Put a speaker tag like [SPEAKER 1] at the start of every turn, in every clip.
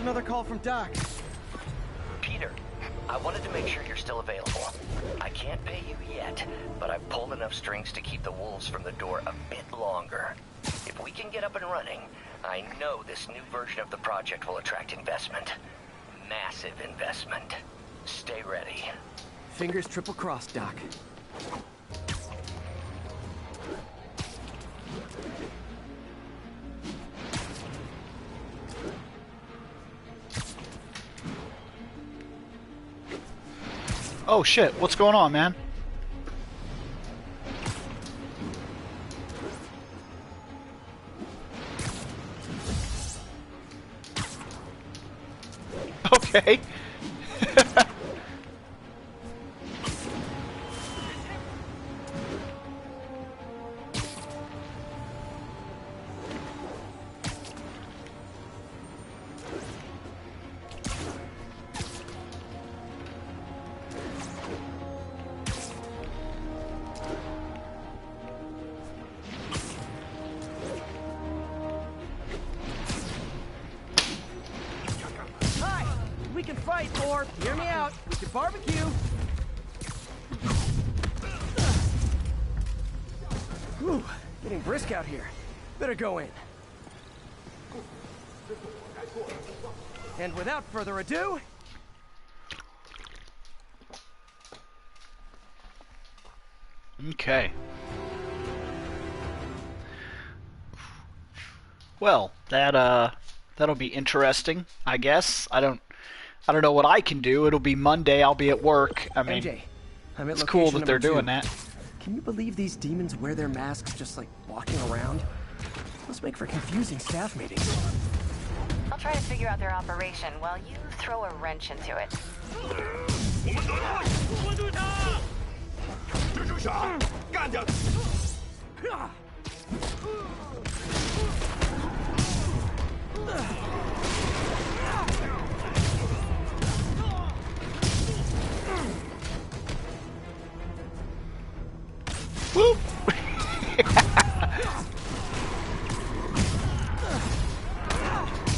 [SPEAKER 1] another call from Doc.
[SPEAKER 2] Peter, I wanted to make sure you're still available. I can't pay you yet, but I've pulled enough strings to keep the wolves from the door a bit longer. If we can get up and running, I know this new version of the project will attract investment. Massive investment. Stay ready.
[SPEAKER 1] Fingers triple crossed, Doc.
[SPEAKER 3] Oh shit, what's going on, man? Okay.
[SPEAKER 1] Hear me out. We can barbecue. Whew, getting brisk out here. Better go in. And without further ado...
[SPEAKER 3] Okay. Well, that'll be interesting, I guess. I don't know what I can do. It'll be Monday. I'll be at work. I mean,
[SPEAKER 1] MJ,
[SPEAKER 3] it's cool that they're doing that.
[SPEAKER 1] Can you believe these demons wear their masks just like walking around? Must make for confusing staff meetings.
[SPEAKER 4] I'll try to figure out their operation while you throw a wrench into it.
[SPEAKER 3] Whoop!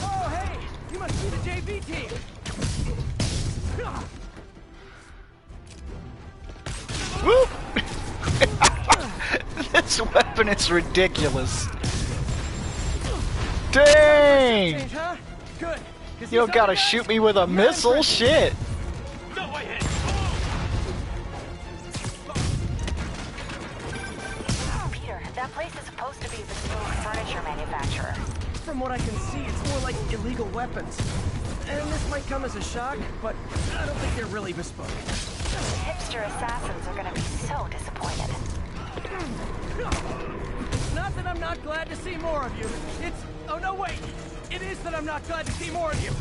[SPEAKER 1] Oh, hey! You must be the JV team!
[SPEAKER 3] Whoop! This weapon is ridiculous. Dang!
[SPEAKER 1] Change, huh? Good.
[SPEAKER 3] You don't gotta shoot me with a missile, shit!
[SPEAKER 4] That place is supposed to be the bespoke furniture manufacturer.
[SPEAKER 1] From what I can see, it's more like illegal weapons. And this might come as a shock, but I don't think they're really bespoke.
[SPEAKER 4] Hipster assassins are gonna be so disappointed.
[SPEAKER 1] It's not that I'm not glad to see more of you. It's... Oh, no, wait! It is that I'm not glad to see more of you.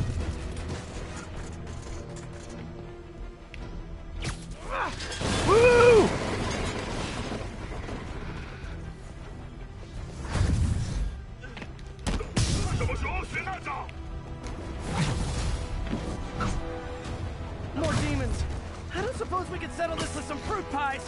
[SPEAKER 3] Woo!
[SPEAKER 1] More demons. I don't suppose we could settle this with some fruit pies.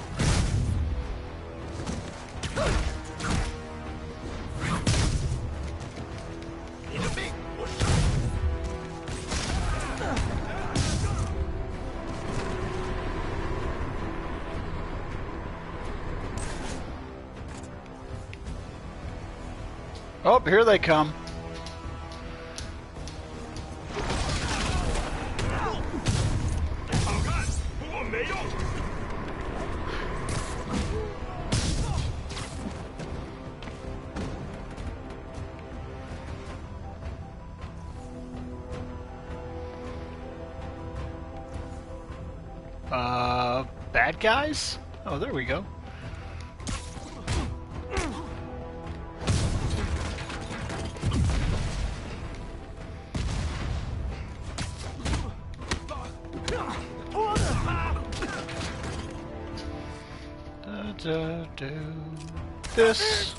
[SPEAKER 3] Oh, here they come. Bad guys? Oh, there we go. Do this.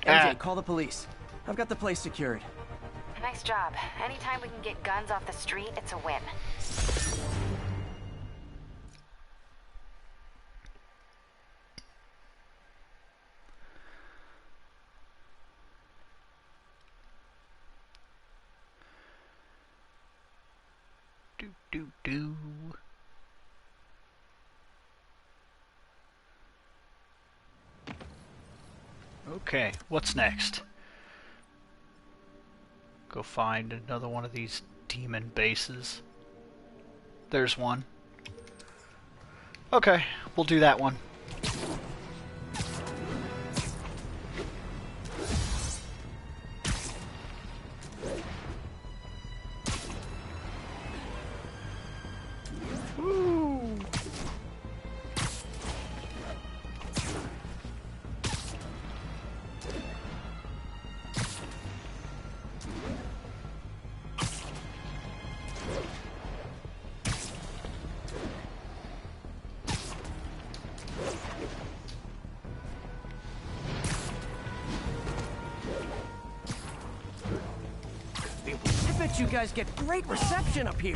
[SPEAKER 1] MJ, call the police. I've got the place secured.
[SPEAKER 4] Nice job. Anytime we can get guns off the street, it's a win.
[SPEAKER 3] Do, do, do. Okay, what's next? Go find another one of these demon bases. There's one. Okay, we'll do that one. Woo!
[SPEAKER 1] I bet you guys get great reception up here.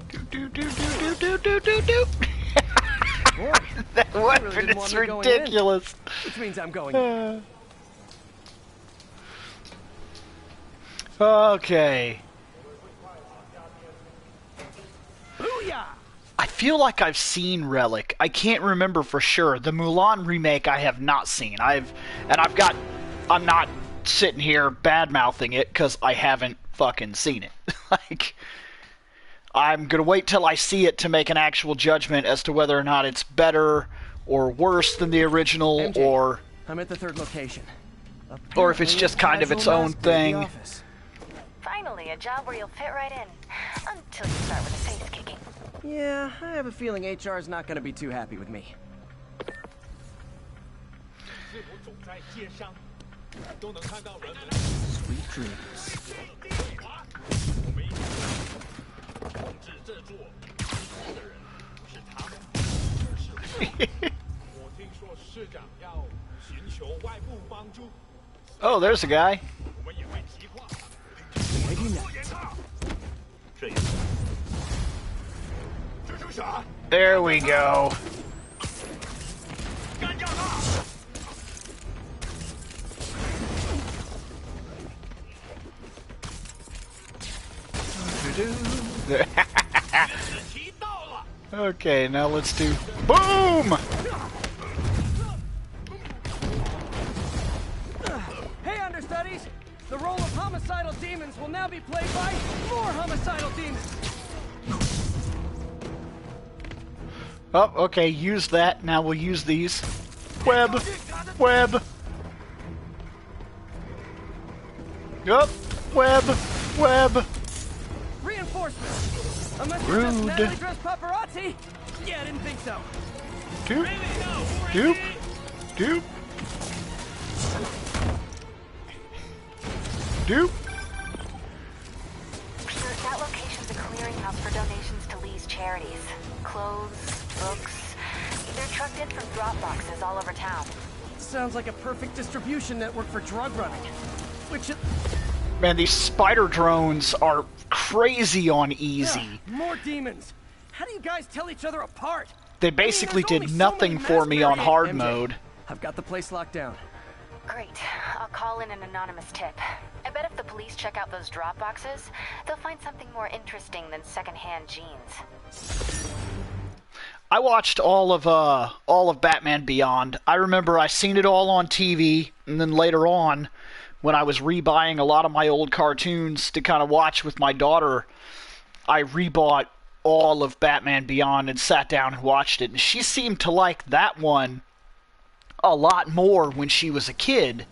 [SPEAKER 3] Do, do, do, do, do, do, do, do.
[SPEAKER 1] Boy,
[SPEAKER 3] That weapon
[SPEAKER 1] didn't want
[SPEAKER 3] is
[SPEAKER 1] me going in.
[SPEAKER 3] ridiculous.
[SPEAKER 1] which means I'm going in.
[SPEAKER 3] Okay.
[SPEAKER 1] Booyah!
[SPEAKER 3] I feel like I've seen Relic. I can't remember for sure. The Mulan remake I have not seen. I'm not sitting here bad-mouthing it because I haven't fucking seen it. Like, I'm gonna wait till I see it to make an actual judgment as to whether or not it's better or worse than the original,
[SPEAKER 1] MJ,
[SPEAKER 3] or
[SPEAKER 1] I'm at the third location.
[SPEAKER 3] or if it's just kind of its own thing.
[SPEAKER 4] Finally, a job where you'll fit right in. Until you start with the face kicking.
[SPEAKER 1] Yeah, I have a feeling HR's not gonna be too happy with me. Sweet dreams.
[SPEAKER 3] Oh, there's a guy.
[SPEAKER 1] Maybe not.
[SPEAKER 3] There we go. Okay, now let's do boom!
[SPEAKER 1] Hey, understudies! The role of homicidal demons will now be played by more homicidal demons!
[SPEAKER 3] Oh, okay, use that. Now we'll use these. Web! Web! Yup! Web! Web!
[SPEAKER 1] Reinforcements! Unless
[SPEAKER 3] Rude.
[SPEAKER 1] you're just badly dressed paparazzi? Yeah, I didn't think so.
[SPEAKER 3] Doop! Doop! Doop! Doop!
[SPEAKER 4] That location's a clearinghouse for donations to Lee's charities. Clothes, books. They're trucked in from drop boxes all over town.
[SPEAKER 1] Sounds like a perfect distribution network for drug running. Which
[SPEAKER 3] Man, these spider drones are crazy on easy.
[SPEAKER 1] more demons! How do you guys tell each other apart?
[SPEAKER 3] They basically
[SPEAKER 1] there's only
[SPEAKER 3] did
[SPEAKER 1] so
[SPEAKER 3] nothing
[SPEAKER 1] many
[SPEAKER 3] for me on
[SPEAKER 1] mass
[SPEAKER 3] hard
[SPEAKER 1] MJ,
[SPEAKER 3] mode.
[SPEAKER 1] I've got the place locked down.
[SPEAKER 4] Great. I'll call in an anonymous tip. I bet if the police check out those drop boxes, they'll find something more interesting than secondhand jeans.
[SPEAKER 3] I watched all of Batman Beyond. I remember I seen it all on TV, and then later on, when I was rebuying a lot of my old cartoons to kind of watch with my daughter, I rebought all of Batman Beyond and sat down and watched it. And she seemed to like that one a lot more when she was a kid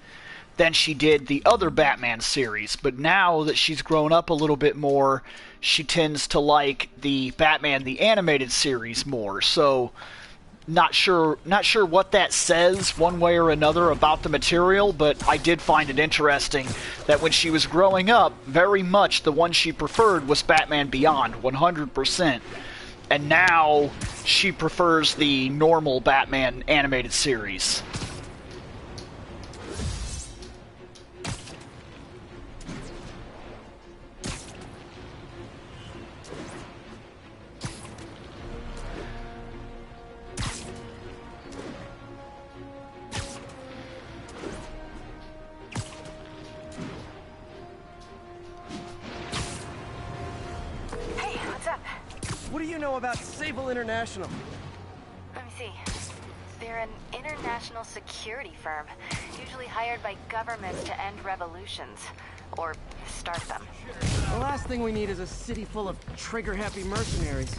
[SPEAKER 3] than she did the other Batman series. But now that she's grown up a little bit more, she tends to like the Batman the Animated Series more. So not sure what that says one way or another about the material, but I did find it interesting that when she was growing up, very much the one she preferred was Batman Beyond, 100%. And now she prefers the normal Batman Animated Series.
[SPEAKER 1] know about Sable International?
[SPEAKER 4] Let me see. They're an international security firm, usually hired by governments to end revolutions. Or start them.
[SPEAKER 1] The last thing we need is a city full of trigger-happy mercenaries.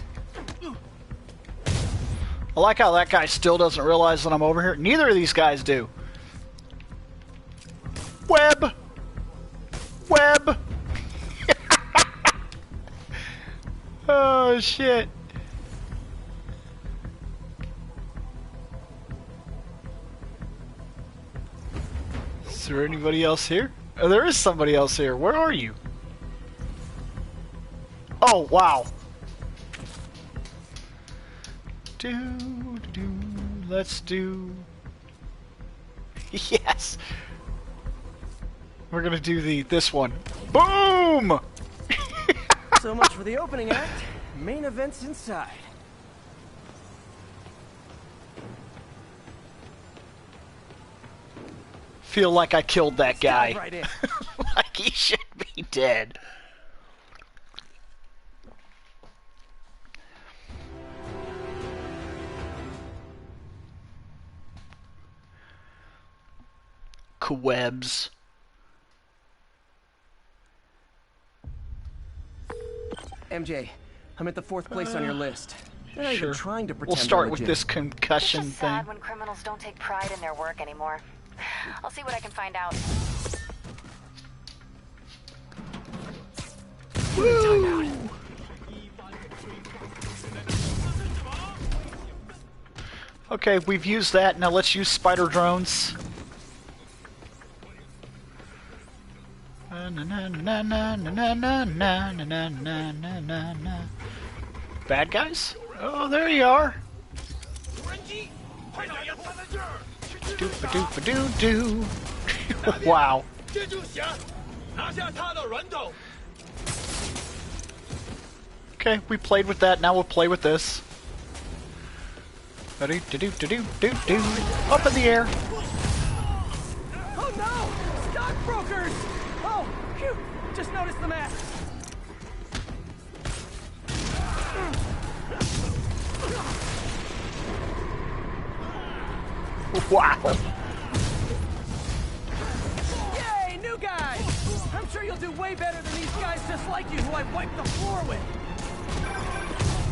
[SPEAKER 3] I like how that guy still doesn't realize that I'm over here. Neither of these guys do. Web! Web! Oh, shit. Is there anybody else here? Oh, there is somebody else here. Where are you? Oh, wow. Let's do... Yes! We're gonna do this one. Boom!
[SPEAKER 1] So much for the opening act. Main event's inside.
[SPEAKER 3] Feel like I killed that guy.
[SPEAKER 1] Dive right in.
[SPEAKER 3] Like he should be dead. Quebs.
[SPEAKER 1] MJ, I'm at the 4th place on your list. They're not even trying to pretend.
[SPEAKER 3] We'll start
[SPEAKER 1] they're
[SPEAKER 3] with
[SPEAKER 1] legit.
[SPEAKER 3] this concussion
[SPEAKER 4] It's just
[SPEAKER 3] thing.
[SPEAKER 4] sad when criminals don't take pride in their work anymore. I'll see what I can find out.
[SPEAKER 3] Woo! Okay, we've used that. Now let's use spider drones. Bad guys? Oh, there you are. Doo-ba-doo-ba-doo-doo. Wow. Okay, we played with that. Now we'll play with this. Do-do-do-do-do-do. Up in the air.
[SPEAKER 1] Oh no! Stockbrokers! Oh, phew! Just noticed the mask.
[SPEAKER 3] Wow.
[SPEAKER 1] Yay, new guys! I'm sure you'll do way better than these guys just like you who I wiped the floor with.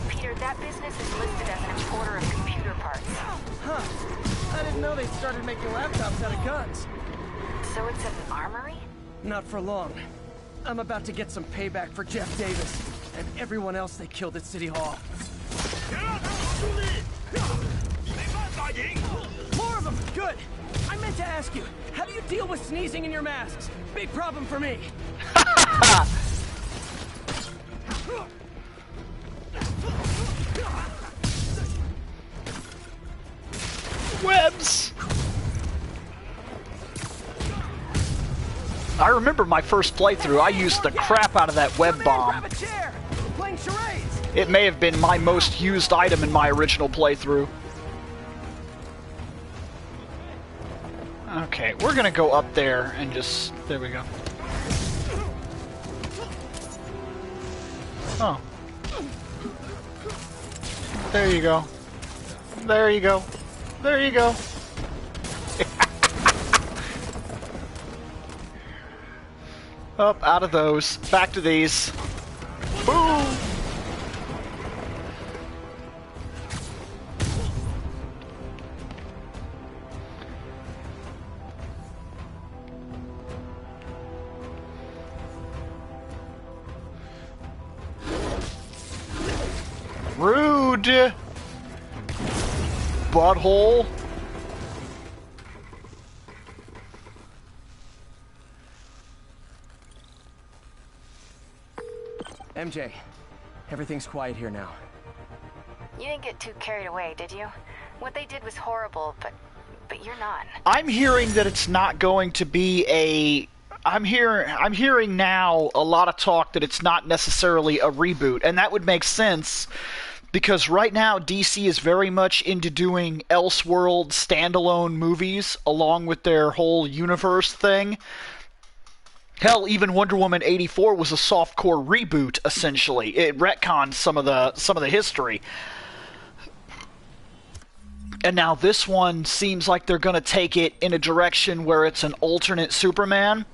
[SPEAKER 4] Peter, that business is listed as an importer of computer parts.
[SPEAKER 1] Huh. I didn't know they started making laptops out of guns.
[SPEAKER 4] So it's an armory?
[SPEAKER 1] Not for long. I'm about to get some payback for Jeff Davis and everyone else they killed at City Hall. More of them! Good! I meant to ask you, how do you deal with sneezing in your masks? Big problem for me.
[SPEAKER 3] Webs! I remember my first playthrough, I used the crap out of that web bomb.
[SPEAKER 1] Grab a chair! We're playing charades!
[SPEAKER 3] It may have been my most used item in my original playthrough. Okay, we're gonna go up there and just... There we go. Oh. There you go. There you go. There you go. Up, out of those. Back to these. Boom! Rude! Butthole.
[SPEAKER 1] MJ, everything's quiet here now.
[SPEAKER 4] You didn't get too carried away, did you? What they did was horrible, but you're not.
[SPEAKER 3] I'm hearing that it's not going to be a... I'm hearing now a lot of talk that it's not necessarily a reboot, and that would make sense because right now DC is very much into doing Elseworld standalone movies along with their whole universe thing. Hell, even Wonder Woman 84 was a softcore reboot, essentially. It retconned some of the history. And now this one seems like they're going to take it in a direction where it's an alternate Superman.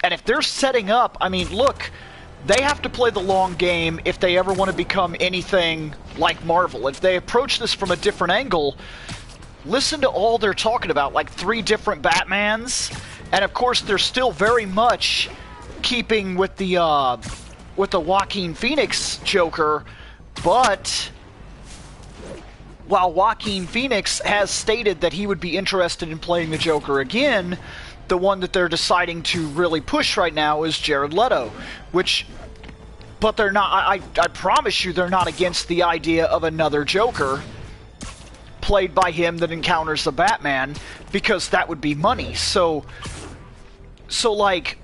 [SPEAKER 3] And if they're setting up, I mean, look, they have to play the long game if they ever want to become anything like Marvel. If they approach this from a different angle, listen to all they're talking about, like 3 different Batmans. And of course, they're still very much keeping with the Joaquin Phoenix Joker, but while Joaquin Phoenix has stated that he would be interested in playing the Joker again, the one that they're deciding to really push right now is Jared Leto, but they're not. I promise you, they're not against the idea of another Joker played by him that encounters the Batman, because that would be money. So like,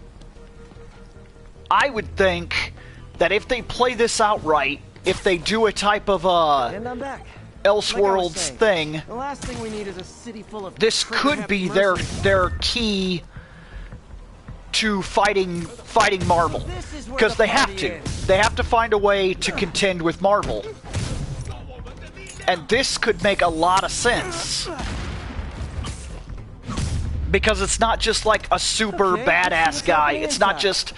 [SPEAKER 3] I would think that if they play this out right, if they do a type of
[SPEAKER 1] And I'm back.
[SPEAKER 3] Elseworlds thing,
[SPEAKER 1] The last thing we need is a city full of
[SPEAKER 3] this could be their key to fighting Marvel, because they have to. They have to find a way to contend with Marvel, and this could make a lot of sense. Because it's not just like a super badass guy. It's not just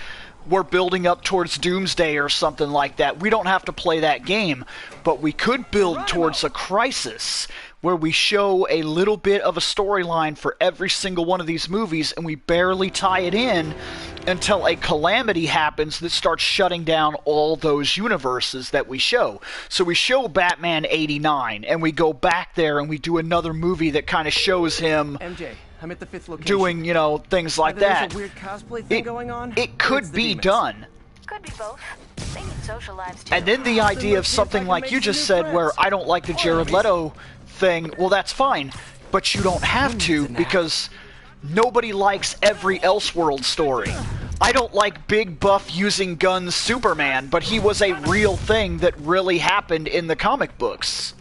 [SPEAKER 3] we're building up towards Doomsday or something like that. We don't have to play that game. But we could build towards a crisis where we show a little bit of a storyline for every single one of these movies, and we barely tie it in until a calamity happens that starts shutting down all those universes that we show. So we show Batman 89, and we go back there and we do another movie that kind of shows him...
[SPEAKER 1] MJ, I'm at the 5th location.
[SPEAKER 3] Doing, you know, things like that.
[SPEAKER 1] There's a weird cosplay thing going on.
[SPEAKER 3] It could be done.
[SPEAKER 4] Could be both. They need social lives too.
[SPEAKER 3] And then the idea of something like you just said, where I don't like the Jared Leto thing, well, that's fine. But you don't have to, because nobody likes every Elseworld story. I don't like big buff using guns Superman, but he was a real thing that really happened in the comic books.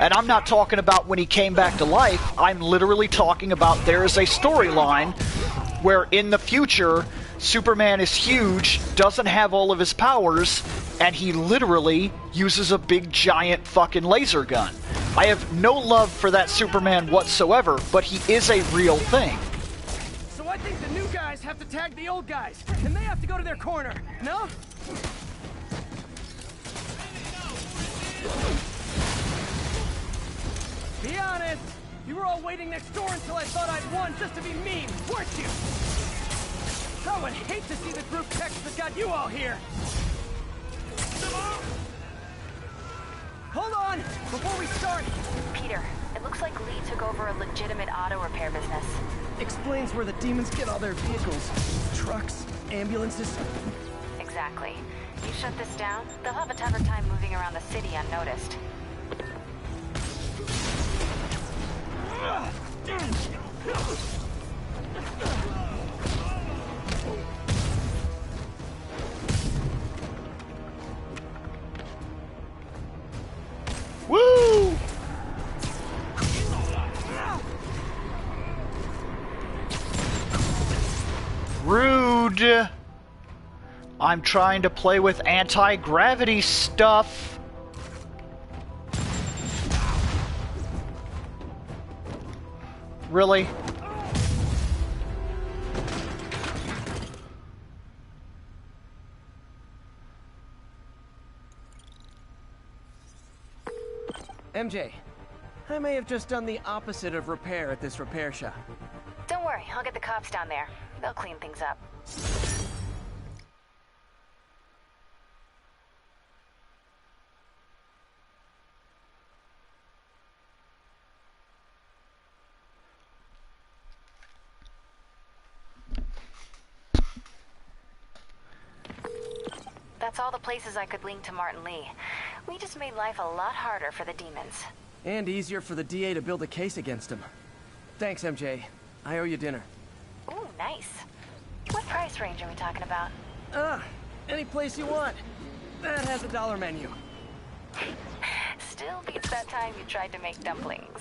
[SPEAKER 3] And I'm not talking about when he came back to life. I'm literally talking about there is a storyline where in the future, Superman is huge, doesn't have all of his powers, and he literally uses a big giant fucking laser gun. I have no love for that Superman whatsoever, but he is a real thing.
[SPEAKER 1] So I think the new guys have to tag the old guys, and they have to go to their corner, no? Be honest, you were all waiting next door until I thought I'd won just to be mean, weren't you? I would hate to see the group text that got you all here. Hold on, before we start.
[SPEAKER 4] Peter, it looks like Lee took over a legitimate auto repair business.
[SPEAKER 1] Explains where the demons get all their vehicles. Trucks, ambulances.
[SPEAKER 4] Exactly. You shut this down, they'll have a tougher time moving around the city unnoticed.
[SPEAKER 3] Woo! Rude. I'm trying to play with anti-gravity stuff. Really?
[SPEAKER 1] MJ, I may have just done the opposite of repair at this repair shop.
[SPEAKER 4] Don't worry, I'll get the cops down there. They'll clean things up. That's all the places I could link to Martin Lee. We just made life a lot harder for the demons.
[SPEAKER 1] And easier for the DA to build a case against him. Thanks, MJ. I owe you dinner.
[SPEAKER 4] Ooh, nice. What price range are we talking about?
[SPEAKER 1] Any place you want. That has a $1 menu.
[SPEAKER 4] Still beats that time you tried to make dumplings.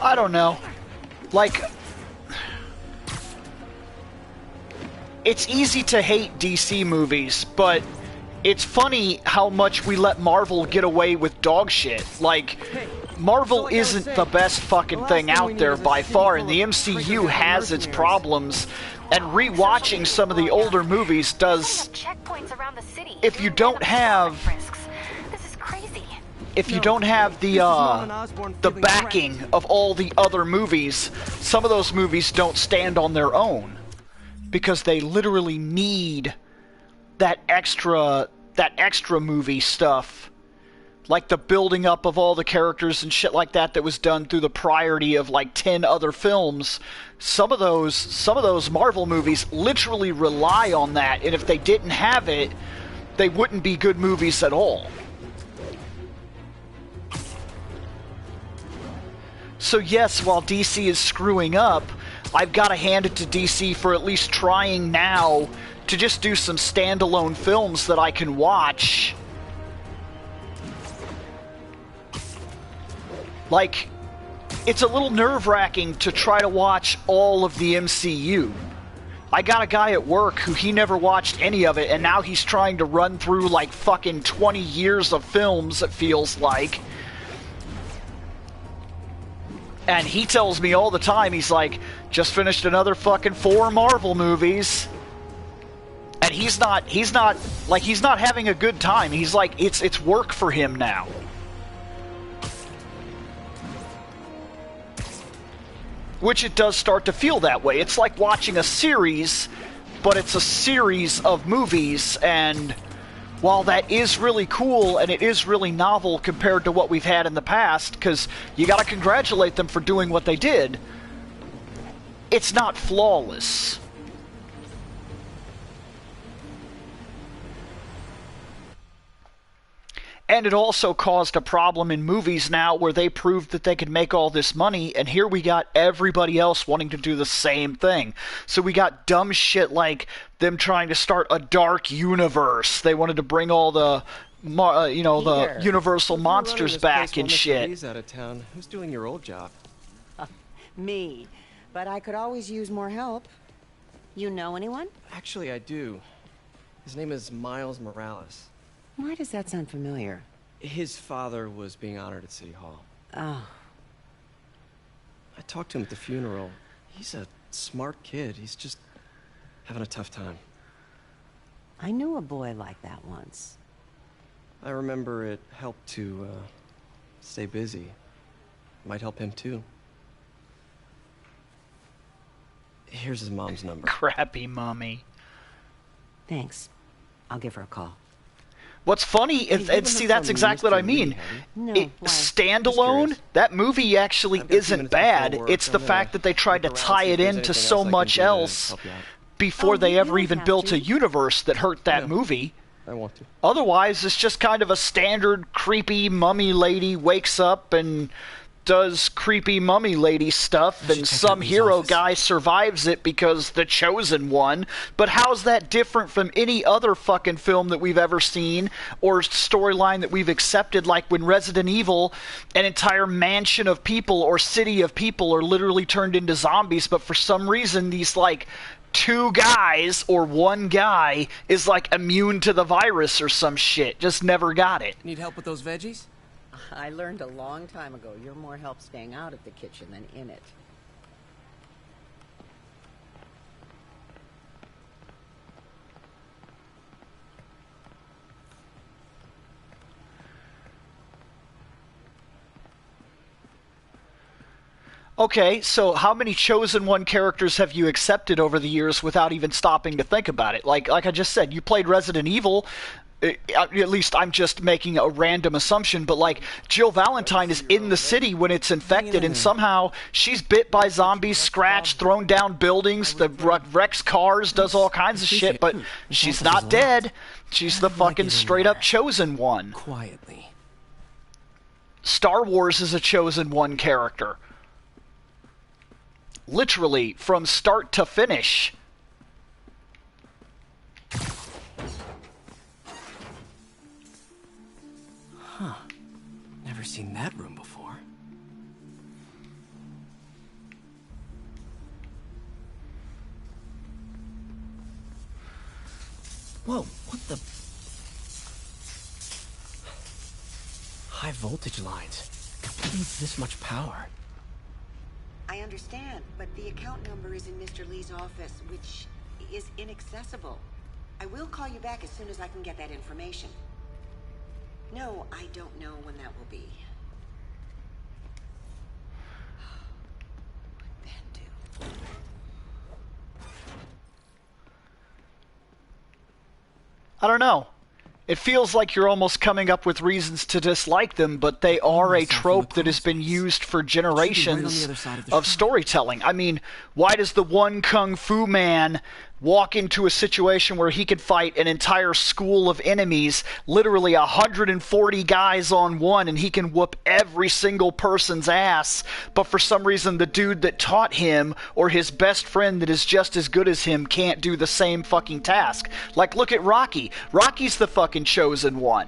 [SPEAKER 3] I don't know. Like, it's easy to hate DC movies, but it's funny how much we let Marvel get away with dog shit. Like, Marvel isn't the best fucking thing out there by far, and the MCU has its problems, and rewatching some of the older movies does... If you don't have... If you don't have the backing of all the other movies, some of those movies don't stand on their own. Because they literally need that extra movie stuff. Like the building up of all the characters and shit like that was done through the priority of like 10 other films. Some of those Marvel movies literally rely on that, and if they didn't have it, they wouldn't be good movies at all. So yes, while DC is screwing up, I've got to hand it to DC for at least trying now to just do some standalone films that I can watch. Like, it's a little nerve-wracking to try to watch all of the MCU. I got a guy at work who he never watched any of it, and now he's trying to run through like fucking 20 years of films, it feels like. And he tells me all the time, he's like, just finished another fucking 4 Marvel movies. And he's not having a good time. He's like, it's work for him now. Which it does start to feel that way. It's like watching a series, but it's a series of movies, and while that is really cool and it is really novel compared to what we've had in the past, because you gotta congratulate them for doing what they did, it's not flawless. And it also caused a problem in movies now where they proved that they could make all this money, and here we got everybody else wanting to do the same thing. So we got dumb shit like them trying to start a dark universe. They wanted to bring all the, the Universal monsters back and shit.
[SPEAKER 5] He's out of town. Who's doing your old job?
[SPEAKER 6] Me. But I could always use more help. You know anyone?
[SPEAKER 5] Actually, I do. His name is Miles Morales.
[SPEAKER 6] Why does that sound familiar?
[SPEAKER 5] His father was being honored at City Hall.
[SPEAKER 6] Oh.
[SPEAKER 5] I talked to him at the funeral. He's a smart kid. He's just having a tough time.
[SPEAKER 6] I knew a boy like that once.
[SPEAKER 5] I remember it helped to stay busy. Might help him too. Here's his mom's number.
[SPEAKER 3] Crappy mommy.
[SPEAKER 6] Thanks. I'll give her a call.
[SPEAKER 3] What's funny, and see, that's exactly what I mean.
[SPEAKER 6] No,
[SPEAKER 3] Standalone, that movie actually isn't bad. It's the fact that they tried to tie it into so much else before they ever even built a universe that hurt that movie.
[SPEAKER 5] I want to.
[SPEAKER 3] Otherwise, it's just kind of a standard creepy mummy lady wakes up and does creepy mummy lady stuff, and some hero guy survives it because the chosen one. But how's that different from any other fucking film that we've ever seen or storyline that we've accepted, like when Resident Evil, an entire mansion of people or city of people are literally turned into zombies, but for some reason these like 2 guys or 1 guy is like immune to the virus or some shit. Just never got it.
[SPEAKER 1] Need help with those veggies?
[SPEAKER 6] I learned a long time ago you're more help staying out of the kitchen than in it.
[SPEAKER 3] Okay, so how many Chosen One characters have you accepted over the years without even stopping to think about it? Like I just said, you played Resident Evil. At least I'm just making a random assumption, but like Jill Valentine is in the city when it's infected, and somehow she's bit by zombies, scratched, thrown down buildings, wrecks cars, does all kinds of shit, but she's not dead. She's the fucking straight up Chosen One.
[SPEAKER 1] Quietly.
[SPEAKER 3] Star Wars is a Chosen One character. Literally, from start to finish.
[SPEAKER 1] Huh. Never seen that room before.
[SPEAKER 5] Whoa, what the... High voltage lines. What needs this much power?
[SPEAKER 6] I understand, but the account number is in Mr. Lee's office, which is inaccessible. I will call you back as soon as I can get that information. No, I don't know when that will be. What then do?
[SPEAKER 3] I don't know. It feels like you're almost coming up with reasons to dislike them, but they are a trope that has been used for generations of storytelling. I mean, why does the one kung fu man walk into a situation where he could fight an entire school of enemies, literally 140 guys on one, and he can whoop every single person's ass, but for some reason the dude that taught him, or his best friend that is just as good as him, can't do the same fucking task? Like, look at Rocky. Rocky's the fucking chosen one.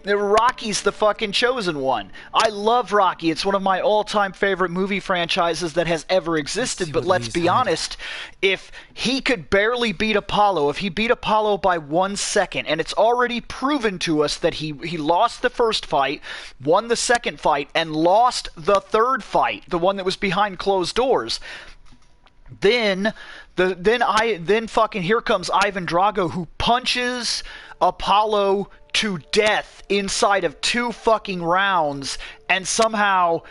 [SPEAKER 3] Rocky's the fucking chosen one. I love Rocky. It's one of my all-time favorite movie franchises that has ever existed, but let's be honest, if he could barely beat Apollo, if he beat Apollo by 1 second, and it's already proven to us that he lost the first fight, won the second fight, and lost the third fight, the one that was behind closed doors, then fucking here comes Ivan Drago, who punches Apollo to death inside of 2 fucking rounds, and somehow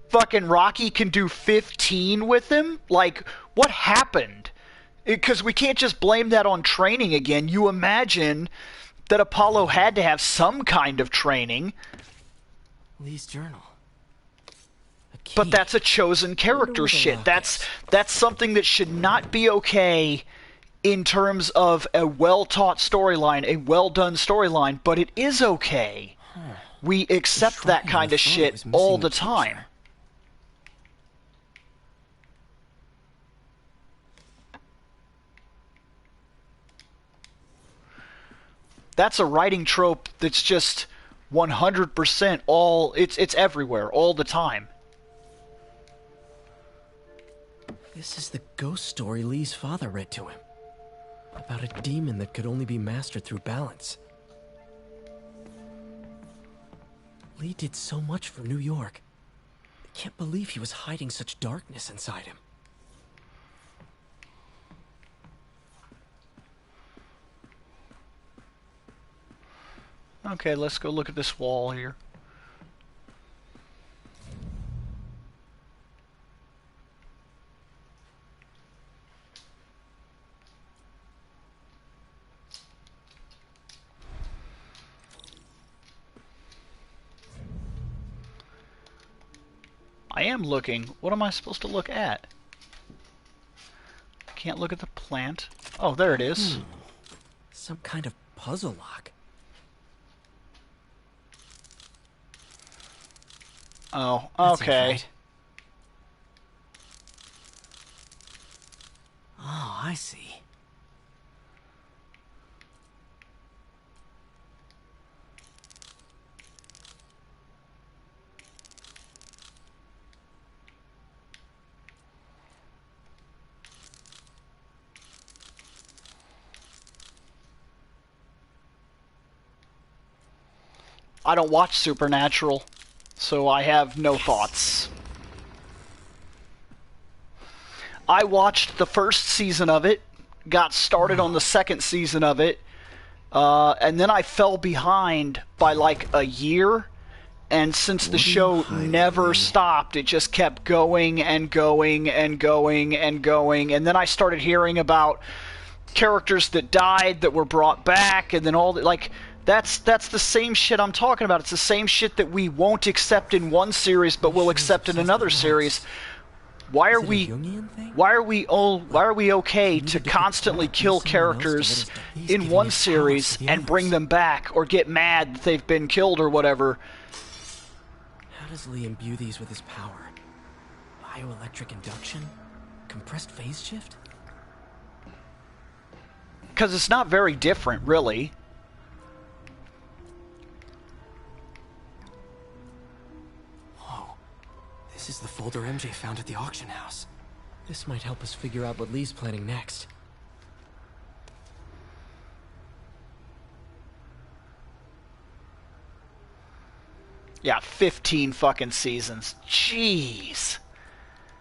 [SPEAKER 3] fucking Rocky can do 15 with him? Like, what happened? Because we can't just blame that on training again. You imagine that Apollo had to have some kind of training.
[SPEAKER 5] Lee's journal.
[SPEAKER 3] But that's a chosen character shit. That's something that should not be okay in terms of a well-taught storyline, a well-done storyline, but it is okay. We accept that kind of shit all the time. That's a writing trope that's just 100% all... It's everywhere, all the time.
[SPEAKER 5] This is the ghost story Lee's father read to him. About a demon that could only be mastered through balance. Lee did so much for New York. I can't believe he was hiding such darkness inside him.
[SPEAKER 3] Okay, let's go look at this wall here. I am looking. What am I supposed to look at? Can't look at the plant. Oh, there it is.
[SPEAKER 5] Some kind of puzzle lock.
[SPEAKER 3] Oh,
[SPEAKER 5] That's
[SPEAKER 3] okay.
[SPEAKER 5] right. Oh, I see.
[SPEAKER 3] I don't watch Supernatural, so I have no thoughts. I watched the first season of it, got started on the second season of it, and then I fell behind by like a year, and since the show never stopped, it just kept going and going and going and going, and then I started hearing about characters that died that were brought back, and then all that, like... That's the same shit I'm talking about. It's the same shit that we won't accept in one series, but we'll accept in another series. Why are we okay to constantly kill characters in one series and bring them back, or get mad that they've been killed or whatever?
[SPEAKER 5] How does Lee imbue these with his power? Bioelectric induction? Compressed phase shift?
[SPEAKER 3] Because it's not very different, really.
[SPEAKER 5] This is the folder MJ found at the auction house. This might help us figure out what Lee's planning next.
[SPEAKER 3] Yeah, 15 fucking seasons. Jeez.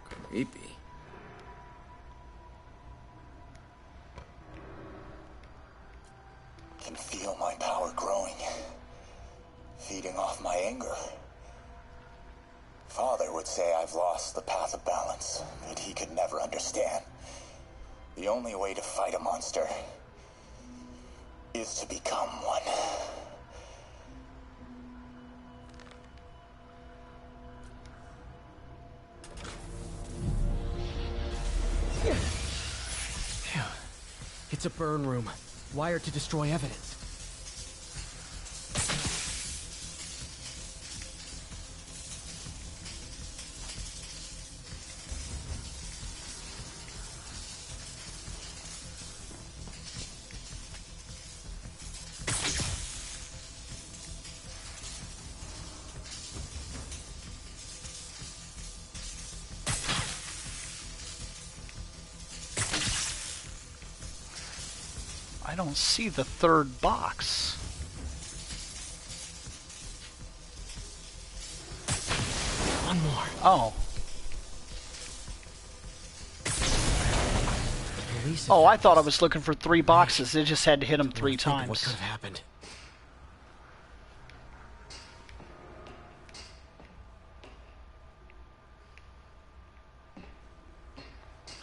[SPEAKER 5] Creepy.
[SPEAKER 7] Can feel my power growing, feeding off my anger. Father would say I've lost the path of balance that he could never understand. The only way to fight a monster is to become one.
[SPEAKER 5] Phew. It's a burn room, wired to destroy evidence.
[SPEAKER 3] I don't see the third box.
[SPEAKER 5] One more.
[SPEAKER 3] Oh.
[SPEAKER 5] Police
[SPEAKER 3] Oh, I thought I was looking for 3 boxes. It just had to hit them 3
[SPEAKER 5] Think of What
[SPEAKER 3] times.
[SPEAKER 5] could have happened?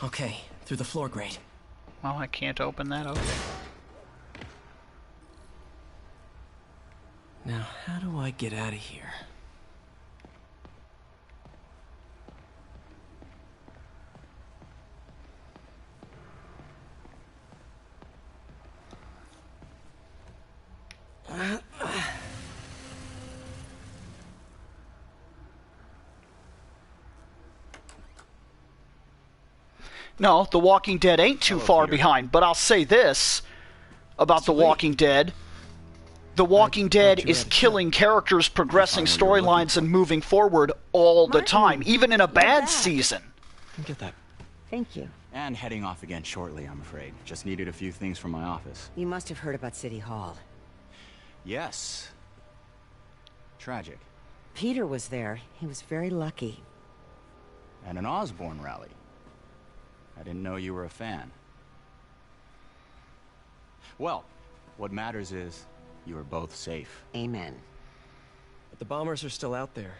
[SPEAKER 5] Okay, through the floor grate.
[SPEAKER 3] Oh, I can't open that? Okay.
[SPEAKER 5] Now, how do I get out of here?
[SPEAKER 3] No, The Walking Dead ain't too far
[SPEAKER 7] Peter.
[SPEAKER 3] behind, but I'll say this about The
[SPEAKER 5] Sweet.
[SPEAKER 3] Walking Dead. The Walking Dead
[SPEAKER 5] you
[SPEAKER 3] is
[SPEAKER 5] had a
[SPEAKER 3] killing characters, progressing
[SPEAKER 7] Find what you were looking
[SPEAKER 3] storylines, and moving forward all the
[SPEAKER 6] Martin,
[SPEAKER 3] time, even in a
[SPEAKER 6] you're
[SPEAKER 3] bad
[SPEAKER 6] back.
[SPEAKER 3] season.
[SPEAKER 5] Get that.
[SPEAKER 6] Thank you.
[SPEAKER 8] And heading off again shortly, I'm afraid. Just needed a few things from my office.
[SPEAKER 6] You must have heard about City Hall.
[SPEAKER 8] Yes. Tragic.
[SPEAKER 6] Peter was there. He was very lucky.
[SPEAKER 8] And an Osborne rally. I didn't know you were a fan. Well, what matters is you are both safe.
[SPEAKER 6] Amen.
[SPEAKER 5] But the bombers are still out there.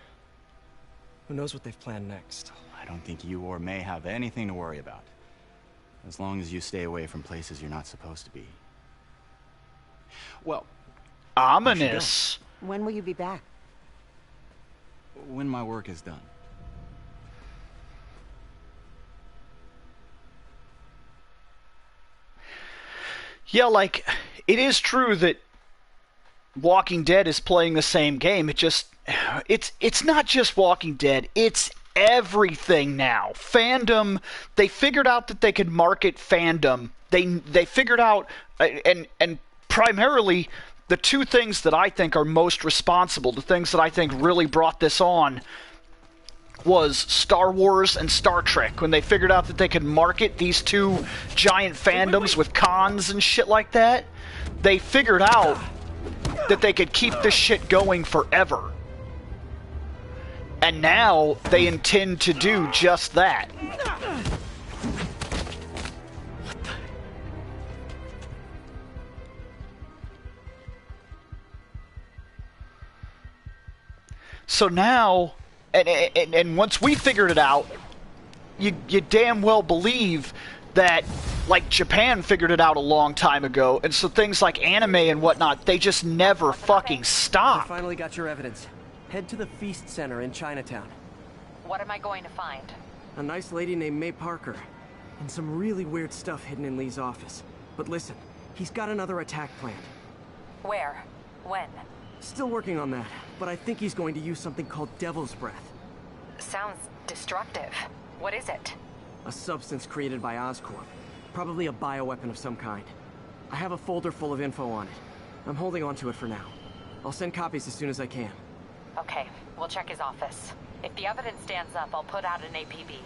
[SPEAKER 5] Who knows what they've planned next?
[SPEAKER 8] I don't think you or May have anything to worry about. As long as you stay away from places you're not supposed to be. Well,
[SPEAKER 3] Ominous.
[SPEAKER 6] When will you be back?
[SPEAKER 8] when my work is done.
[SPEAKER 3] Yeah, like, it is true that Walking Dead is playing the same game. It's not just Walking Dead, it's everything now. Fandom, they figured out that they could market fandom. They figured out, and primarily, the two things that I think are most responsible, the things that I think really brought this on, was Star Wars and Star Trek, when they figured out that they could market these two giant fandoms with cons and shit like that. They figured out that they could keep this shit going forever. And now they intend to do just that. So now, and once we figured it out, you damn well believe that, like, Japan figured it out a long time ago, and so things like anime and whatnot, they just never fucking
[SPEAKER 5] I
[SPEAKER 3] stop.
[SPEAKER 5] finally got your evidence. Head to the Feast Center in Chinatown.
[SPEAKER 4] What am I going to find?
[SPEAKER 5] A nice lady named May Parker. And some really weird stuff hidden in Lee's office. But listen, he's got another attack planned.
[SPEAKER 4] Where? When?
[SPEAKER 5] Still working on that, but I think he's going to use something called Devil's Breath.
[SPEAKER 4] Sounds destructive. What is it?
[SPEAKER 5] A substance created by Oscorp. Probably a bioweapon of some kind. I have a folder full of info on it. I'm holding on to it for now. I'll send copies as soon as I can.
[SPEAKER 4] Okay, we'll check his office. If the evidence stands up, I'll put out an APB.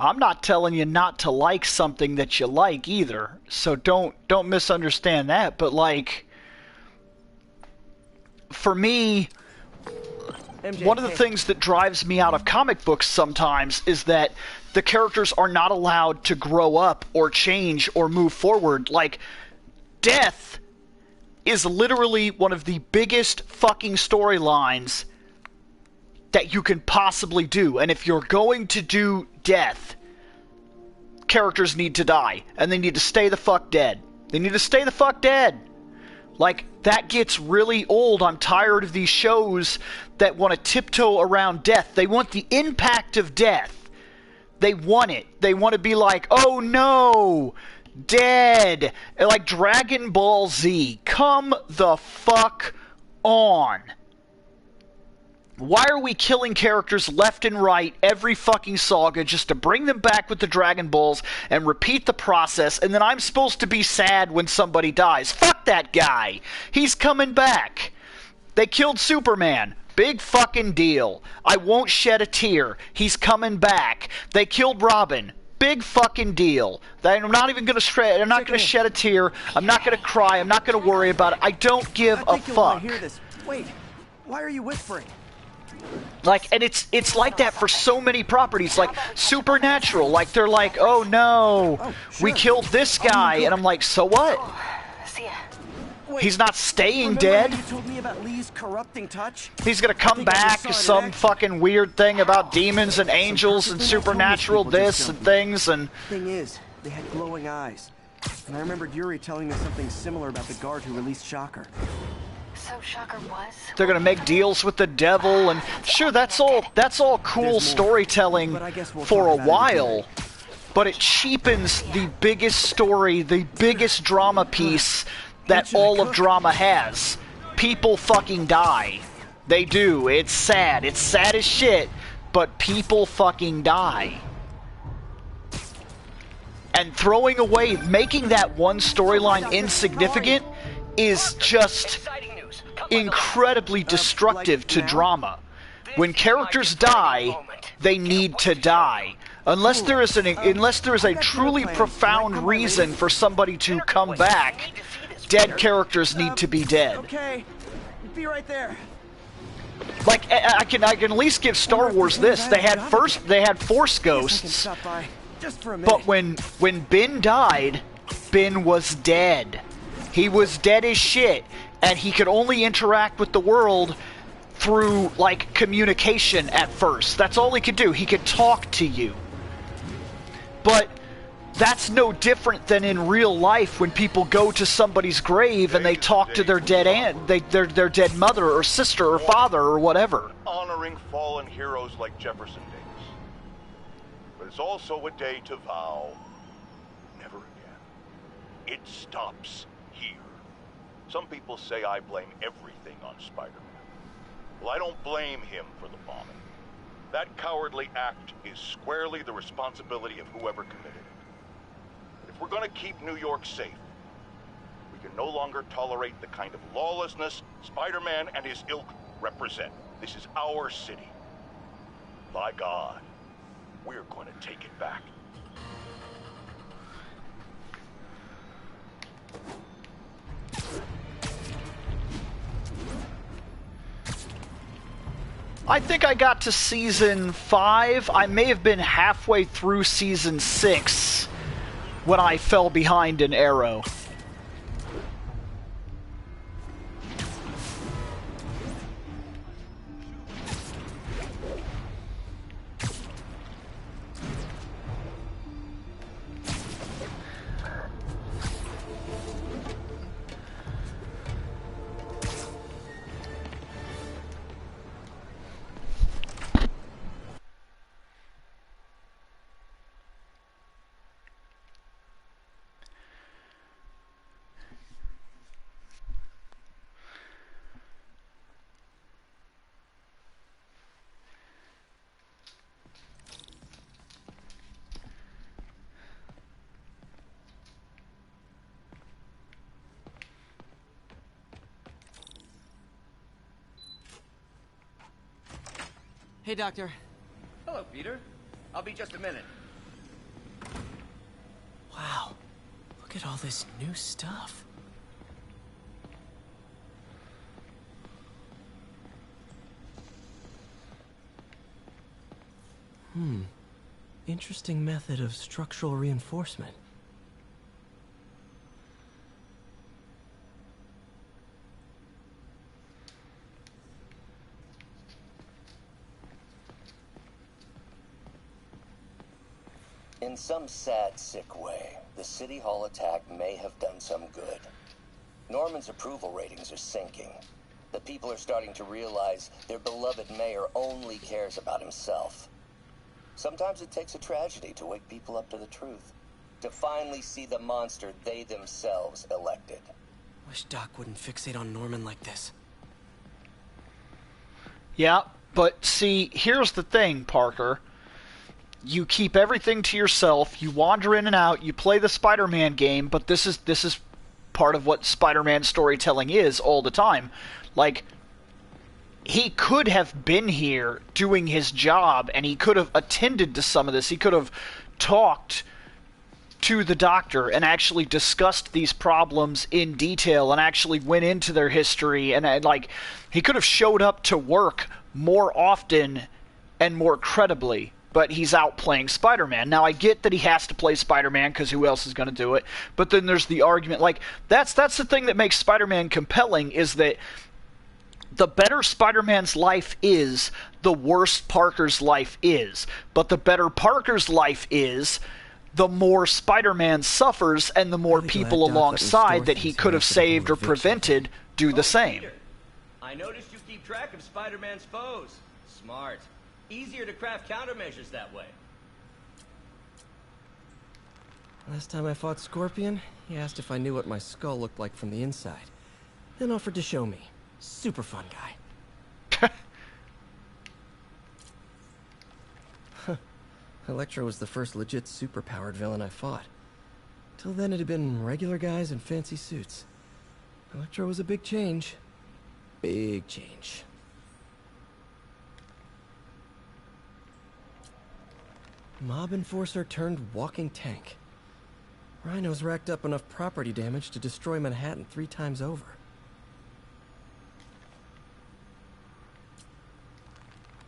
[SPEAKER 3] I'm not telling you not to like something that you like either, so don't misunderstand that. But like, for me,
[SPEAKER 5] MJ,
[SPEAKER 3] one of the things that drives me out of comic books sometimes is that the characters are not allowed to grow up or change or move forward. Like, death is literally one of the biggest fucking storylines that you can possibly do. And if you're going to do death, characters need to die. And they need to stay the fuck dead. They need to stay the fuck dead. Like, that gets really old. I'm tired of these shows that want to tiptoe around death. They want the impact of death. They want it. They want to be like, oh no, dead. Like Dragon Ball Z. Come the fuck on. Why are we killing characters left and right every fucking saga just to bring them back with the Dragon Balls and repeat the process, and then I'm supposed to be sad when somebody dies? Fuck that guy. He's coming back. They killed Superman. Big fucking deal. I won't shed a tear. He's coming back. They killed Robin. Big fucking deal. I'm not even gonna I'm not gonna shed a tear. I'm not gonna cry. I'm not gonna worry about it. I don't give a
[SPEAKER 5] fuck. You'll hear this. Wait, why are you whispering?
[SPEAKER 3] Like, and it's like that for so many properties, like Supernatural. Like, they're like, oh no, we killed this guy, and I'm like, so what?
[SPEAKER 4] See ya.
[SPEAKER 5] Wait,
[SPEAKER 3] he's not staying
[SPEAKER 5] remember
[SPEAKER 3] dead.
[SPEAKER 5] You told me about Lee's corrupting touch?
[SPEAKER 3] He's gonna come back as some fucking weird thing about demons and angels and supernatural this and things and...
[SPEAKER 5] Thing is, they had glowing eyes. And I remembered Yuri telling me something similar about the guard who released Shocker.
[SPEAKER 4] So Shocker was?
[SPEAKER 3] They're gonna make deals with the devil, and sure, that's all cool storytelling for a while, but it cheapens the biggest story, the biggest drama piece that all of drama has. People fucking die. They do. It's sad. It's sad as shit, but people fucking die. And throwing away, making that one storyline insignificant is just incredibly destructive to drama. When characters die, they need to die. Unless there is a truly profound reason for somebody to come back, dead characters need to be dead.
[SPEAKER 5] Okay, be right there.
[SPEAKER 3] Like, I can at least give Star Wars this. They had Force Ghosts, but when Ben died, Ben was dead. He was dead as shit, and he could only interact with the world through, like, communication at first. That's all he could do. He could talk to you. But that's no different than in real life when people go to somebody's grave and they talk to their dead aunt, their dead mother or sister or father or whatever.
[SPEAKER 9] Honoring fallen heroes like Jefferson Davis. But it's also a day to vow never again. It stops here. Some people say I blame everything on Spider-Man. Well, I don't blame him for the bombing. That cowardly act is squarely the responsibility of whoever committed it. If we're going to keep New York safe, we can no longer tolerate the kind of lawlessness Spider-Man and his ilk represent. This is our city. By God, we're going to take it back.
[SPEAKER 3] I think I got to season 5. I may have been halfway through season 6 when I fell behind in Arrow.
[SPEAKER 5] Hey, Doctor.
[SPEAKER 1] Hello, Peter. I'll be just a minute.
[SPEAKER 5] Wow. Look at all this new stuff. Interesting method of structural reinforcement.
[SPEAKER 2] In some sad, sick way, the City Hall attack may have done some good. Norman's approval ratings are sinking. The people are starting to realize their beloved mayor only cares about himself. Sometimes it takes a tragedy to wake people up to the truth, to finally see the monster they themselves elected.
[SPEAKER 5] Wish Doc wouldn't fixate on Norman like this.
[SPEAKER 3] Yeah, but see, here's the thing, Parker. You keep everything to yourself, you wander in and out, you play the Spider-Man game, but this is part of what Spider-Man storytelling is all the time. Like, he could have been here doing his job, and he could have attended to some of this. He could have talked to the doctor and actually discussed these problems in detail and actually went into their history, and like, he could have showed up to work more often and more credibly. But he's out playing Spider-Man. Now, I get that he has to play Spider-Man because who else is going to do it? But then there's the argument, like, that's the thing that makes Spider-Man compelling, is that the better Spider-Man's life is, the worse Parker's life is. But the better Parker's life is, the more Spider-Man suffers, and the more people alongside that he could have saved or prevented do the same.
[SPEAKER 1] Peter, I noticed you keep track of Spider-Man's foes. Smart. Easier to craft countermeasures that way.
[SPEAKER 5] Last time I fought Scorpion, he asked if I knew what my skull looked like from the inside. Then offered to show me. Super fun guy. Electro was the first legit super-powered villain I fought. Till then it had been regular guys in fancy suits. Electro was a big change. Big change. Mob enforcer turned walking tank. Rhino's racked up enough property damage to destroy Manhattan 3 times over.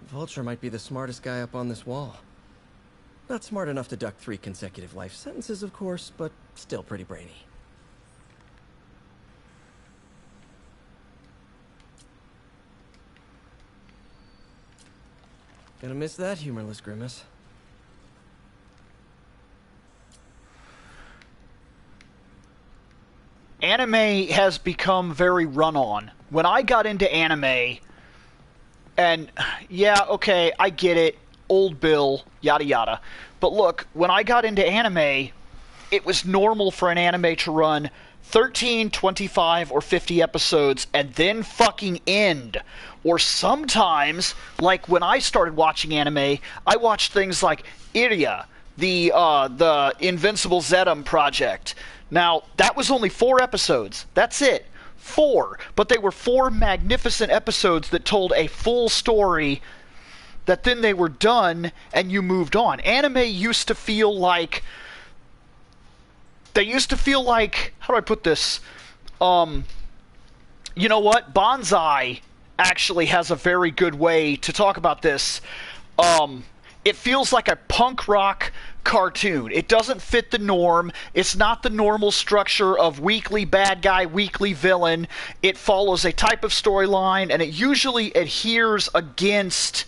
[SPEAKER 5] Vulture might be the smartest guy up on this wall. Not smart enough to duck 3 consecutive life sentences, of course, but still pretty brainy. Gonna miss that humorless grimace.
[SPEAKER 3] Anime has become very run-on. When I got into anime, and yeah, okay, I get it, old Bill, yada yada, but look, when I got into anime, it was normal for an anime to run 13, 25, or 50 episodes and then fucking end. Or sometimes, like when I started watching anime, I watched things like Iria, the Invincible Zetum project. Now, that was only 4 episodes. That's it. 4. But they were 4 magnificent episodes that told a full story that then they were done and you moved on. Anime used to feel like... how do I put this? You know what? Bonsai actually has a very good way to talk about this. It feels like a punk rock cartoon. It doesn't fit the norm. It's not the normal structure of weekly bad guy, weekly villain. It follows a type of storyline, and it usually adheres against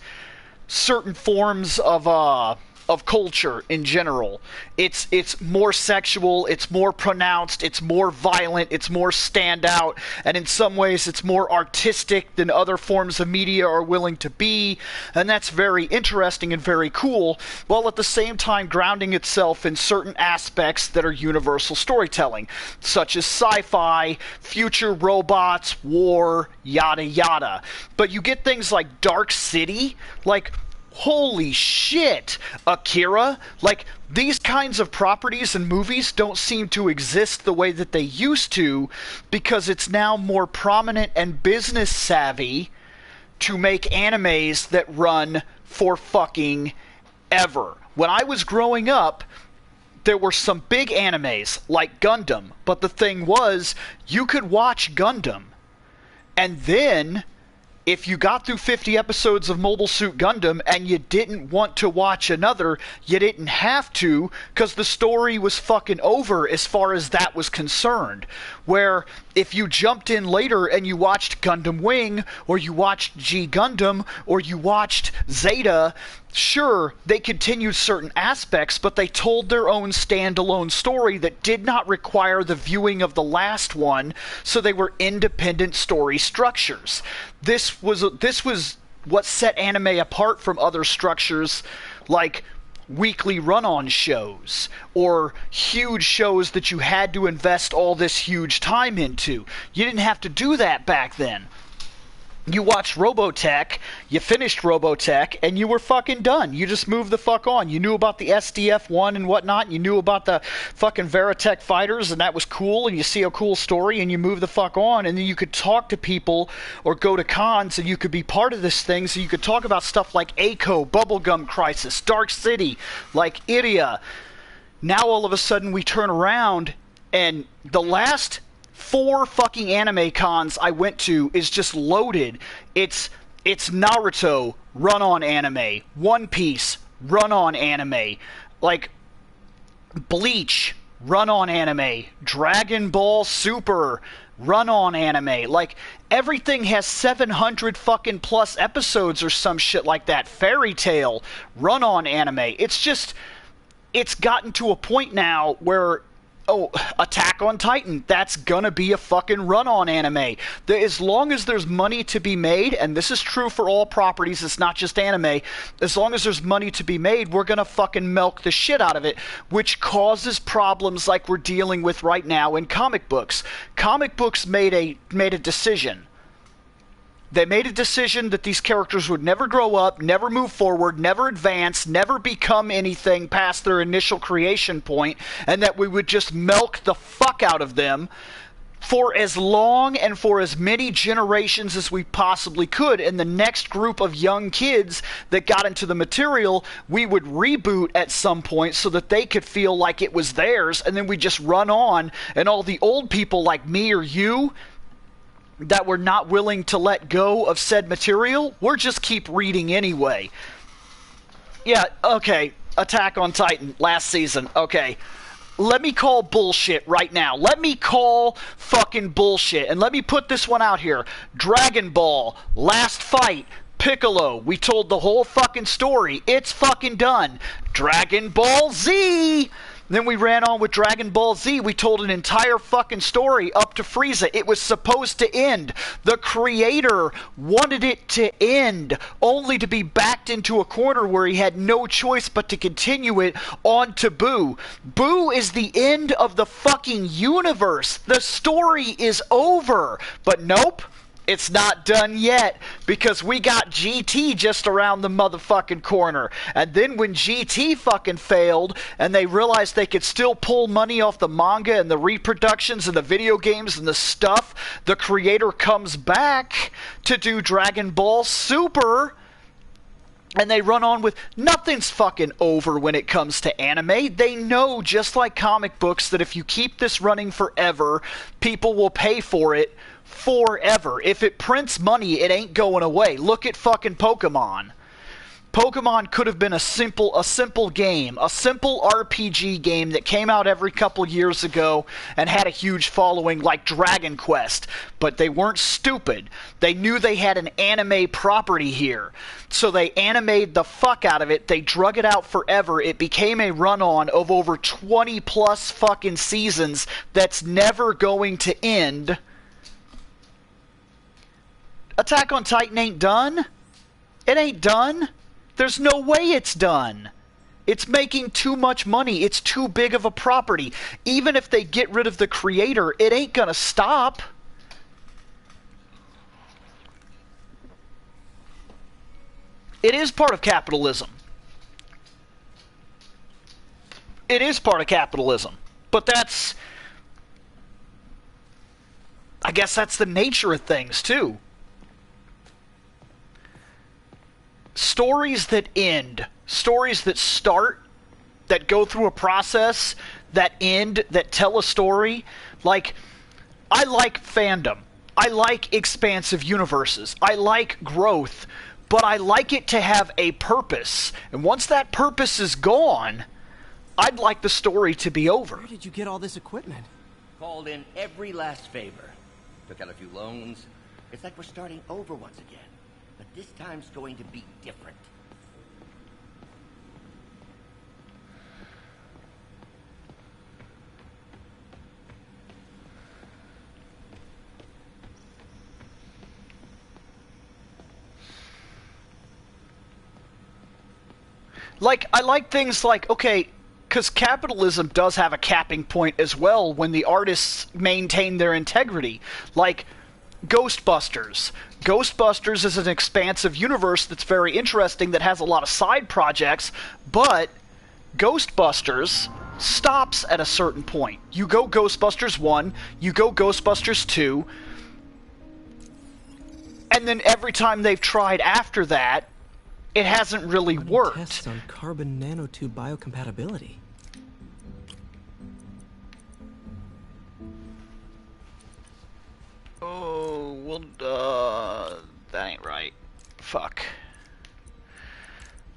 [SPEAKER 3] certain forms of culture in general. It's more sexual, it's more pronounced, it's more violent, it's more standout, and in some ways it's more artistic than other forms of media are willing to be, and that's very interesting and very cool, while at the same time grounding itself in certain aspects that are universal storytelling, such as sci-fi, future robots, war, yada yada. But you get things like Dark City, like holy shit, Akira, like, these kinds of properties and movies don't seem to exist the way that they used to, because it's now more prominent and business savvy to make animes that run for fucking ever. When I was growing up, there were some big animes like Gundam, but the thing was, you could watch Gundam, and then if you got through 50 episodes of Mobile Suit Gundam and you didn't want to watch another, you didn't have to, because the story was fucking over as far as that was concerned. Where if you jumped in later and you watched Gundam Wing, or you watched G Gundam, or you watched Zeta, sure, they continued certain aspects, but they told their own standalone story that did not require the viewing of the last one, so they were independent story structures. This was what set anime apart from other structures like weekly run-on shows or huge shows that you had to invest all this huge time into. You didn't have to do that back then. You watched Robotech, you finished Robotech, and you were fucking done. You just moved the fuck on. You knew about the SDF-1 and whatnot, and you knew about the fucking Veritech fighters, and that was cool, and you see a cool story, and you move the fuck on, and then you could talk to people or go to cons, and you could be part of this thing, so you could talk about stuff like Aiko, Bubblegum Crisis, Dark City, like Iria. Now all of a sudden we turn around, and the last 4 fucking anime cons I went to is just loaded. It's Naruto, run-on anime. One Piece, run-on anime. Like, Bleach, run-on anime. Dragon Ball Super, run-on anime. Like, everything has 700 fucking plus episodes or some shit like that. Fairy Tail, run-on anime. It's just, it's gotten to a point now where, oh, Attack on Titan, that's gonna be a fucking run-on anime. As long as there's money to be made, and this is true for all properties, it's not just anime, as long as there's money to be made, we're gonna fucking milk the shit out of it, which causes problems like we're dealing with right now in comic books. Comic books made a decision. They made a decision that these characters would never grow up, never move forward, never advance, never become anything past their initial creation point, and that we would just milk the fuck out of them for as long and for as many generations as we possibly could. And the next group of young kids that got into the material, we would reboot at some point so that they could feel like it was theirs, and then we just run on, and all the old people like me or you that were not willing to let go of said material, we're just keep reading anyway. Yeah, okay, Attack on Titan, last season, okay. Let me call bullshit right now. Let me call fucking bullshit. And let me put this one out here. Dragon Ball, last fight, Piccolo. We told the whole fucking story. It's fucking done. Dragon Ball Z! Then we ran on with Dragon Ball Z. We told an entire fucking story up to Frieza. It was supposed to end. The creator wanted it to end, only to be backed into a corner where he had no choice but to continue it on to Boo. Boo is the end of the fucking universe. The story is over. But nope. It's not done yet, because we got GT just around the motherfucking corner. And then when GT fucking failed, and they realized they could still pull money off the manga and the reproductions and the video games and the stuff, the creator comes back to do Dragon Ball Super. And they run on with, nothing's fucking over when it comes to anime. They know, just like comic books, that if you keep this running forever, people will pay for it forever. If it prints money, it ain't going away. Look at fucking Pokemon. Pokemon could have been a simple game, a simple RPG game that came out every couple years ago and had a huge following like Dragon Quest. But they weren't stupid. They knew they had an anime property here. So they animated the fuck out of it. They drug it out forever. It became a run-on of over 20 plus fucking seasons that's never going to end. Attack on Titan ain't done. It ain't done. There's no way it's done. It's making too much money. It's too big of a property. Even if they get rid of the creator, it ain't gonna stop. It is part of capitalism. It is part of capitalism. But that's... I guess that's the nature of things, too. Stories that end, stories that start, that go through a process, that end, that tell a story. Like, I like fandom. I like expansive universes. I like growth. But I like it to have a purpose. And once that purpose is gone, I'd like the story to be over.
[SPEAKER 5] Where did you get all this equipment?
[SPEAKER 2] Called in every last favor. Took out a few loans. It's like we're starting over once again. But this time's going to be different.
[SPEAKER 3] Like, I like things like, okay, because capitalism does have a capping point as well when the artists maintain their integrity. Like, Ghostbusters. Ghostbusters is an expansive universe that's very interesting, that has a lot of side projects, but Ghostbusters stops at a certain point. You go Ghostbusters 1, you go Ghostbusters 2, and then every time they've tried after that, it hasn't really worked.
[SPEAKER 5] Tests on carbon nanotube biocompatibility.
[SPEAKER 3] Oh, well, that ain't right. Fuck.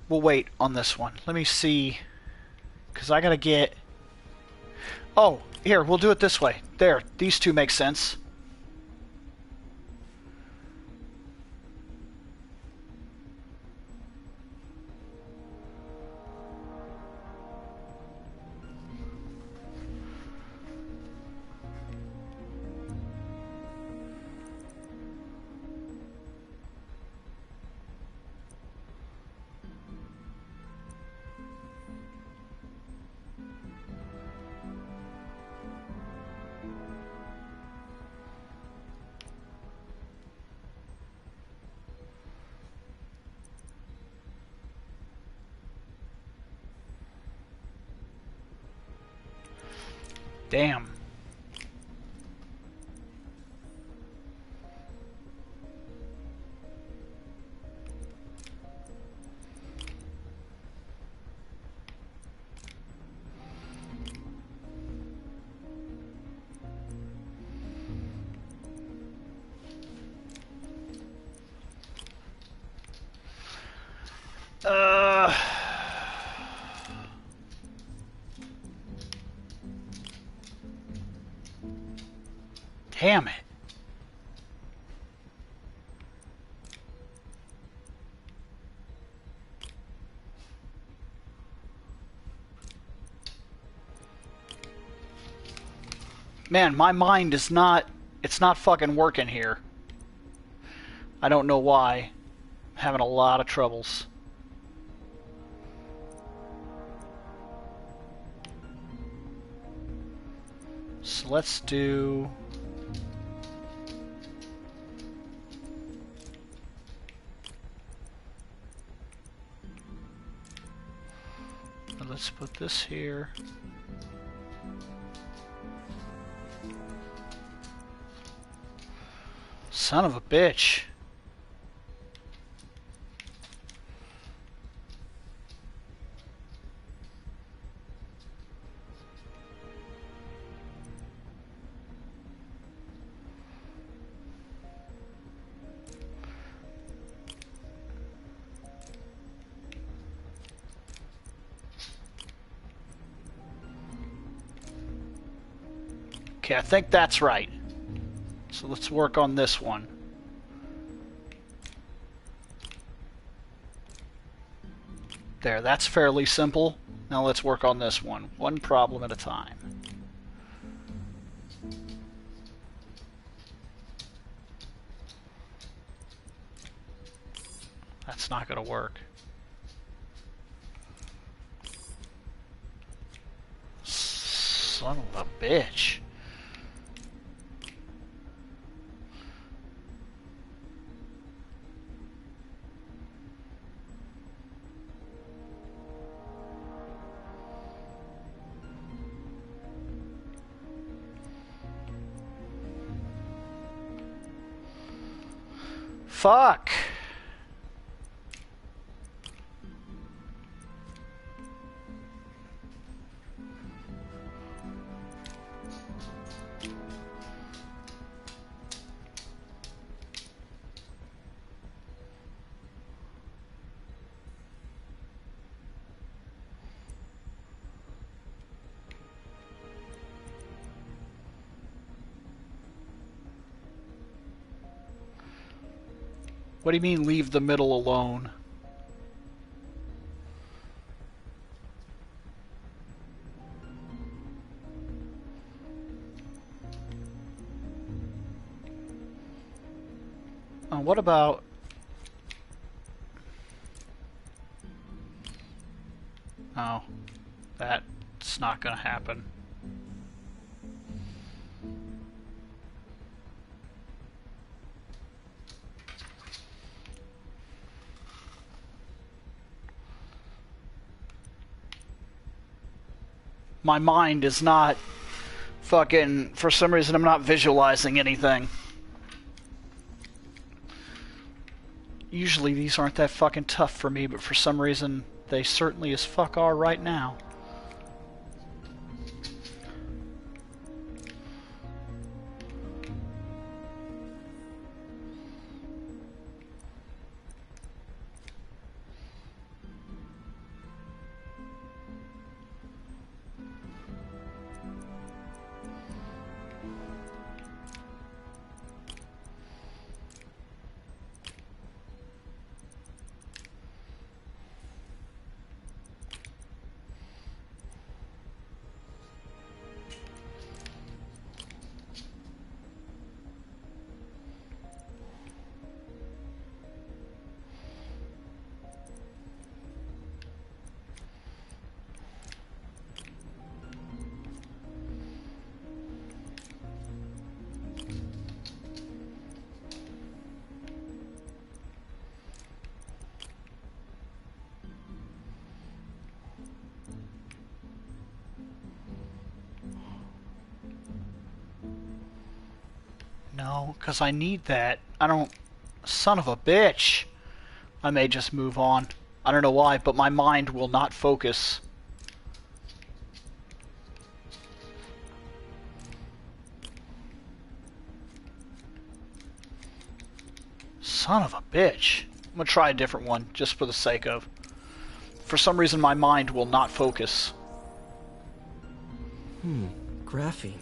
[SPEAKER 3] We'll wait on this one. Let me see, because I gotta get... Oh, here, we'll do it this way. There, these two make sense. Damn. Damn it. Man, my mind is not... It's not fucking working here. I don't know why. I'm having a lot of troubles. So let's do... Let's put this here. Son of a bitch. Okay, I think that's right. So let's work on this one. There, that's fairly simple. Now let's work on this one. One problem at a time. That's not going to work. Son of a bitch. Fuck. What do you mean, leave the middle alone? What about... Oh, that's not gonna happen. My mind is not fucking... For some reason, I'm not visualizing anything. Usually these aren't that fucking tough for me, but for some reason they certainly as fuck are right now. No, because I need that. I don't... Son of a bitch! I may just move on. I don't know why, but my mind will not focus. Son of a bitch. I'm gonna try a different one, just for the sake of... For some reason, my mind will not focus.
[SPEAKER 5] Graphene.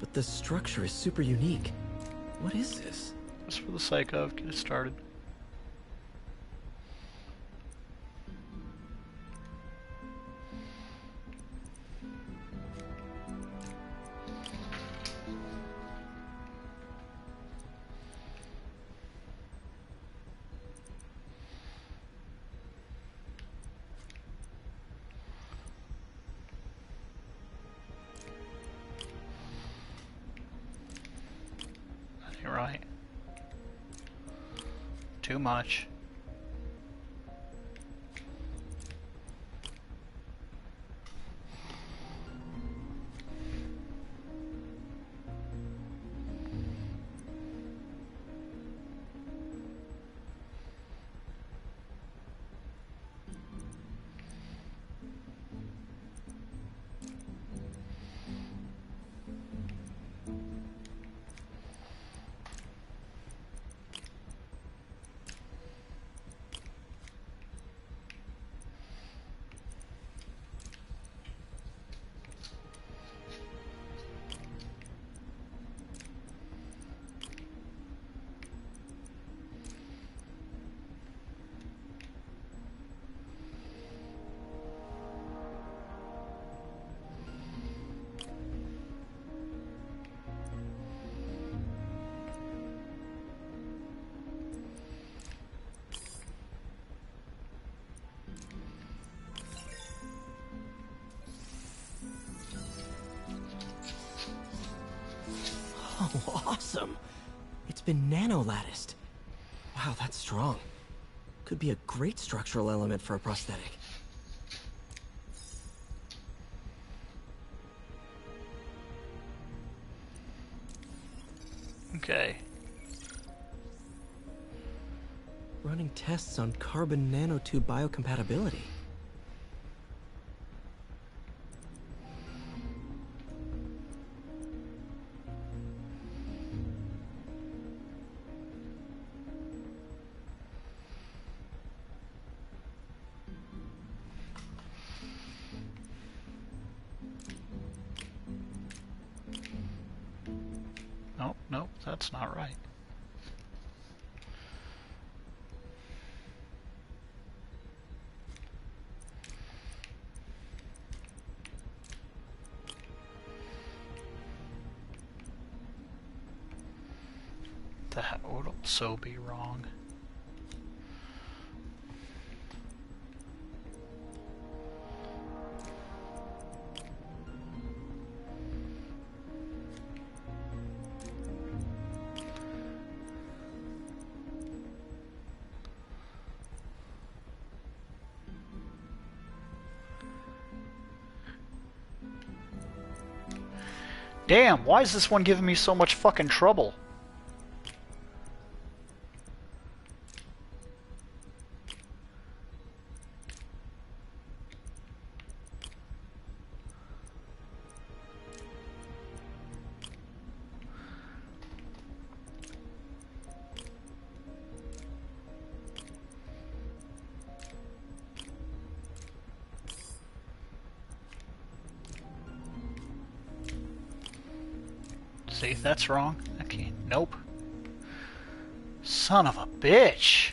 [SPEAKER 5] But the structure is super unique. What is this?
[SPEAKER 3] Just for the sake of, get it started. You're right. Too much.
[SPEAKER 5] Oh, awesome! It's been nano-latticed. Wow, that's strong. Could be a great structural element for a prosthetic.
[SPEAKER 3] Okay.
[SPEAKER 5] Running tests on carbon nanotube biocompatibility.
[SPEAKER 3] Nope, nope, that's not right. That would also be wrong. Damn, why is this one giving me so much fucking trouble? See, that's wrong. Okay, nope. Son of a bitch!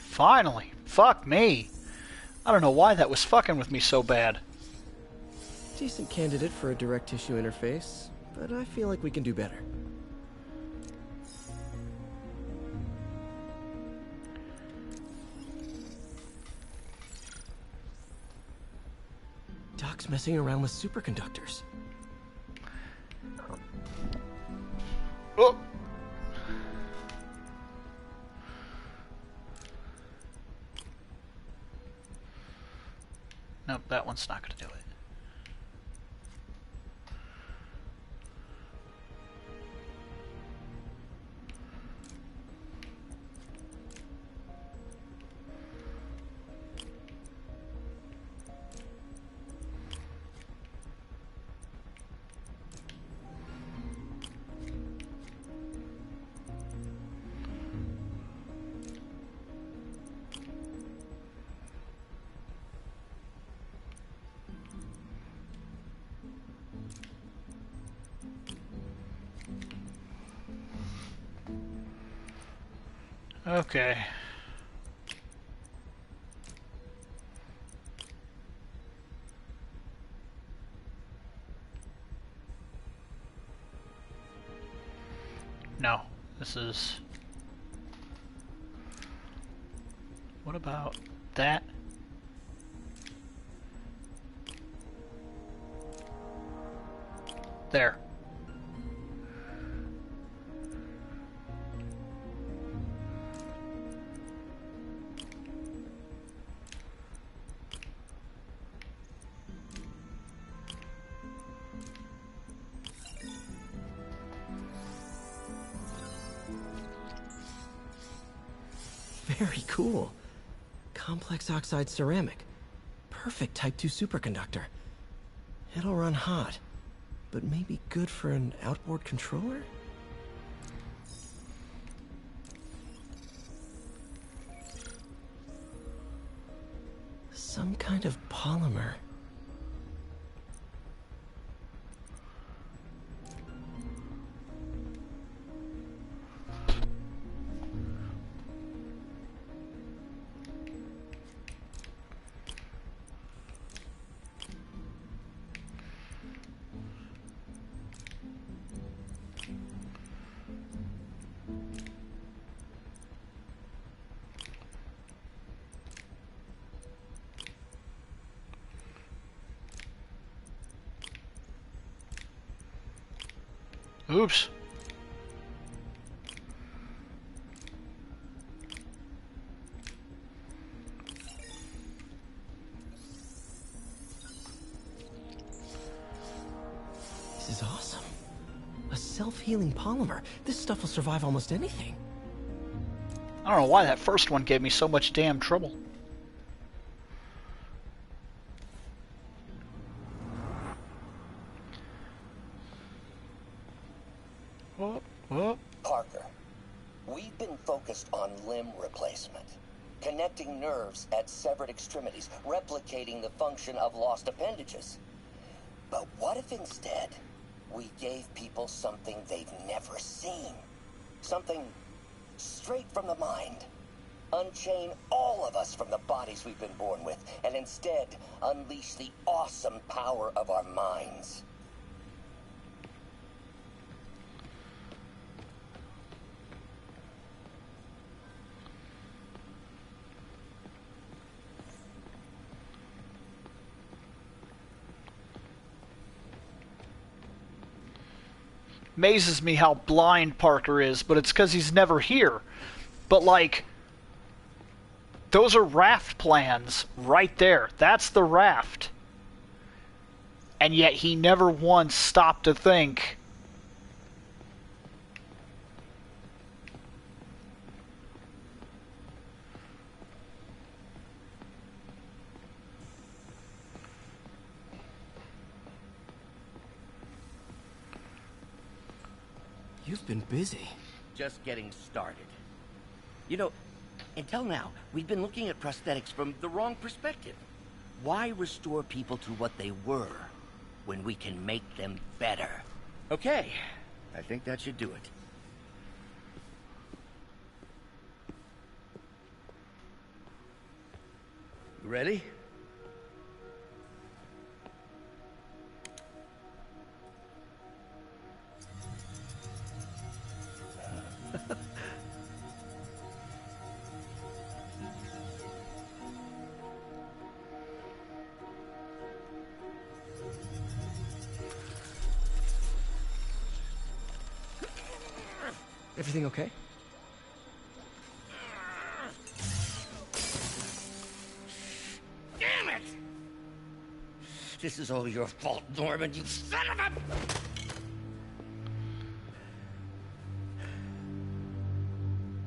[SPEAKER 3] Finally! Fuck me! I don't know why that was fucking with me so bad.
[SPEAKER 5] Decent candidate for a direct tissue interface, but I feel like we can do better. Doc's messing around with superconductors.
[SPEAKER 3] Oh! Nope, that one's not gonna do it. Okay. No, this is... What about that? There.
[SPEAKER 5] Very cool. Complex oxide ceramic. Perfect Type 2 superconductor. It'll run hot, but maybe good for an outboard controller? Some kind of polymer.
[SPEAKER 3] Oops.
[SPEAKER 5] This is awesome. A self-healing polymer. This stuff will survive almost anything.
[SPEAKER 3] I don't know why that first one gave me so much damn trouble.
[SPEAKER 2] Parker, we've been focused on limb replacement. replacement. Connecting nerves at severed extremities, replicating the function of lost appendages. But what if instead we gave people something they've never seen? Something straight from the mind. Unchain all of us from the bodies we've been born with, and instead unleash the awesome power of our minds.
[SPEAKER 3] Amazes me how blind Parker is, but it's because he's never here. But, like, those are raft plans right there. That's the raft. And yet he never once stopped to think,
[SPEAKER 5] You've been busy.
[SPEAKER 10] Just getting started. You know, until now, we've been looking at prosthetics from the wrong perspective. Why restore people to what they were when we can make them better? Okay, I think that should do it. You ready?
[SPEAKER 5] Everything okay?
[SPEAKER 10] Damn it! This is all your fault, Norman, you son of a...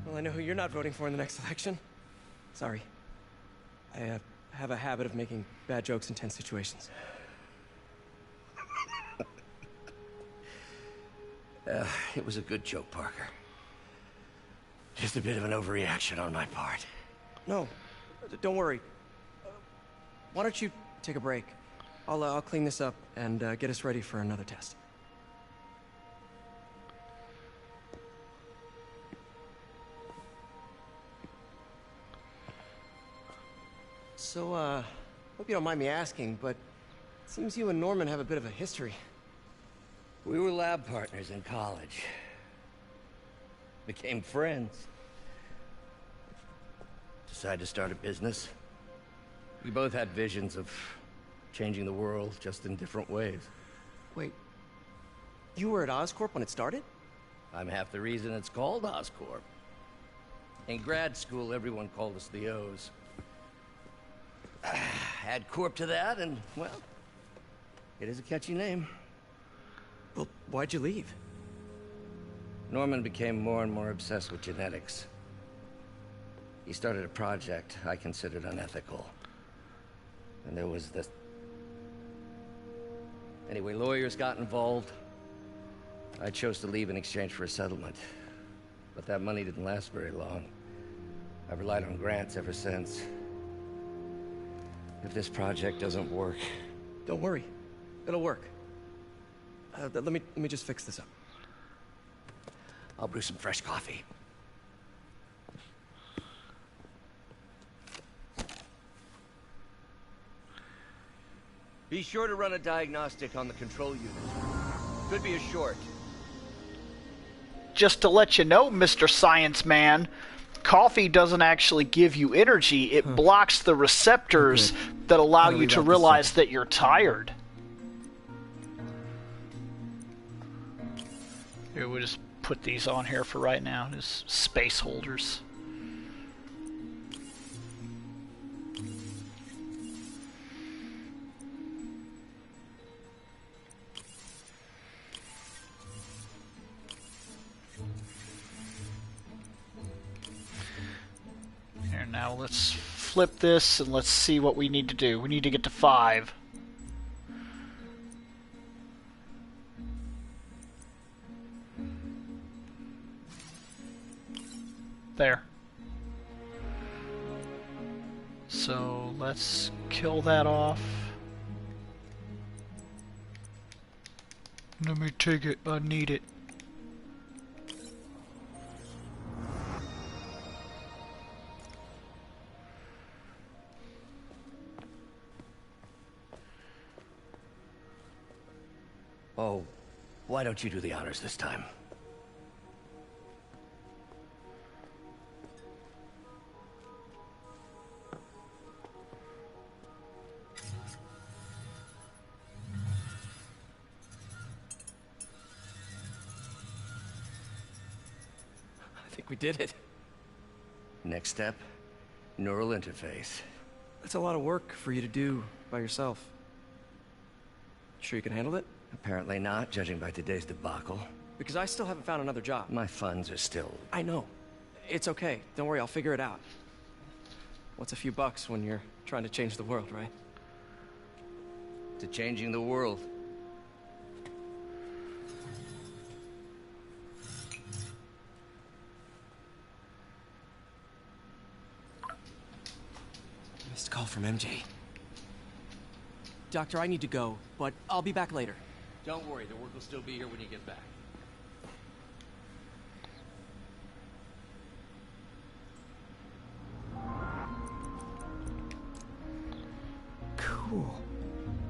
[SPEAKER 5] Well, I know who you're not voting for in the next election. Sorry. I have a habit of making bad jokes in tense situations.
[SPEAKER 10] It was a good joke, Parker. Just a bit of an overreaction on my part.
[SPEAKER 5] No, don't worry. Why don't you take a break? I'll clean this up and get us ready for another test. So, hope you don't mind me asking, but it seems you and Norman have a bit of a history.
[SPEAKER 10] We were lab partners in college. Became friends. Decided to start a business. We both had visions of changing the world, just in different ways.
[SPEAKER 5] Wait, you were at Oscorp when it started?
[SPEAKER 10] I'm half the reason it's called Oscorp. In grad school, everyone called us the O's. Add Corp to that, and, well, it is a catchy name.
[SPEAKER 5] Well, why'd you leave?
[SPEAKER 10] Norman became more and more obsessed with genetics. He started a project I considered unethical. And there was this... Anyway, lawyers got involved. I chose to leave in exchange for a settlement. But that money didn't last very long. I've relied on grants ever since. If this project doesn't work...
[SPEAKER 5] Don't worry. It'll work. Let me just fix this up.
[SPEAKER 10] I'll brew some fresh coffee. Be sure to run a diagnostic on the control unit. Could be a short.
[SPEAKER 3] just to let you know, Mr. Science Man, coffee doesn't actually give you energy. It blocks the receptors that allow you to realize that you're tired. Here, we'll just put these on here for right now as space holders. Here, now let's flip this and let's see what we need to do. We need to get to 5. There. So let's kill that off. Let me take it. I need it.
[SPEAKER 10] Oh, why don't you do the honors this time?
[SPEAKER 5] I think we did it.
[SPEAKER 10] Next step, neural interface.
[SPEAKER 5] That's a lot of work for you to do by yourself. Sure you can handle it?
[SPEAKER 10] Apparently not, judging by today's debacle.
[SPEAKER 5] Because I still haven't found another job.
[SPEAKER 10] My funds are still...
[SPEAKER 5] I know. It's okay. Don't worry, I'll figure it out. What's a few bucks when you're trying to change the world, right?
[SPEAKER 10] To changing the world.
[SPEAKER 5] Missed call from MJ. Doctor, I need to go, but I'll be back later.
[SPEAKER 11] Don't worry, the work will still be here when you get back.
[SPEAKER 5] Cool.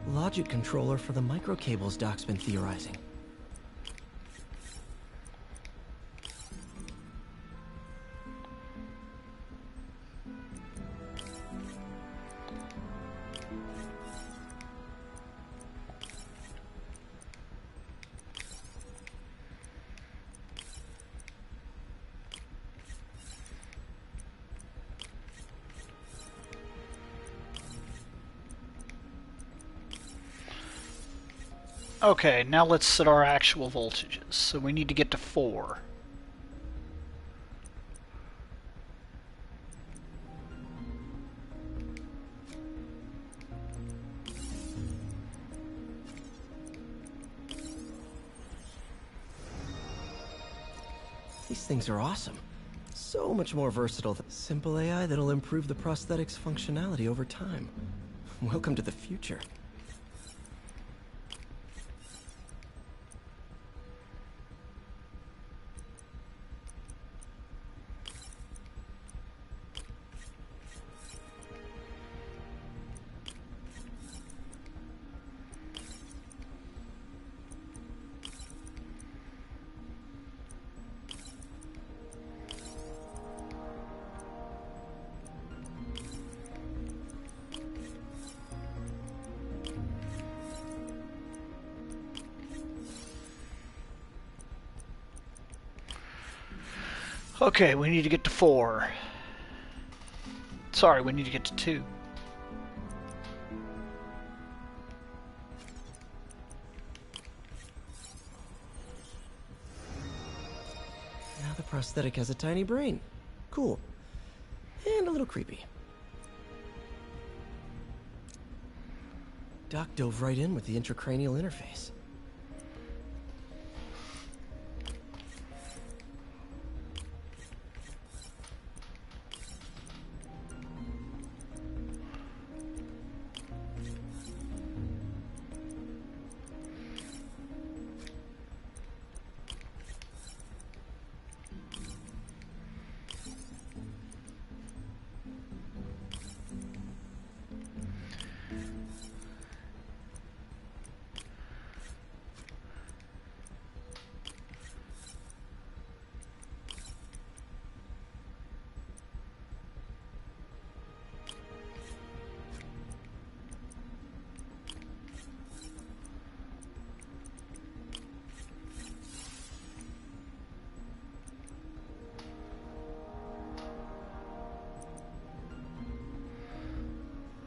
[SPEAKER 5] Logic controller for the microcables Doc's been theorizing.
[SPEAKER 3] Okay, now let's set our actual voltages. So we need to get to 4.
[SPEAKER 5] These things are awesome. So much more versatile than simple AI that'll improve the prosthetics functionality over time. Welcome to the future.
[SPEAKER 3] Okay, we need to get to 4. Sorry, we need to get to 2.
[SPEAKER 5] Now the prosthetic has a tiny brain. Cool. And a little creepy. Doc dove right in with the intracranial interface.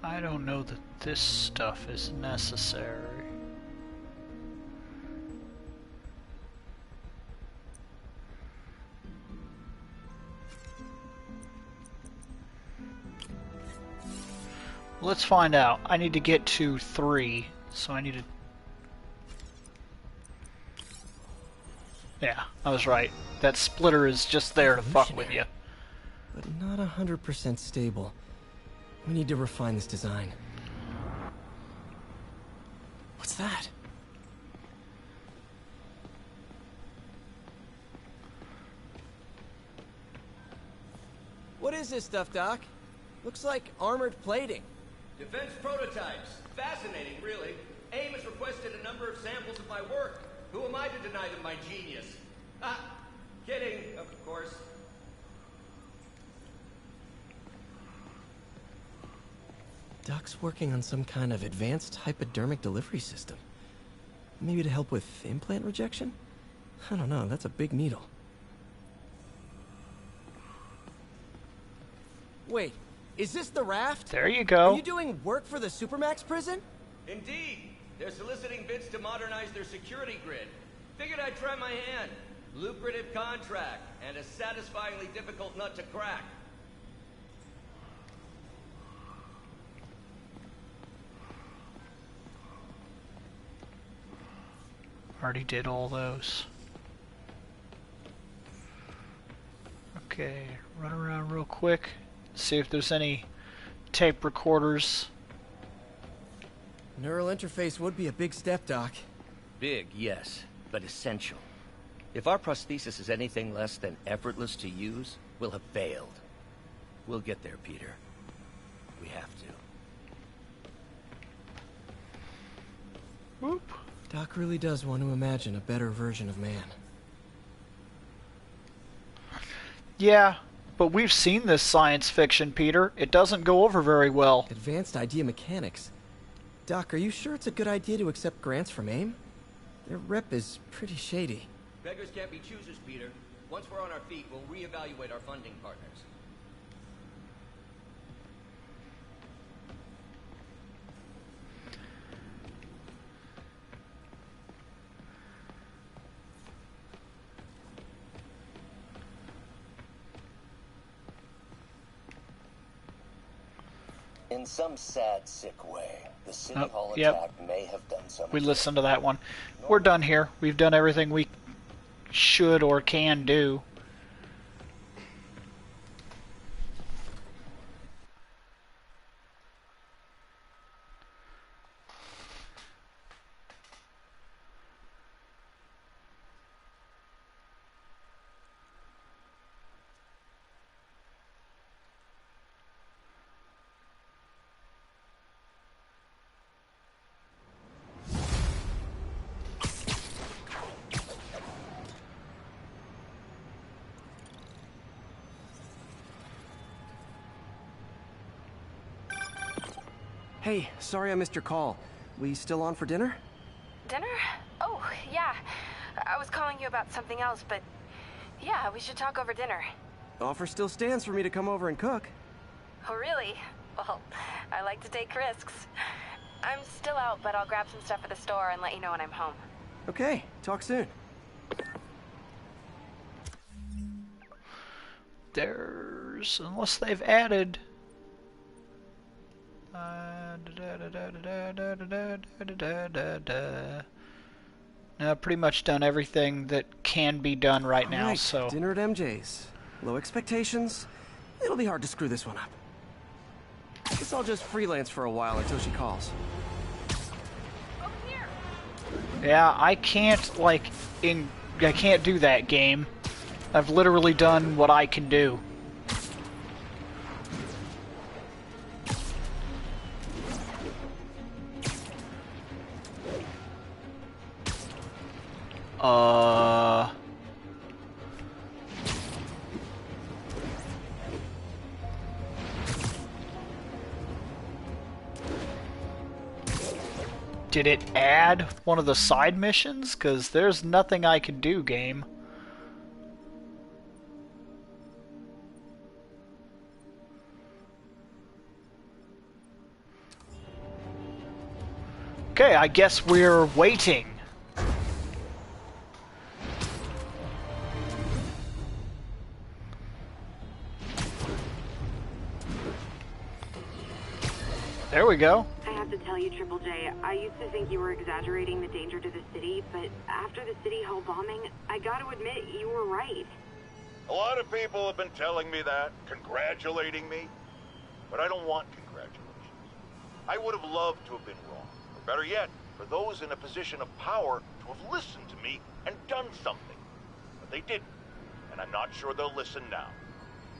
[SPEAKER 3] I don't know that this stuff is necessary. Let's find out. I need to get to 3, so I need to... Yeah, I was right. That splitter is just there to fuck with you.
[SPEAKER 5] But not 100% stable. We need to refine this design. What's that? What is this stuff, Doc? Looks like armored plating.
[SPEAKER 10] Defense prototypes. Fascinating, really. AIM has requested a number of samples of my work. Who am I to deny them my genius? Ah, kidding, of course.
[SPEAKER 5] Doc's working on some kind of advanced hypodermic delivery system. Maybe to help with implant rejection? I don't know, that's a big needle. Wait, is this the raft?
[SPEAKER 3] There you go.
[SPEAKER 5] Are you doing work for the Supermax prison?
[SPEAKER 10] Indeed. They're soliciting bids to modernize their security grid. Figured I'd try my hand. Lucrative contract, and a satisfyingly difficult nut to crack.
[SPEAKER 3] Already did all those. Okay, run around real quick. See if there's any tape recorders.
[SPEAKER 5] Neural interface would be a big step, Doc.
[SPEAKER 10] Big, yes, but essential. If our prosthesis is anything less than effortless to use, we'll have failed. We'll get there, Peter. We have to.
[SPEAKER 3] Whoop.
[SPEAKER 5] Doc really does want to imagine a better version of man.
[SPEAKER 3] Yeah, but we've seen this science fiction, Peter. It doesn't go over very well.
[SPEAKER 5] Advanced idea mechanics. Doc, are you sure it's a good idea to accept grants from AIM? Their rep is pretty shady.
[SPEAKER 10] Beggars can't be choosers, Peter. Once we're on our feet, we'll reevaluate our funding partners.
[SPEAKER 2] In some sad, sick way, the City Hall
[SPEAKER 3] yep.
[SPEAKER 2] attack may have done something.
[SPEAKER 3] We listened to that one. We're done here. We've done everything we should or can do.
[SPEAKER 5] Hey, sorry I missed your call. We still on for dinner?
[SPEAKER 4] Dinner? Oh, yeah. I was calling you about something else, but yeah, we should talk over dinner.
[SPEAKER 5] Offer still stands for me to come over and cook.
[SPEAKER 4] Oh, really? Well, I like to take risks. I'm still out, but I'll grab some stuff at the store and let you know when I'm home.
[SPEAKER 5] Okay, talk soon.
[SPEAKER 3] There's... unless they've added... No, pretty much done everything that can be done right now, so...
[SPEAKER 5] Dinner at MJ's. Low expectations. It'll be hard to screw this one up. Guess I'll just freelance for a while until she calls.
[SPEAKER 4] Over here.
[SPEAKER 3] Yeah, I can't, like, I can't do that game. I've literally done what I can do. Did it add one of the side missions? 'Cause there's nothing I can do, game. Okay, I guess we're waiting. There we go.
[SPEAKER 12] I have to tell you, Triple J, I used to think you were exaggerating the danger to the city, but after the City Hall bombing, I gotta admit, you were right.
[SPEAKER 9] A lot of people have been telling me that, congratulating me. but I don't want congratulations. I would have loved to have been wrong. Or better yet, for those in a position of power to have listened to me and done something. But they didn't, and I'm not sure they'll listen now.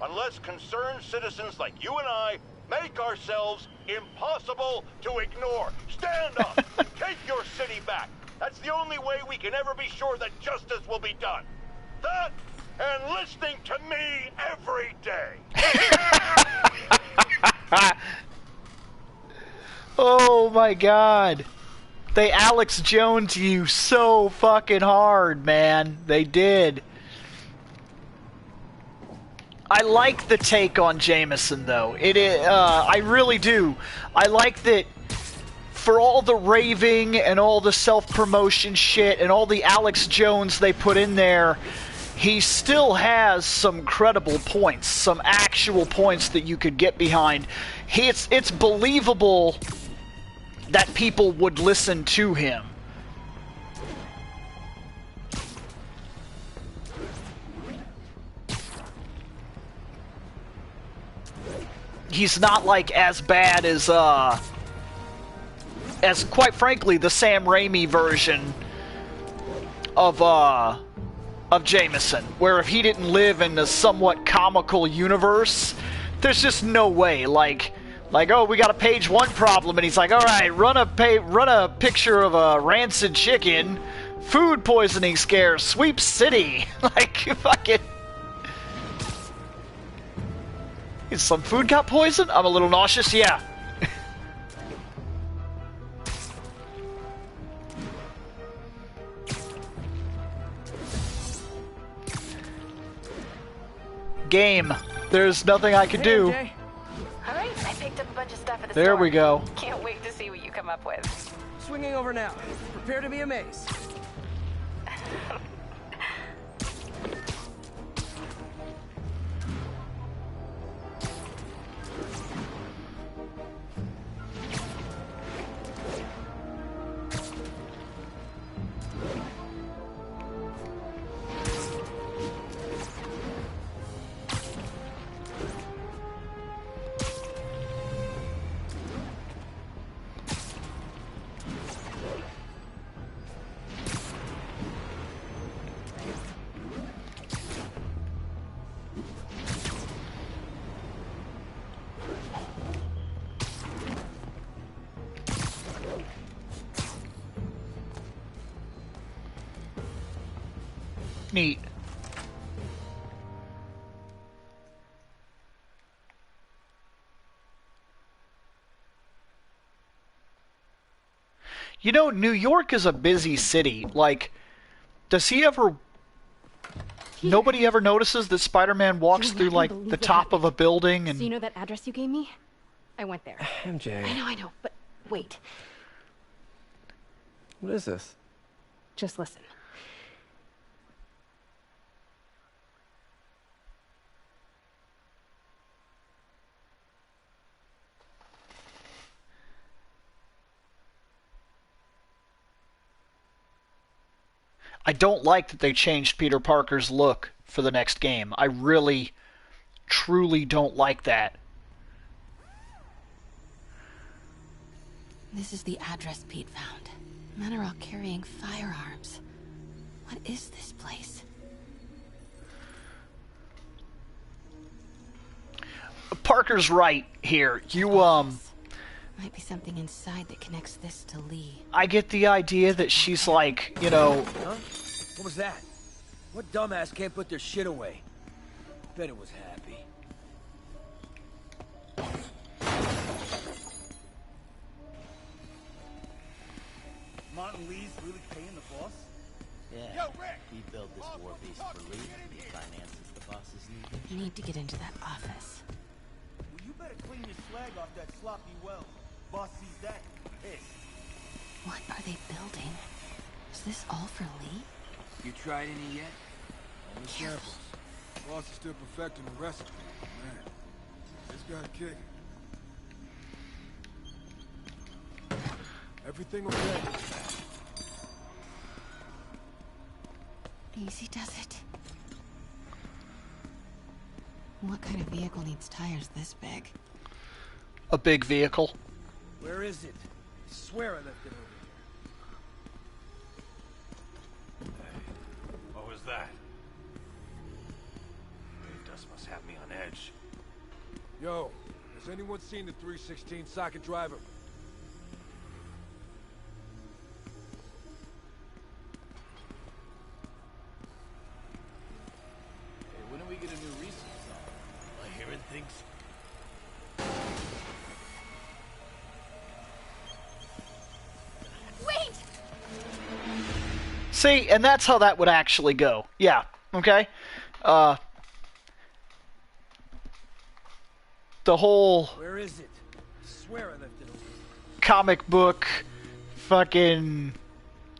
[SPEAKER 9] Unless concerned citizens like you and I make ourselves impossible to ignore. Stand up! Take your city back! That's the only way we can ever be sure that justice will be done. That and listening to me every day.
[SPEAKER 3] Oh my god. They Alex Jones you so fucking hard, man. They did. I like the take on Jameson, though. I really do. I like that for all the raving and all the self-promotion shit and all the Alex Jones they put in there, he still has some credible points, some actual points that you could get behind. It's believable that people would listen to him. He's not like as bad as quite frankly the Sam Raimi version of Jameson, where if he didn't live in a somewhat comical universe, there's just no way. Like, oh, we got a page 1 problem, and he's like, all right, run a picture of a rancid chicken, food poisoning scare, sweep city, like fucking. Some food got poisoned? I'm a little nauseous, yeah. Game. There's nothing I can do.
[SPEAKER 4] Alright, I picked up a bunch of stuff at the store.
[SPEAKER 3] There we go.
[SPEAKER 4] Can't wait to see what you come up with.
[SPEAKER 1] Swinging over now. Prepare to be amazed.
[SPEAKER 3] Neat. You know, New York is a busy city. Like, does he ever... Nobody ever notices that Spider-Man walks through, like, the top of a building and...
[SPEAKER 13] So you know that address you gave me? I went there.
[SPEAKER 5] MJ.
[SPEAKER 13] I know, but wait.
[SPEAKER 5] What is this?
[SPEAKER 13] Just listen.
[SPEAKER 3] I don't like that they changed Peter Parker's look for the next game. I really, truly don't like that.
[SPEAKER 4] This is the address Pete found. Men are all carrying firearms. What is this place?
[SPEAKER 3] Parker's right here. You,
[SPEAKER 4] Might be something inside that connects this to Lee.
[SPEAKER 3] I get the idea that she's like, you know...
[SPEAKER 1] Huh? What was that? What dumbass can't put their shit away? Bet it was happy.
[SPEAKER 14] Martin Lee's really paying the boss?
[SPEAKER 15] Yeah. Yo, Rick! We built this war beast for Lee. He finances the boss's need.
[SPEAKER 4] You need to get into that office.
[SPEAKER 14] Well, you better clean your slag off that sloppy well. Boss sees that, pissed.
[SPEAKER 4] What are they building? Is this all for Lee?
[SPEAKER 16] You tried any yet?
[SPEAKER 14] Only samples. Boss is still perfecting the recipe. Man, this got a kick. Everything okay?
[SPEAKER 4] Easy does it. What kind of vehicle needs tires this big?
[SPEAKER 3] a big vehicle.
[SPEAKER 1] Where is it? I swear I left it over here.
[SPEAKER 9] What was that? Grave dust must have me on edge.
[SPEAKER 14] Yo, has anyone seen the 316 socket driver?
[SPEAKER 15] Hey, when do we get a new resource on? Am I hearing things?
[SPEAKER 13] Wait!
[SPEAKER 3] See, and that's how that would actually go. Yeah, okay? The whole
[SPEAKER 1] Where is it? I swear I left it over here.
[SPEAKER 3] comic book fucking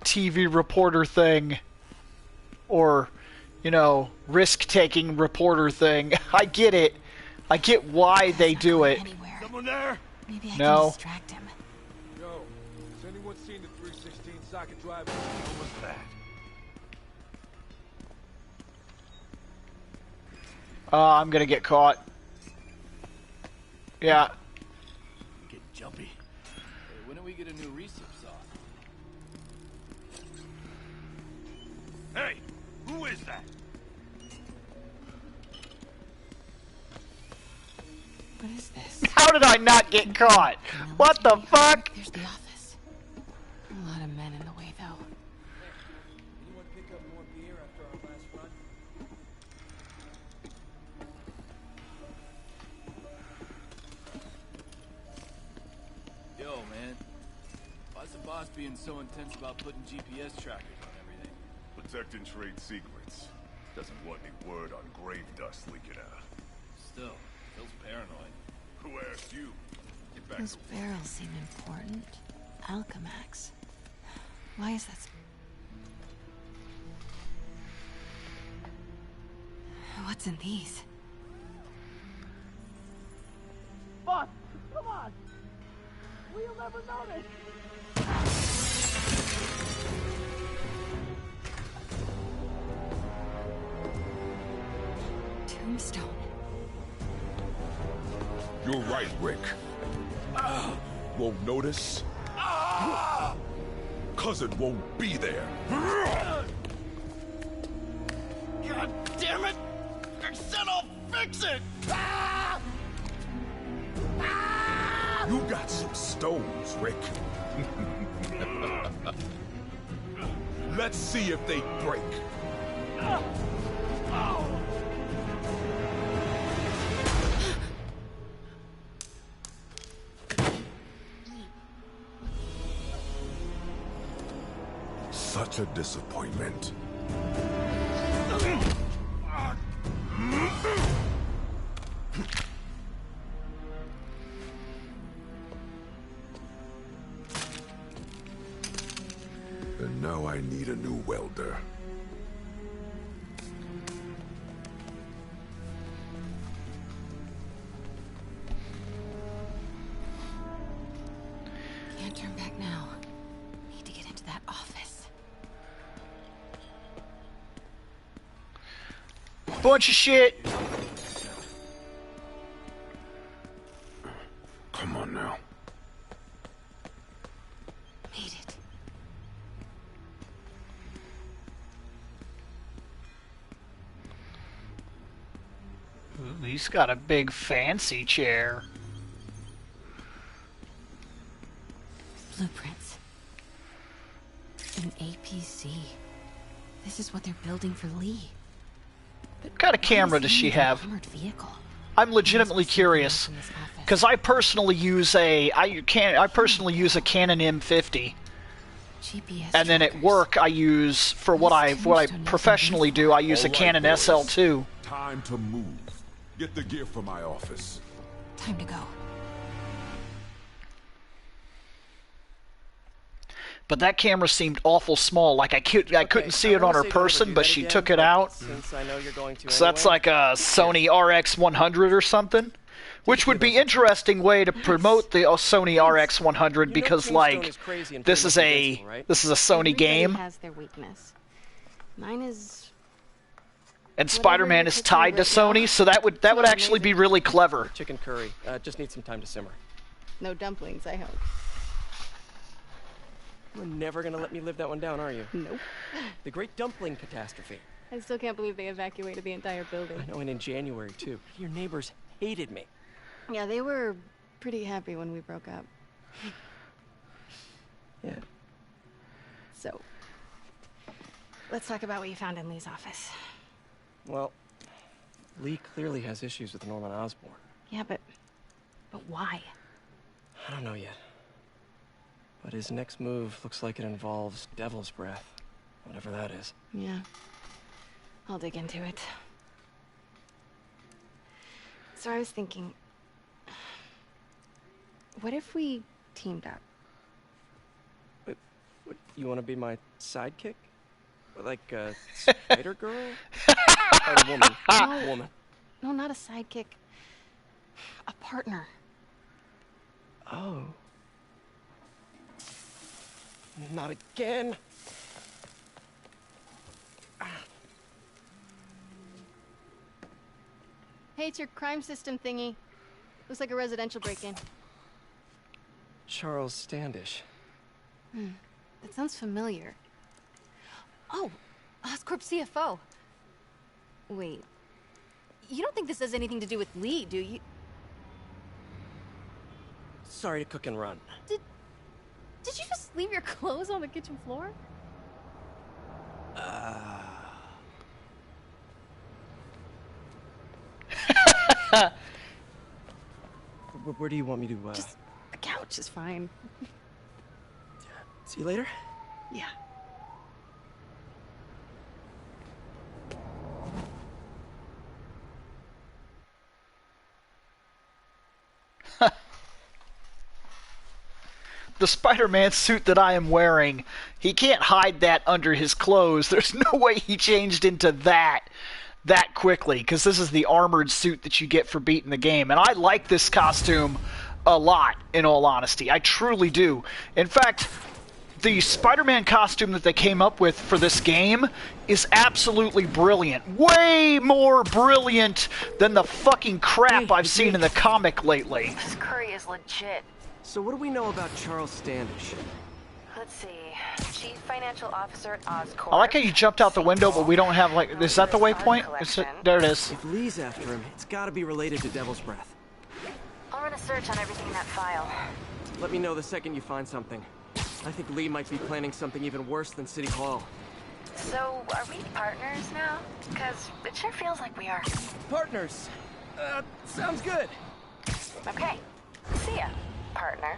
[SPEAKER 3] TV reporter thing, or, you know, risk-taking reporter thing. I get it. I get why they do it.
[SPEAKER 9] Someone there?
[SPEAKER 13] Maybe I
[SPEAKER 3] No.
[SPEAKER 13] can distract him.
[SPEAKER 14] Yo, has anyone seen the 316 socket driver?
[SPEAKER 9] What was that?
[SPEAKER 3] I'm gonna get caught. Yeah.
[SPEAKER 15] Getting jumpy. Hey, when do we get a new resource on?
[SPEAKER 9] Hey, who is that?
[SPEAKER 13] What is this?
[SPEAKER 3] How did I not get caught? What the fuck?
[SPEAKER 13] There's the office. A lot of men in the way, though.
[SPEAKER 1] Anyone pick up more beer after our last run?
[SPEAKER 15] Yo, man. Why's the boss being so intense about putting GPS trackers on everything?
[SPEAKER 9] Protecting trade secrets. Doesn't want any word on grave dust leaking out.
[SPEAKER 15] Still, feels paranoid.
[SPEAKER 9] Who asked you? Get back
[SPEAKER 13] Those
[SPEAKER 9] to
[SPEAKER 13] barrels seem important. Alchemax. Why is that? What's in these?
[SPEAKER 1] Boss, come on! We'll never notice!
[SPEAKER 13] Tombstone.
[SPEAKER 17] You're right, Rick. Won't notice? Cause it won't be there.
[SPEAKER 15] God damn it! I said I'll fix it!
[SPEAKER 17] You got some stones, Rick. Let's see if they break. Such a disappointment. And now I need a new welder.
[SPEAKER 13] Can't turn back now. Need to get into that office.
[SPEAKER 3] Bunch of shit.
[SPEAKER 17] Come on now.
[SPEAKER 13] Made it.
[SPEAKER 3] Ooh, he's got a big fancy chair.
[SPEAKER 13] Blueprints. An APC. This is what they're building for Lee.
[SPEAKER 3] What kind of camera does she have?
[SPEAKER 13] Armored vehicle.
[SPEAKER 3] I'm legitimately curious, because I personally use a personally use a Canon M50,
[SPEAKER 13] GPS
[SPEAKER 3] and then at work I use for what I professionally do. I use a
[SPEAKER 17] All right,
[SPEAKER 3] Canon
[SPEAKER 17] boys.
[SPEAKER 3] SL2.
[SPEAKER 17] Time to move. Get the gear from my office.
[SPEAKER 13] Time to go.
[SPEAKER 3] But that camera seemed awful small. Like I couldn't see it on her person, but she took it out.
[SPEAKER 18] Since I know you're going to
[SPEAKER 3] So that's like a Sony RX100 or something, which would be interesting way to promote the Sony RX100 because like this is a Sony game,
[SPEAKER 13] Has their weakness. Mine is.
[SPEAKER 3] and Spider-Man is tied to Sony, so that would actually be really clever.
[SPEAKER 18] Chicken curry. Just need some time to simmer. No dumplings, I hope.
[SPEAKER 5] You're never gonna let me live that one down, are you?
[SPEAKER 18] Nope.
[SPEAKER 5] The Great Dumpling Catastrophe.
[SPEAKER 18] I still can't believe they evacuated the entire building.
[SPEAKER 5] I know, and in January, too. Your neighbors hated me.
[SPEAKER 18] Yeah, they were pretty happy when we broke up.
[SPEAKER 5] Yeah.
[SPEAKER 18] So, let's talk about what you found in Lee's office.
[SPEAKER 5] Well, Lee clearly has issues with Norman Osborn.
[SPEAKER 18] Yeah, but why?
[SPEAKER 5] I don't know yet. But his next move looks like it involves Devil's Breath. Whatever that is.
[SPEAKER 18] Yeah. I'll dig into it. So I was thinking, what if we teamed up?
[SPEAKER 5] What, you want to be my sidekick? Like a spider girl? Spider woman.
[SPEAKER 18] No.
[SPEAKER 5] Woman.
[SPEAKER 18] No, not a sidekick. A partner.
[SPEAKER 5] Oh. Not again.
[SPEAKER 18] Hey, it's your crime system thingy. Looks like a residential break-in.
[SPEAKER 5] Charles Standish.
[SPEAKER 18] That sounds familiar. Oh, Oscorp CFO. Wait. You don't think this has anything to do with Lee, do you?
[SPEAKER 5] Sorry to cook and run.
[SPEAKER 18] Did you just leave your clothes on the kitchen floor?
[SPEAKER 5] Where do you want me to,
[SPEAKER 18] Just the couch is fine.
[SPEAKER 5] See you later?
[SPEAKER 18] Yeah.
[SPEAKER 3] The Spider-Man suit that I am wearing, he can't hide that under his clothes. There's no way he changed into that quickly, because this is the armored suit that you get for beating the game. And I like this costume a lot, in all honesty. I truly do. In fact, the Spider-Man costume that they came up with for this game is absolutely brilliant. Way more brilliant than the fucking crap I've seen in the comic lately.
[SPEAKER 4] This curry is legit.
[SPEAKER 5] So what do we know about Charles Standish?
[SPEAKER 4] Let's see. Chief Financial Officer at Oscorp.
[SPEAKER 3] I like how you jumped out the window, but we don't have, like, is that the waypoint? There it is.
[SPEAKER 5] If Lee's after him, it's gotta be related to Devil's Breath.
[SPEAKER 4] I'll run a search on everything in that file.
[SPEAKER 5] Let me know the second you find something. I think Lee might be planning something even worse than City Hall.
[SPEAKER 4] So, are we partners now? Because it sure feels like we are.
[SPEAKER 5] Partners! Sounds good.
[SPEAKER 4] Okay. See ya, partner.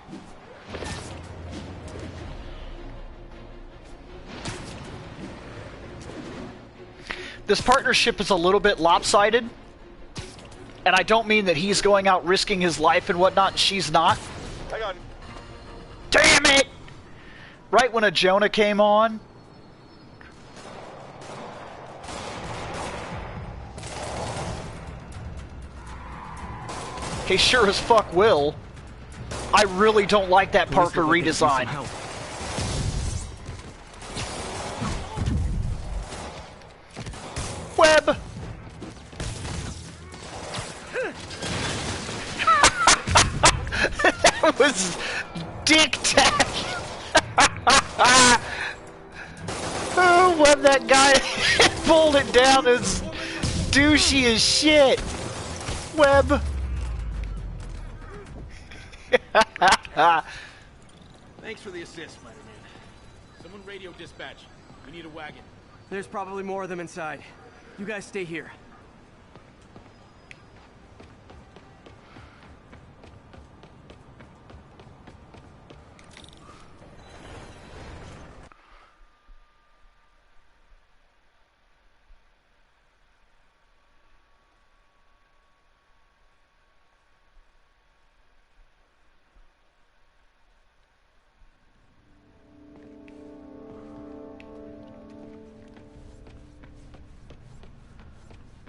[SPEAKER 3] This partnership is a little bit lopsided, and I don't mean that he's going out risking his life and whatnot, and she's not.
[SPEAKER 9] Hang on.
[SPEAKER 3] Damn it! Right when a Jonah came on. He sure as fuck will. I really don't like that Parker redesign. Web! That was dick tack! Oh, when that guy pulled it down is douchey as shit! Web!
[SPEAKER 15] Thanks for the assist, Spider-Man. Someone radio dispatch. We need a wagon.
[SPEAKER 5] There's probably more of them inside. You guys stay here.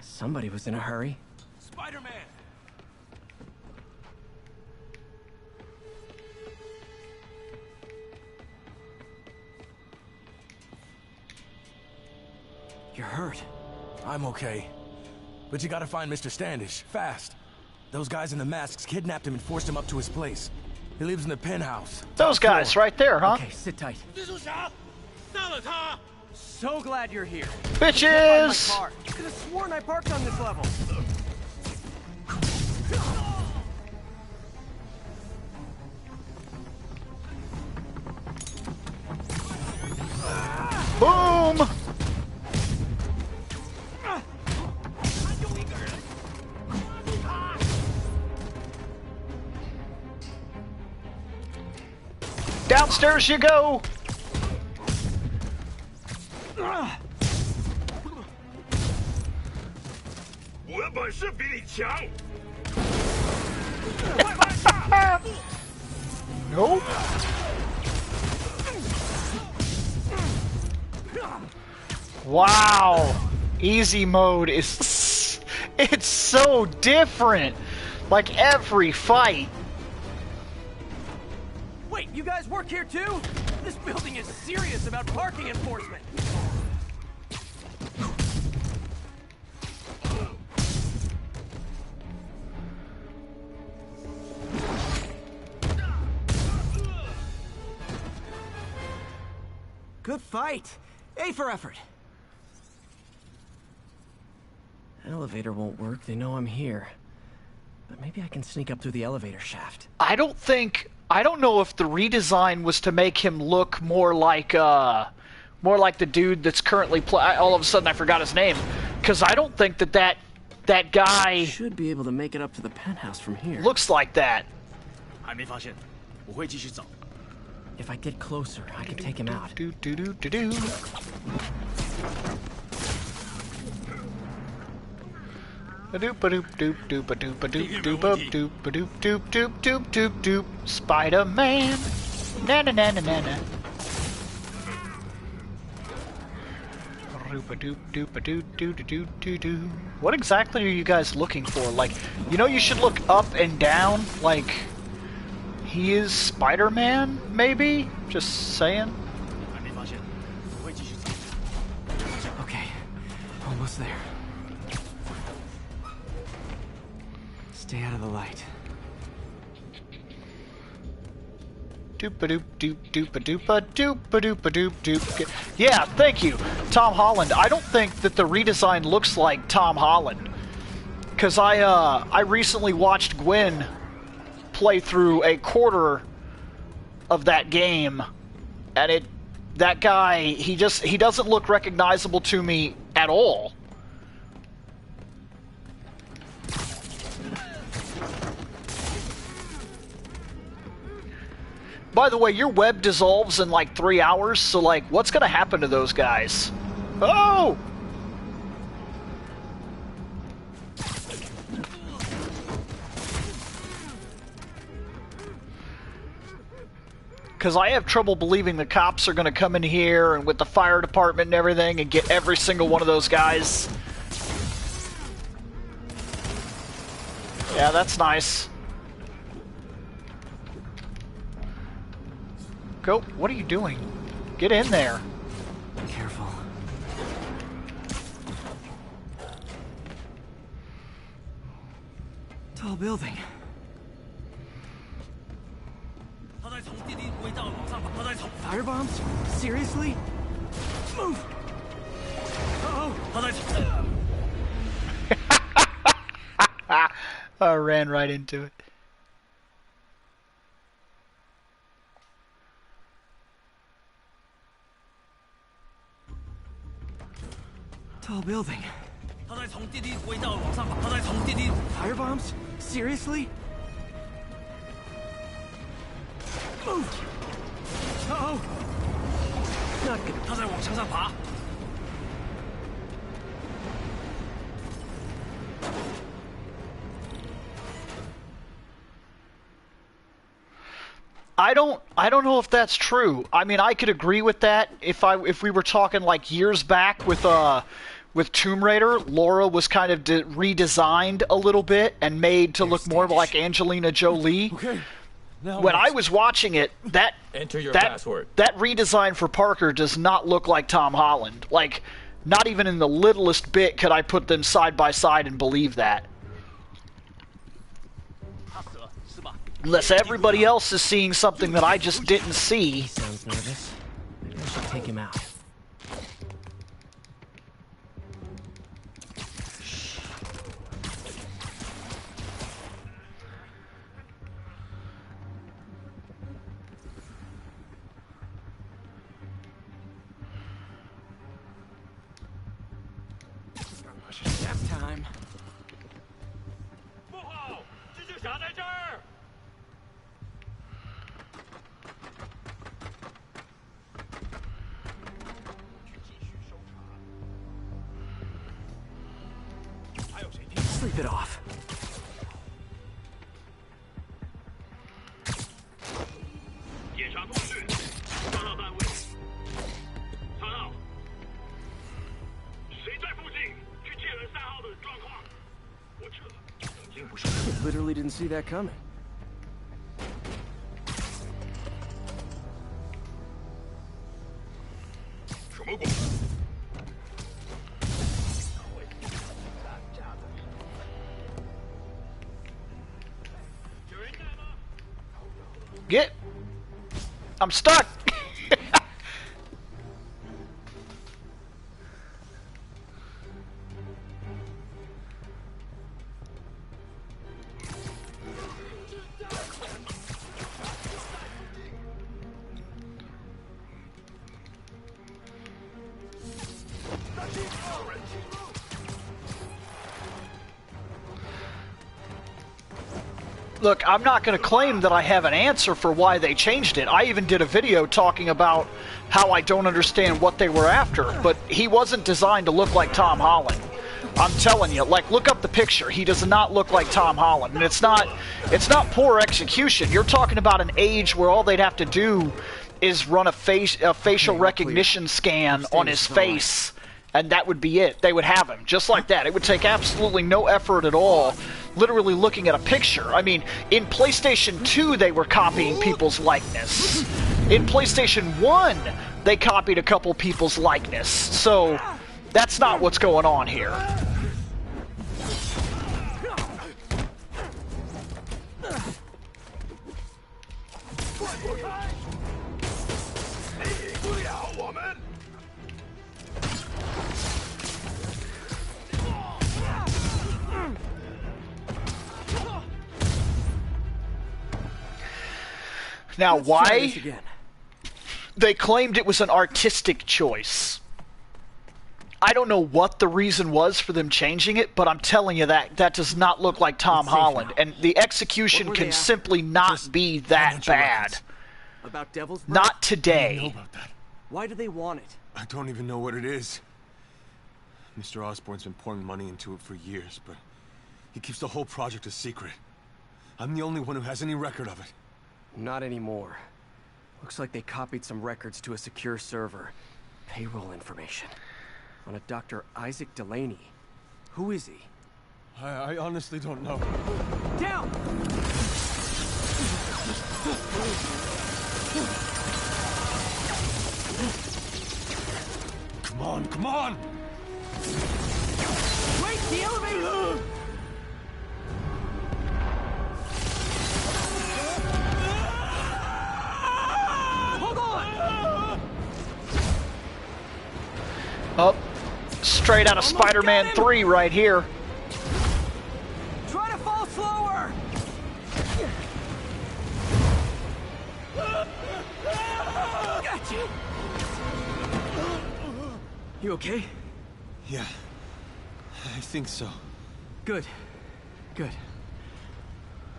[SPEAKER 5] Somebody was in a hurry.
[SPEAKER 15] Spider-Man!
[SPEAKER 5] You're hurt.
[SPEAKER 17] I'm okay. But you gotta find Mr. Standish, fast. Those guys in the masks kidnapped him and forced him up to his place.
[SPEAKER 5] He lives in the penthouse.
[SPEAKER 3] Those guys right there, huh?
[SPEAKER 5] Okay, sit tight.
[SPEAKER 1] So glad you're here.
[SPEAKER 3] Bitches!
[SPEAKER 1] I could have sworn I parked on this level.
[SPEAKER 3] Boom! Downstairs you go! Nope. Wow. Easy mode is... It's so different. Like every fight.
[SPEAKER 1] Wait, you guys work here too? This building is serious about parking enforcement.
[SPEAKER 5] Good fight. A for effort. Elevator won't work. They know I'm here. But maybe I can sneak up through the elevator shaft.
[SPEAKER 3] I don't know if the redesign was to make him look more like the dude that's currently all of a sudden I forgot his name, because I don't think that guy
[SPEAKER 5] should be able to make it up to the penthouse from here.
[SPEAKER 3] Looks like that.
[SPEAKER 5] If I get closer, I can take him out.
[SPEAKER 3] Spider-Man. Na na na na na na. What exactly are you guys looking for? Like, you know, you should look up and down. Like, he is Spider-Man, maybe? Just saying.
[SPEAKER 5] Okay, almost there. Stay out of the light.
[SPEAKER 3] Yeah, thank you, Tom Holland. I don't think that the redesign looks like Tom Holland, because I recently watched Gwen play through a quarter of that game, and that guy, he doesn't look recognizable to me at all. By the way, your web dissolves in like 3 hours, so like, what's gonna happen to those guys? Oh! Because I have trouble believing the cops are gonna come in here and with the fire department and everything and get every single one of those guys. Yeah, that's nice. Go. What are you doing? Get in there.
[SPEAKER 5] Careful. Tall building. Firebombs? Seriously? Move!
[SPEAKER 3] I ran right into it.
[SPEAKER 5] Tall building. Firebombs? Seriously? Move! Uh-oh! Not good.
[SPEAKER 3] I don't know if that's true. I mean, I could agree with that if we were talking like years back with Tomb Raider. Laura was kind of redesigned a little bit and made to look more like Angelina Jolie.
[SPEAKER 15] Okay. Now
[SPEAKER 3] when I was watching it, that redesign for Parker does not look like Tom Holland. Like, not even in the littlest bit could I put them side by side and believe that. Unless everybody else is seeing something that I just didn't see.
[SPEAKER 5] He sounds nervous. Maybe I should take him out.
[SPEAKER 15] Nap time.
[SPEAKER 5] Sleep it off.
[SPEAKER 15] Literally didn't see that coming.
[SPEAKER 3] Get. I'm stuck. Look, I'm not going to claim that I have an answer for why they changed it. I even did a video talking about how I don't understand what they were after, but he wasn't designed to look like Tom Holland. I'm telling you, like, look up the picture. He does not look like Tom Holland, and it's not poor execution. You're talking about an age where all they'd have to do is run a facial recognition scan on his face, and that would be it. They would have him just like that. It would take absolutely no effort at all. Literally looking at a picture. I mean, in PlayStation 2, they were copying people's likeness. In PlayStation 1, they copied a couple people's likeness. So, that's not what's going on here. Now, why? They claimed it was an artistic choice. I don't know what the reason was for them changing it, but I'm telling you that does not look like Tom Holland, and the execution can simply not be that bad.
[SPEAKER 15] About Devil's Breath?
[SPEAKER 3] Not today.
[SPEAKER 14] I don't know about that.
[SPEAKER 15] Why do they want it?
[SPEAKER 14] I don't even know what it is. Mr. Osborn's been pouring money into it for years, but he keeps the whole project a secret. I'm the only one who has any record of it.
[SPEAKER 15] Not anymore. Looks like they copied some records to a secure server. Payroll information. On a Dr. Isaac Delaney. Who is he?
[SPEAKER 14] I honestly don't know.
[SPEAKER 15] Down!
[SPEAKER 14] Come on, come on!
[SPEAKER 15] Wait, the elevator! Hold on!
[SPEAKER 3] Oh, straight out of Spider-Man 3 right here.
[SPEAKER 15] Try to fall slower! Gotcha! You okay?
[SPEAKER 14] Yeah, I think so.
[SPEAKER 15] Good. Good.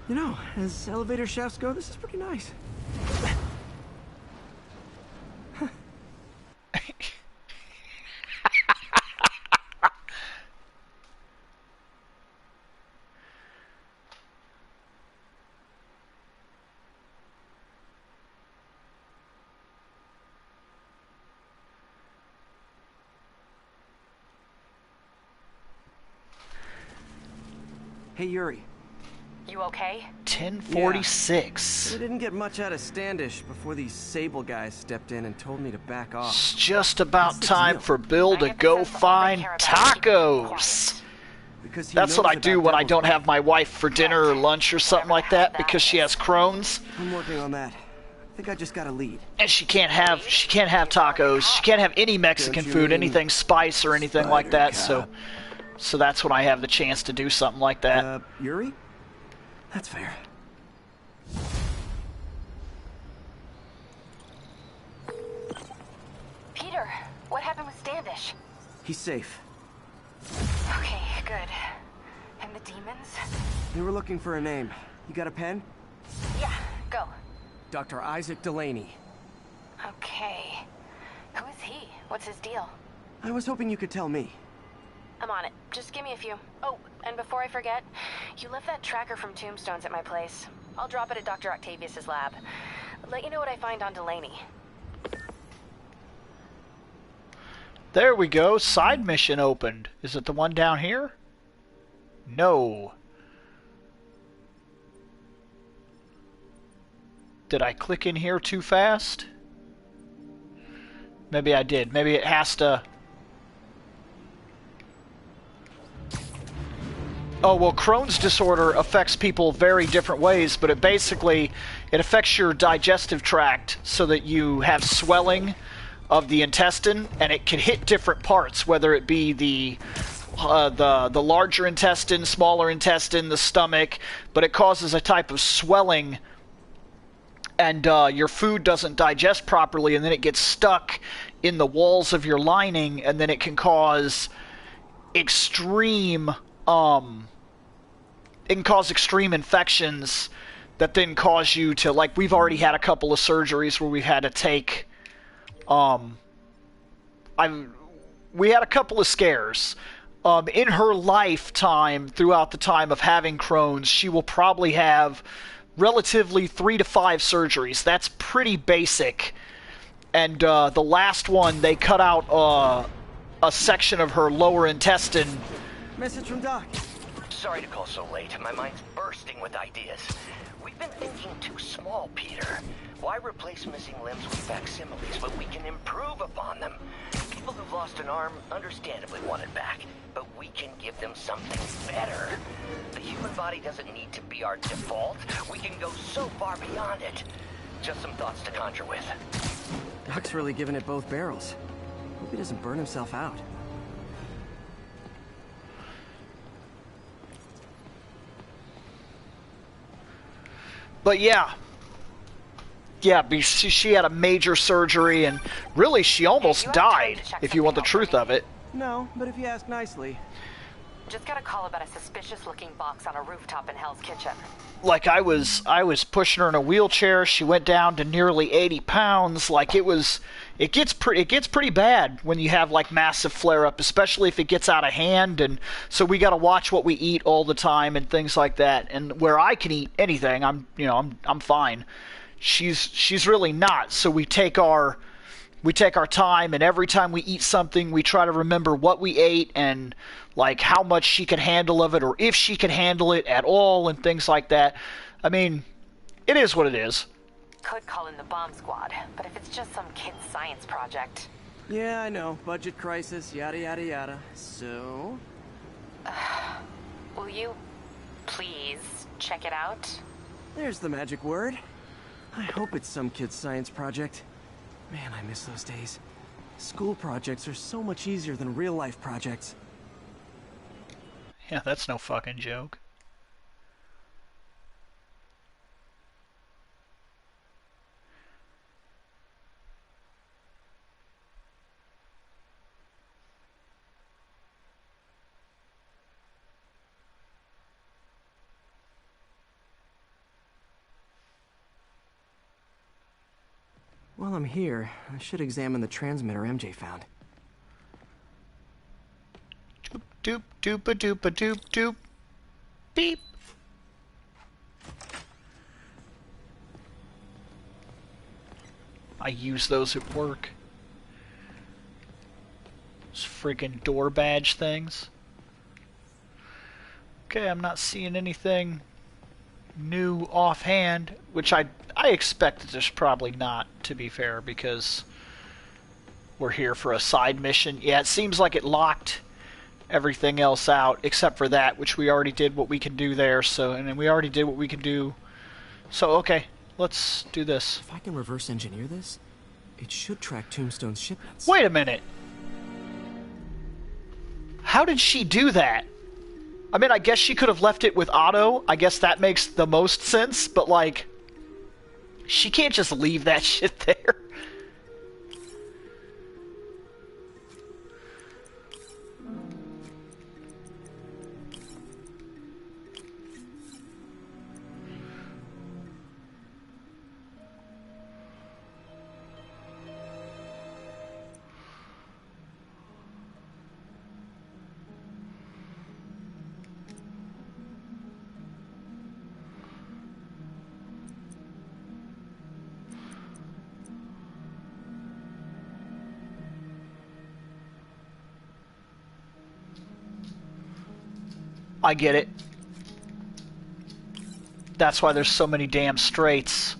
[SPEAKER 15] You know, as elevator shafts go, this is pretty nice. Hey, Yuri.
[SPEAKER 4] You okay?
[SPEAKER 3] 10:46.
[SPEAKER 15] We didn't get much out of Standish before these Sable guys stepped in and told me to back off.
[SPEAKER 3] It's just about time for Bill to go find tacos.
[SPEAKER 15] Because he
[SPEAKER 3] That's what
[SPEAKER 15] knows
[SPEAKER 3] I do
[SPEAKER 15] about
[SPEAKER 3] when I
[SPEAKER 15] Devil's
[SPEAKER 3] don't
[SPEAKER 15] Breath.
[SPEAKER 3] have my wife for dinner or lunch or something like that because she has Crohn's
[SPEAKER 15] I'm working on that. I think I just got a lead.
[SPEAKER 3] and she can't have tacos. She can't have any Mexican
[SPEAKER 15] Don't you
[SPEAKER 3] food,
[SPEAKER 15] mean
[SPEAKER 3] anything spice or anything like that. So that's when I have the chance to do something like that.
[SPEAKER 15] Yuri? That's fair.
[SPEAKER 4] Peter, what happened with Standish?
[SPEAKER 15] He's safe.
[SPEAKER 4] Okay, good. And the demons?
[SPEAKER 15] They were looking for a name. You got a pen?
[SPEAKER 4] Yeah, go.
[SPEAKER 15] Dr. Isaac Delaney.
[SPEAKER 4] Okay. Who is he? What's his deal?
[SPEAKER 15] I was hoping you could tell me.
[SPEAKER 4] I'm on it. Just give me a few. Oh, and before I forget, you left that tracker from Tombstones at my place. I'll drop it at Dr. Octavius's lab. Let you know what I find on Delaney.
[SPEAKER 3] There we go. Side mission opened. Is it the one down here? No. Did I click in here too fast? Maybe I did. Maybe it has to... Oh, well, Crohn's disorder affects people very different ways, but it basically, it affects your digestive tract so that you have swelling of the intestine, and it can hit different parts, whether it be the larger intestine, smaller intestine, the stomach, but it causes a type of swelling, and your food doesn't digest properly, and then it gets stuck in the walls of your lining, and then it can cause extreme infections that then cause you to, like, we've already had a couple of surgeries where we've had to take we had a couple of scares. In her lifetime, throughout the time of having Crohn's, she will probably have relatively 3 to 5 surgeries. That's pretty basic. And the last one, they cut out a section of her lower intestine.
[SPEAKER 15] Message from Doc.
[SPEAKER 2] Sorry to call so late. My mind's bursting with ideas. We've been thinking too small, Peter. Why replace missing limbs with facsimiles when we can improve upon them? People who've lost an arm understandably want it back, but we can give them something better. The human body doesn't need to be our default. We can go so far beyond it. Just some thoughts to conjure with.
[SPEAKER 15] Doc's really giving it both barrels. Hope he doesn't burn himself out.
[SPEAKER 3] But yeah, she had a major surgery, and really she almost died, if you want the truth of it.
[SPEAKER 15] No, but if you ask nicely.
[SPEAKER 4] Just got a call about a suspicious-looking box on a rooftop in Hell's Kitchen.
[SPEAKER 3] Like, I was pushing her in a wheelchair. She went down to nearly 80 pounds. Like, it gets pretty bad when you have, like, massive flare-up, especially if it gets out of hand. And so we got to watch what we eat all the time and things like that. And where I can eat anything, I'm fine. She's really not. So we take our time, and every time we eat something, we try to remember what we ate and, like, how much she could handle of it, or if she could handle it at all, and things like that. I mean, it is what it is.
[SPEAKER 4] Could call in the bomb squad, but if it's just some kid's science project...
[SPEAKER 15] Yeah, I know. Budget crisis, yada yada yada. So...
[SPEAKER 4] will you please check it out?
[SPEAKER 15] There's the magic word. I hope it's some kid's science project. Man, I miss those days. School projects are so much easier than real-life projects.
[SPEAKER 3] Yeah, that's no fucking joke.
[SPEAKER 15] While I'm here, I should examine the transmitter MJ found.
[SPEAKER 3] Doop doopa doopa doop doop. Beep. I use those at work. Those friggin' door badge things. Okay, I'm not seeing anything new offhand, which I expected there's probably not, to be fair, because we're here for a side mission. Yeah, it seems like it locked everything else out except for that, which we already did what we can do there. So, and then we already did what we can do. So, okay, let's do this.
[SPEAKER 5] If I can reverse engineer this, it should track Tombstone's shipments.
[SPEAKER 3] Wait a minute. How did she do that? I mean, I guess she could have left it with Otto. I guess that makes the most sense, but like, she can't just leave that shit there. I get it. That's why there's so many damn straights.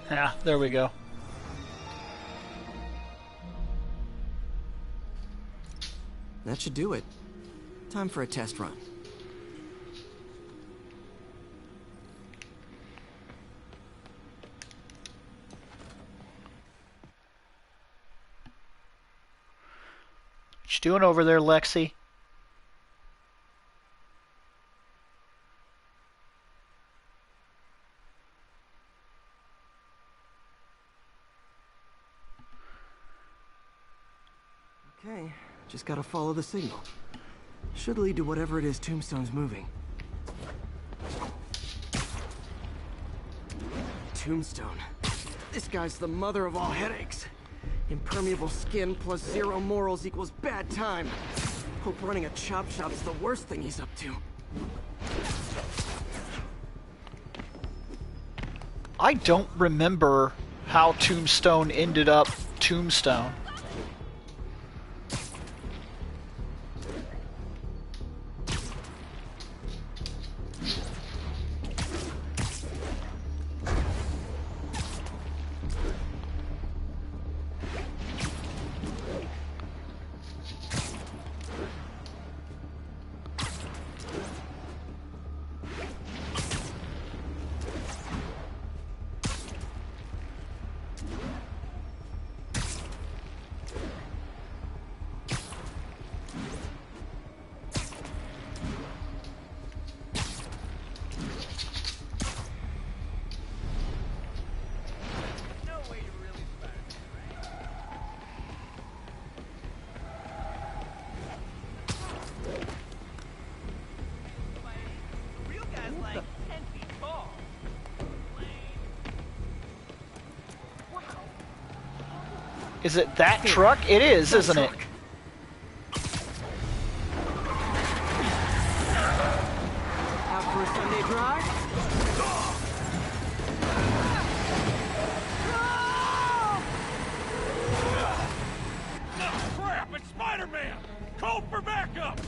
[SPEAKER 3] Yeah, there we go.
[SPEAKER 5] That should do it. Time for a test run.
[SPEAKER 3] What you doing over there, Lexi?
[SPEAKER 5] Okay, just gotta follow the signal. Should lead to whatever it is Tombstone's moving. Tombstone. This guy's the mother of all headaches. Impermeable skin plus zero morals equals bad time. Hope running a chop shop's the worst thing he's up to.
[SPEAKER 3] I don't remember how Tombstone ended up Tombstone. Is it that truck? It is, isn't it?
[SPEAKER 5] Out for a Sunday drive?
[SPEAKER 9] Crap, it's Spider-Man! Call for backup!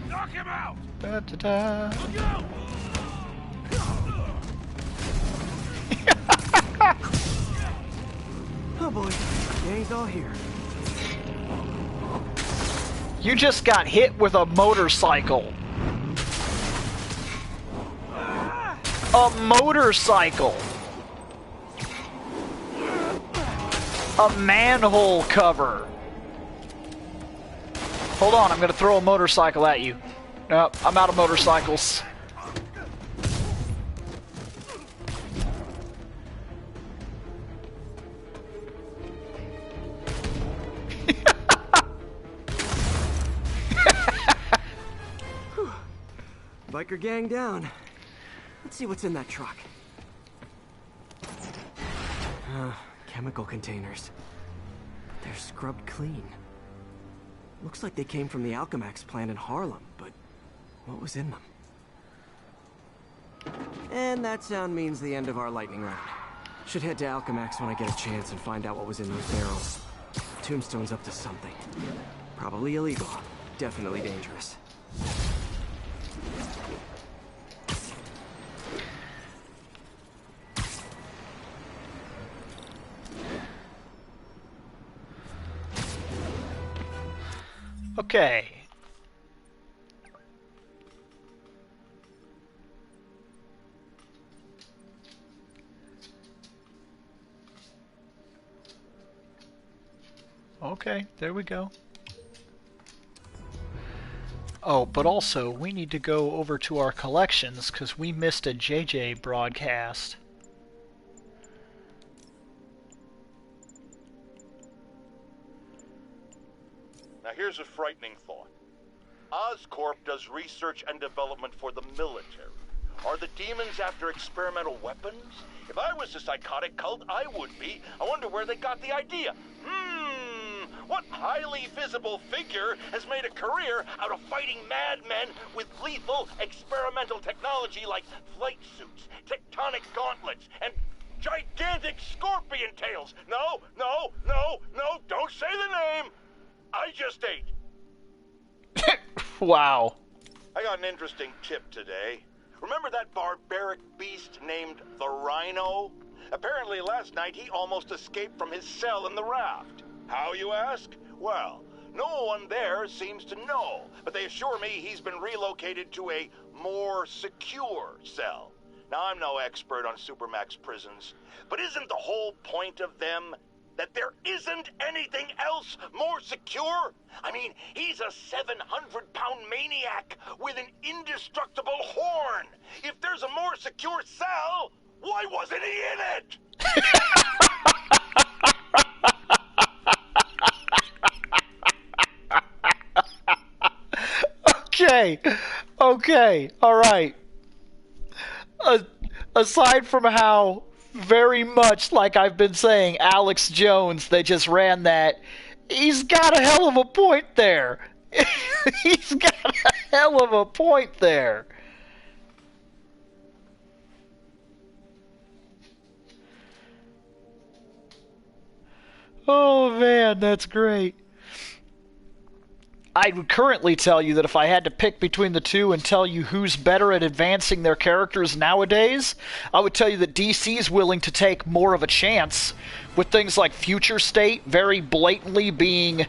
[SPEAKER 9] Knock him out!
[SPEAKER 3] Da, da, da.
[SPEAKER 9] Look out!
[SPEAKER 5] Oh boy, gang's all here.
[SPEAKER 3] You just got hit with a motorcycle. A motorcycle. A manhole cover. Hold on, I'm gonna throw a motorcycle at you. Nope, I'm out of motorcycles.
[SPEAKER 5] Biker gang down. Let's see what's in that truck.
[SPEAKER 15] Chemical containers. But they're scrubbed clean. Looks like they came from the Alchemax plant in Harlem, but what was in them? And that sound means the end of our lightning round. Should head to Alchemax when I get a chance and find out what was in those barrels. Tombstone's up to something. Probably illegal. Definitely dangerous.
[SPEAKER 3] Okay. Okay, there we go. Oh, but also, we need to go over to our collections, because we missed a JJ broadcast.
[SPEAKER 9] Now here's a frightening thought. Oscorp does research and development for the military. Are the demons after experimental weapons? If I was a psychotic cult, I would be. I wonder where they got the idea. What highly visible figure has made a career out of fighting madmen with lethal experimental technology like flight suits, tectonic gauntlets, and gigantic scorpion tails? No, don't say the name. I just ate.
[SPEAKER 3] Wow.
[SPEAKER 9] I got an interesting tip today. Remember that barbaric beast named the Rhino? Apparently last night he almost escaped from his cell in the raft. How, you ask? Well, no one there seems to know, but they assure me he's been relocated to a more secure cell. Now, I'm no expert on Supermax prisons, but isn't the whole point of them that there isn't anything else more secure? I mean, he's a 700-pound maniac with an indestructible horn. If there's a more secure cell, why wasn't he in it?
[SPEAKER 3] Okay, alright. Aside from how very much, like I've been saying, Alex Jones, they just ran that, he's got a hell of a point there. He's got a hell of a point there. Oh man, that's great. I would currently tell you that if I had to pick between the two and tell you who's better at advancing their characters nowadays, I would tell you that DC's willing to take more of a chance with things like Future State very blatantly being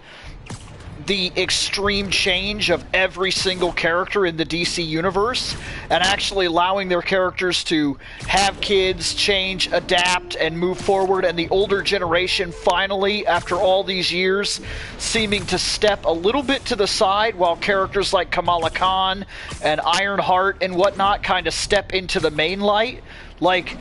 [SPEAKER 3] the extreme change of every single character in the DC universe, and actually allowing their characters to have kids, change, adapt, and move forward, and the older generation finally, after all these years, seeming to step a little bit to the side while characters like Kamala Khan and Ironheart and whatnot kind of step into the main light. Like,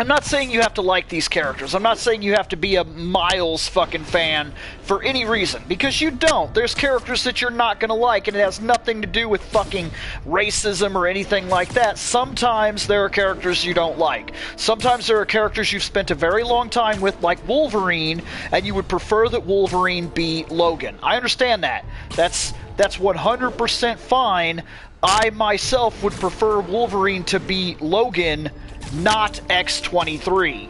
[SPEAKER 3] I'm not saying you have to like these characters. I'm not saying you have to be a Miles fucking fan for any reason, because you don't. There's characters that you're not going to like, and it has nothing to do with fucking racism or anything like that. Sometimes there are characters you don't like. Sometimes there are characters you've spent a very long time with, like Wolverine, and you would prefer that Wolverine be Logan. I understand that. That's 100% fine. I myself would prefer Wolverine to be Logan, not X-23.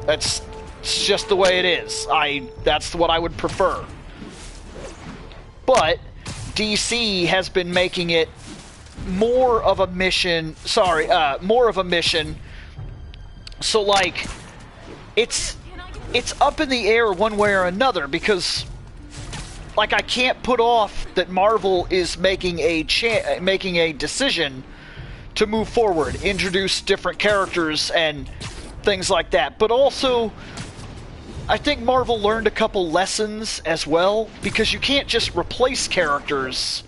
[SPEAKER 3] That's just the way it is. That's what I would prefer. But DC has been making it more of a mission. More of a mission. So, like, it's up in the air one way or another, because, like, I can't put off that Marvel is making a decision to move forward, introduce different characters and things like that. But also, I think Marvel learned a couple lessons as well, because you can't just replace characters,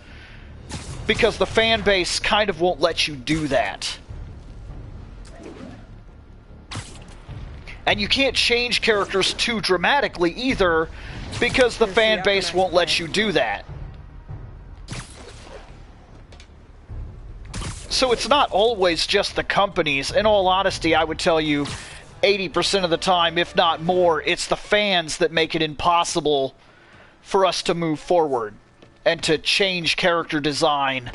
[SPEAKER 3] because the fan base kind of won't let you do that. And you can't change characters too dramatically either, because the fan base won't let you do that. So it's not always just the companies. In all honesty, I would tell you, 80% of the time, if not more, it's the fans that make it impossible for us to move forward and to change character design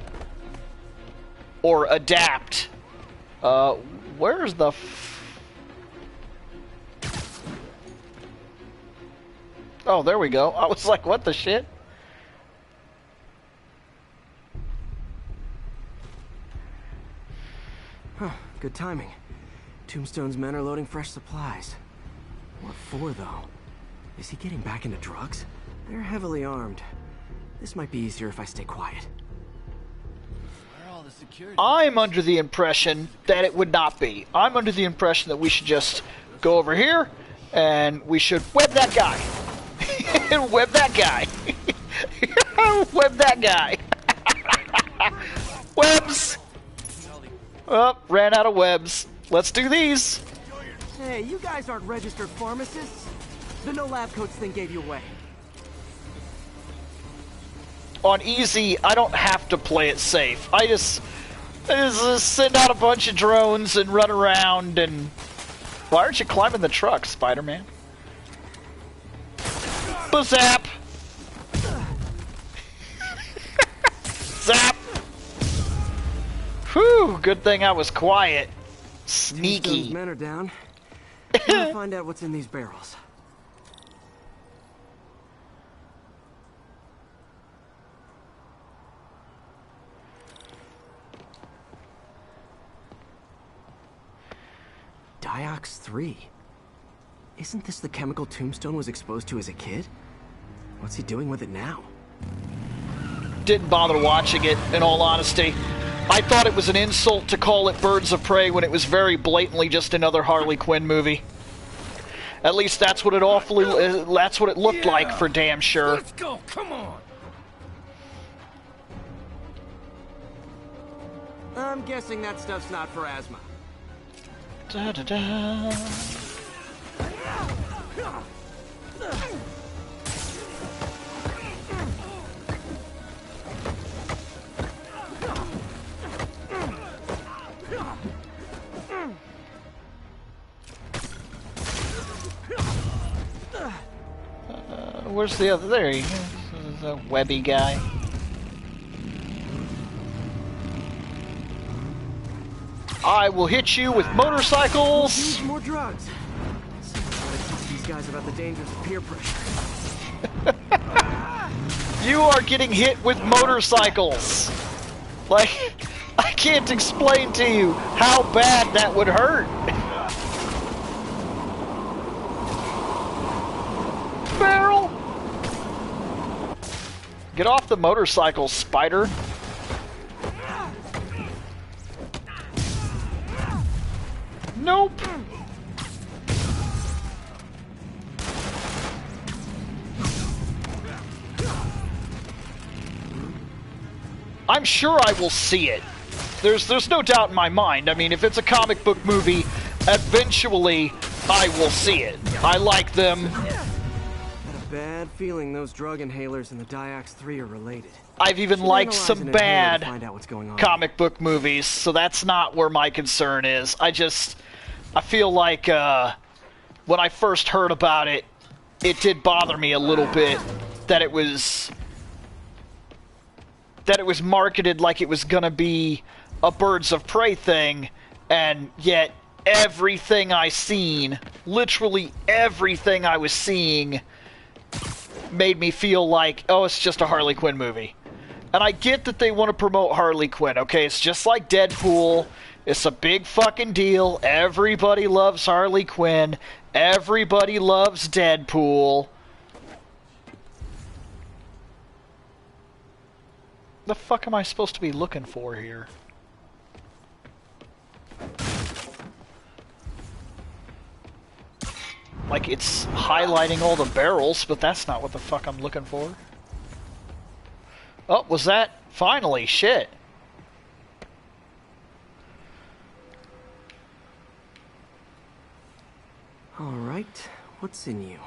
[SPEAKER 3] or adapt. Where's the... Oh, there we go. I was like, what the shit?
[SPEAKER 15] Huh, good timing. Tombstone's men are loading fresh supplies. What for, though? Is he getting back into drugs? They're heavily armed. This might be easier if I stay quiet.
[SPEAKER 11] Where are all the security?
[SPEAKER 3] I'm under the impression that it would not be. I'm under the impression that we should just go over here and we should web that guy. Web that guy. Web that guy. Webs. Oh, ran out of webs. Let's do these.
[SPEAKER 15] Hey, you guys aren't registered pharmacists. The no lab coats thing gave you away.
[SPEAKER 3] On easy, I don't have to play it safe. I just send out a bunch of drones and run around and... Why aren't you climbing the truck, Spider-Man? Bazap! Zap! Whew, good thing I was quiet. Sneaky.
[SPEAKER 15] Those men are down. I'm gonna find out what's in these barrels. Diox 3. Isn't this the chemical Tombstone was exposed to as a kid? What's he doing with it now?
[SPEAKER 3] Didn't bother watching it, in all honesty. I thought it was an insult to call it Birds of Prey when it was very blatantly just another Harley Quinn movie. At least that's what it that's what it looked like for damn sure.
[SPEAKER 1] Let's go, come on.
[SPEAKER 15] I'm guessing that stuff's not for asthma.
[SPEAKER 3] Da da da. Where's the other? There he is. The webby guy. I will hit you with motorcycles.
[SPEAKER 15] More drugs. These guys about the dangers of peer pressure.
[SPEAKER 3] You are getting hit with motorcycles. Like, I can't explain to you how bad that would hurt. Barrel. Get off the motorcycle, Spider. Nope. I'm sure I will see it. There's no doubt in my mind. I mean, if it's a comic book movie, eventually I will see it. I like them.
[SPEAKER 15] Had a bad feeling those drug inhalers and the Diox 3 are related.
[SPEAKER 3] I've even liked some bad
[SPEAKER 15] find out what's going on.
[SPEAKER 3] comic book movies, so that's not where my concern is. I feel like when I first heard about it, it did bother me a little bit that it was marketed like it was gonna be a Birds of Prey thing, and yet everything I seen, literally everything I was seeing, made me feel like, oh, it's just a Harley Quinn movie. And I get that they want to promote Harley Quinn, okay? It's just like Deadpool. It's a big fucking deal. Everybody loves Harley Quinn. Everybody loves Deadpool. The fuck am I supposed to be looking for here? Like, it's highlighting all the barrels, but that's not what the fuck I'm looking for. Oh, was that? Finally, shit.
[SPEAKER 15] All right, what's in you?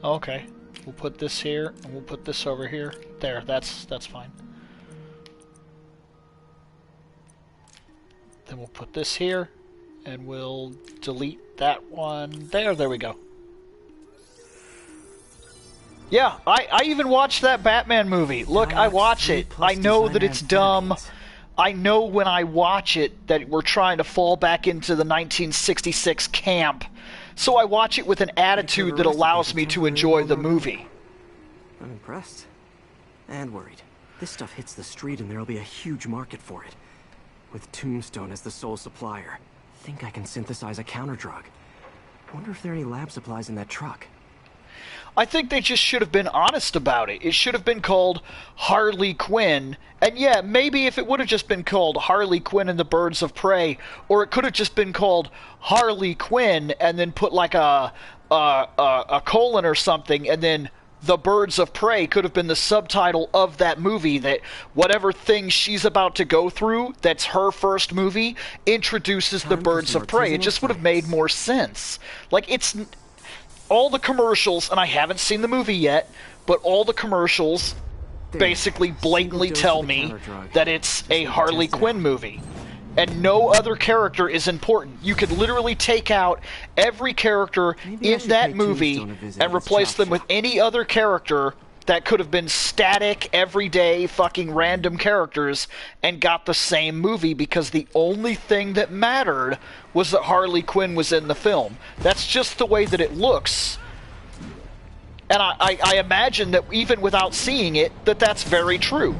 [SPEAKER 3] Okay. We'll put this here, and we'll put this over here. There, that's fine. Then we'll put this here, and we'll delete that one there. There we go. Yeah, I even watched that Batman movie. Look, I watch it. I know that it's dumb. I know when I watch it that we're trying to fall back into the 1966 camp. So I watch it with an attitude that allows me to enjoy the movie.
[SPEAKER 15] I'm impressed. And worried. This stuff hits the street and there'll be a huge market for it. With Tombstone as the sole supplier, I think I can synthesize a counter-drug. Wonder if there are any lab supplies in that truck.
[SPEAKER 3] I think they just should have been honest about it. It should have been called Harley Quinn. And yeah, maybe if it would have just been called Harley Quinn and the Birds of Prey, or it could have just been called Harley Quinn and then put like a colon or something, and then The Birds of Prey could have been the subtitle of that movie, that whatever thing she's about to go through, that's her first movie, introduces the Birds of Prey. It just would have made more sense. Like, it's... all the commercials, and I haven't seen the movie yet, but all the commercials basically blatantly tell me that it's a Harley Quinn movie. And no other character is important. You could literally take out every character in that movie and replace them with any other character that could have been static, everyday, fucking random characters and got the same movie, because the only thing that mattered was that Harley Quinn was in the film. That's just the way that it looks. And I imagine that even without seeing it, that's very true.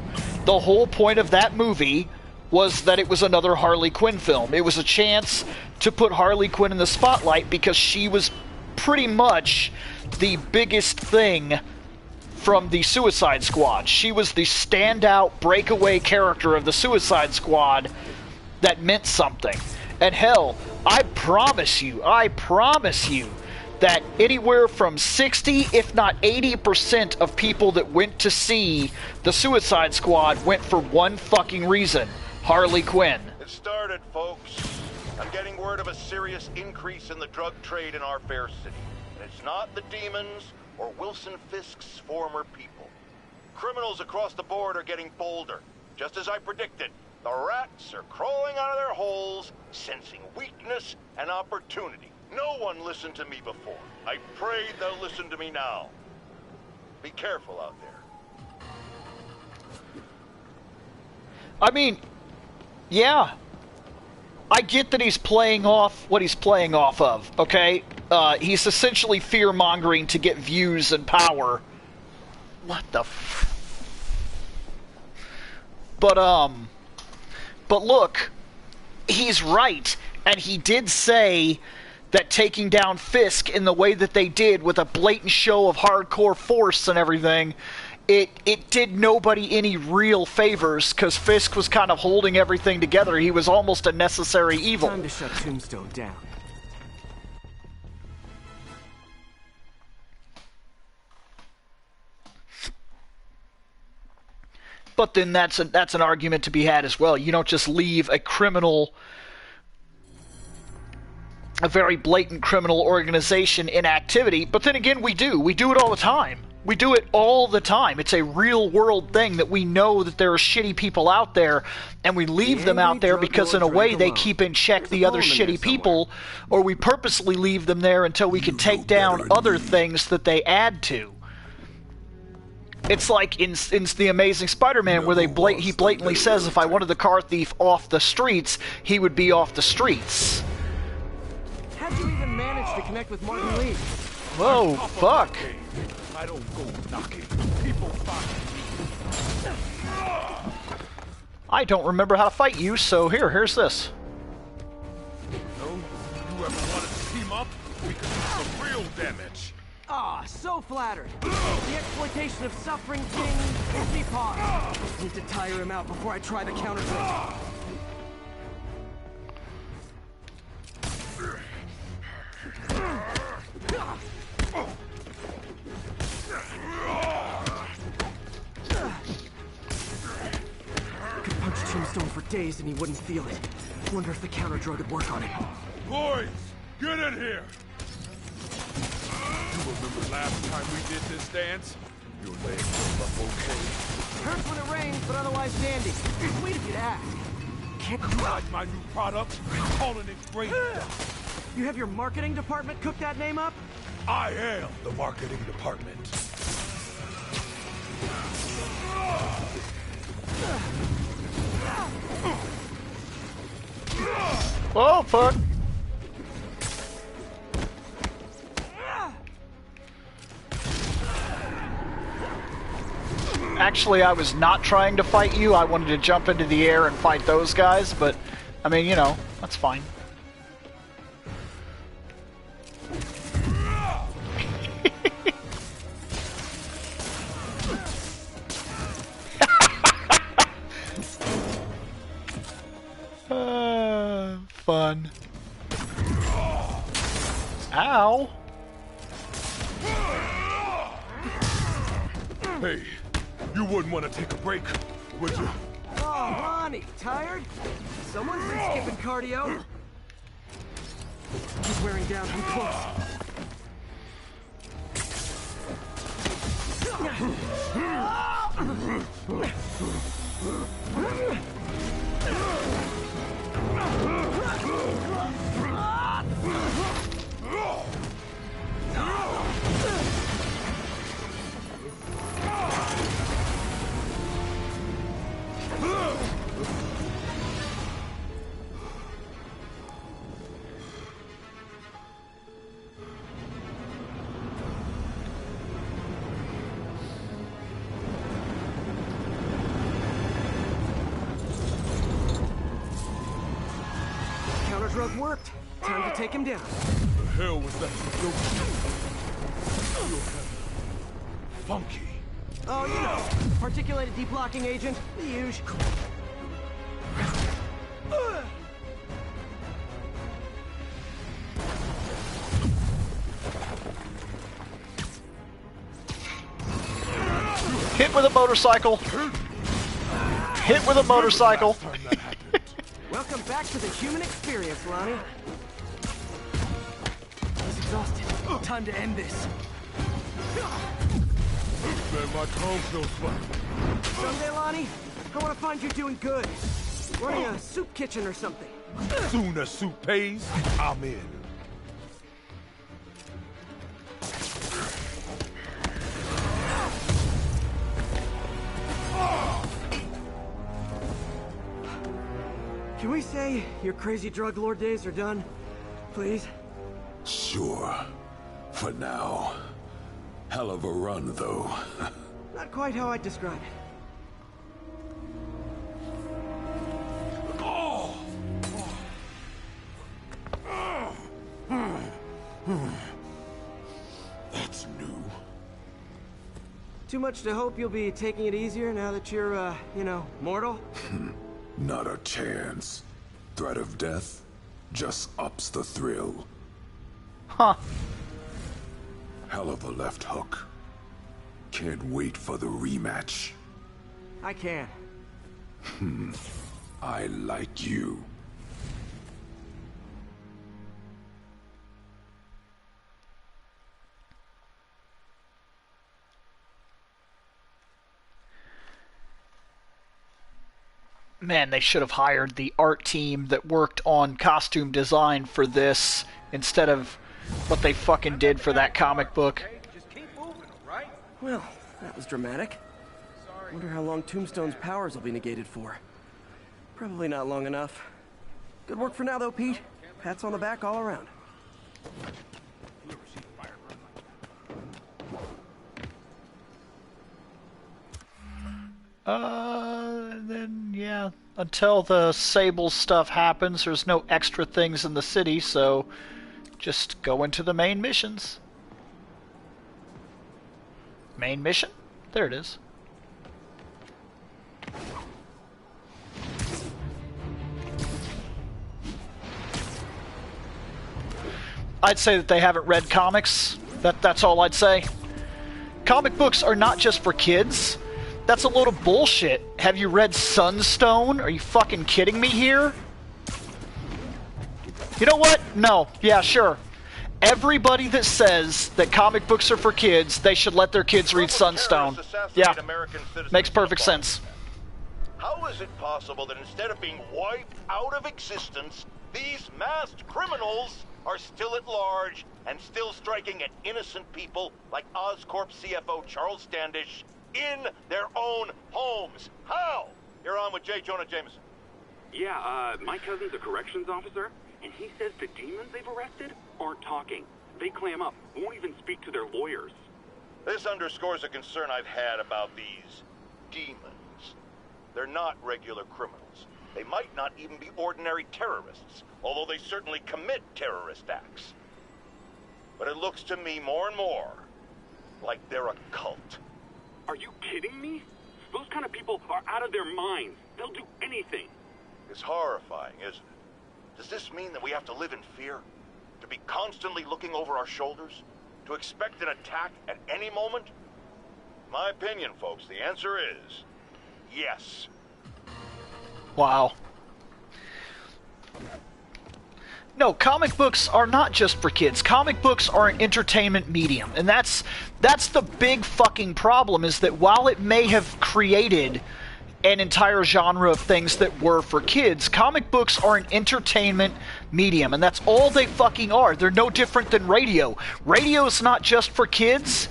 [SPEAKER 3] The whole point of that movie was that it was another Harley Quinn film. It was a chance to put Harley Quinn in the spotlight because she was pretty much the biggest thing from the Suicide Squad. She was the standout breakaway character of the Suicide Squad that meant something. And hell, I promise you that anywhere from 60, if not 80% of people that went to see the Suicide Squad went for one fucking reason: Harley Quinn.
[SPEAKER 9] It started, folks. I'm getting word of a serious increase in the drug trade in our fair city. And it's not the demons or Wilson Fisk's former people. Criminals across the board are getting bolder. Just as I predicted, the rats are crawling out of their holes, sensing weakness and opportunity. No one listened to me before. I pray they'll listen to me now. Be careful out there.
[SPEAKER 3] I mean, yeah. I get that he's playing off what he's playing off of, okay? He's essentially fear-mongering to get views and power. What the But look, he's right, and he did say that taking down Fisk in the way that they did, with a blatant show of hardcore force and everything, it did nobody any real favors, because Fisk was kind of holding everything together. He was almost a necessary evil.
[SPEAKER 15] Time to shut Tombstone down.
[SPEAKER 3] But then that's an argument to be had as well. You don't just leave a criminal, a very blatant criminal organization in activity. But then again, we do it all the time. We do it all the time. It's a real world thing that we know that there are shitty people out there, and we leave them out there because in a way they keep in check the other shitty people, or we purposely leave them there until we can take down other things that they add to. It's like in The Amazing Spider-Man, where he blatantly says, if I wanted the car thief off the streets, he would be off the streets.
[SPEAKER 15] How'd you even manage to connect with Martin Lee?
[SPEAKER 3] Whoa, fuck.
[SPEAKER 17] I don't go knocking. People find
[SPEAKER 3] I don't remember how to fight you, so here's this.
[SPEAKER 17] No? You ever wanted to team up? We could do some real damage.
[SPEAKER 15] Ah, so flattered. The exploitation of suffering king gives me pause. Need to tire him out before I try the counter trick. Could punch Tombstone for days and he wouldn't feel it. Wonder if the counter drug would work on him.
[SPEAKER 17] Boys, get in here. You Remember last time we did this dance? Your legs held up okay.
[SPEAKER 15] Hurts when it rains, but otherwise dandy. Sweet if you'd ask.
[SPEAKER 17] Can't you like my new product? Calling it great.
[SPEAKER 15] You have your marketing department cook that name up?
[SPEAKER 17] I am the marketing department.
[SPEAKER 3] Oh, fuck. Actually, I was not trying to fight you. I wanted to jump into the air and fight those guys, but, I mean, you know, that's fine. Fun. Ow.
[SPEAKER 17] Hey, you wouldn't want to take a break, would you?
[SPEAKER 15] Oh, Ronnie, tired? Someone's been skipping cardio. He's wearing down. I'm close. Drug worked. Time to take him down.
[SPEAKER 17] The hell was that? Funky.
[SPEAKER 15] Oh, you know, particulated deblocking agent. The usual.
[SPEAKER 3] Hit with a motorcycle. Hit with a motorcycle.
[SPEAKER 15] Welcome back to the human experience, Lonnie. He's exhausted. Time to end this.
[SPEAKER 17] Man, my tongue feels funny.
[SPEAKER 15] Someday, Lonnie, I want to find you doing good. Running a soup kitchen or something.
[SPEAKER 17] Soon as soup pays, I'm in.
[SPEAKER 15] Can we say your crazy drug lord days are done? Please?
[SPEAKER 19] Sure. For now. Hell of a run, though.
[SPEAKER 15] Not quite how I'd describe it.
[SPEAKER 19] That's new.
[SPEAKER 15] Too much to hope you'll be taking it easier now that you're, you know, mortal?
[SPEAKER 19] Not a chance. Threat of death just ups the thrill.
[SPEAKER 3] Huh.
[SPEAKER 19] Hell of a left hook. Can't wait for the rematch.
[SPEAKER 15] I can.
[SPEAKER 19] I like you.
[SPEAKER 3] Man, they should have hired the art team that worked on costume design for this instead of what they fucking did for that comic book.
[SPEAKER 15] Well, that was dramatic. Wonder how long Tombstone's powers will be negated for. Probably not long enough. Good work for now, though, Pete. Pats on the back all around.
[SPEAKER 3] Then, yeah, until the Sable stuff happens, there's no extra things in the city, so just go into the main missions. Main mission? There it is. I'd say that they haven't read comics. That's all I'd say. Comic books are not just for kids. That's a load of bullshit. Have you read Sunstone? Are you fucking kidding me here? You know what? No. Yeah, sure. Everybody that says that comic books are for kids, they should let their kids read Sunstone. Yeah, makes perfect sense.
[SPEAKER 9] How is it possible that instead of being wiped out of existence, these masked criminals are still at large and still striking at innocent people like Oscorp CFO Charles Standish in their own homes? How? You're on with J. Jonah Jameson.
[SPEAKER 20] Yeah, my cousin's a corrections officer, and he says the demons they've arrested aren't talking. They clam up, won't even speak to their lawyers.
[SPEAKER 9] This underscores a concern I've had about these demons. They're not regular criminals. They might not even be ordinary terrorists, although they certainly commit terrorist acts. But it looks to me more and more like they're a cult.
[SPEAKER 20] Are you kidding me? Those kind of people are out of their minds. They'll do anything.
[SPEAKER 9] It's horrifying, isn't it? Does this mean that we have to live in fear? To be constantly looking over our shoulders? To expect an attack at any moment? My opinion, folks, the answer is yes.
[SPEAKER 3] Wow. No, comic books are not just for kids. Comic books are an entertainment medium. And that's the big fucking problem, is that while it may have created an entire genre of things that were for kids, comic books are an entertainment medium, and that's all they fucking are. They're no different than radio. Radio's not just for kids.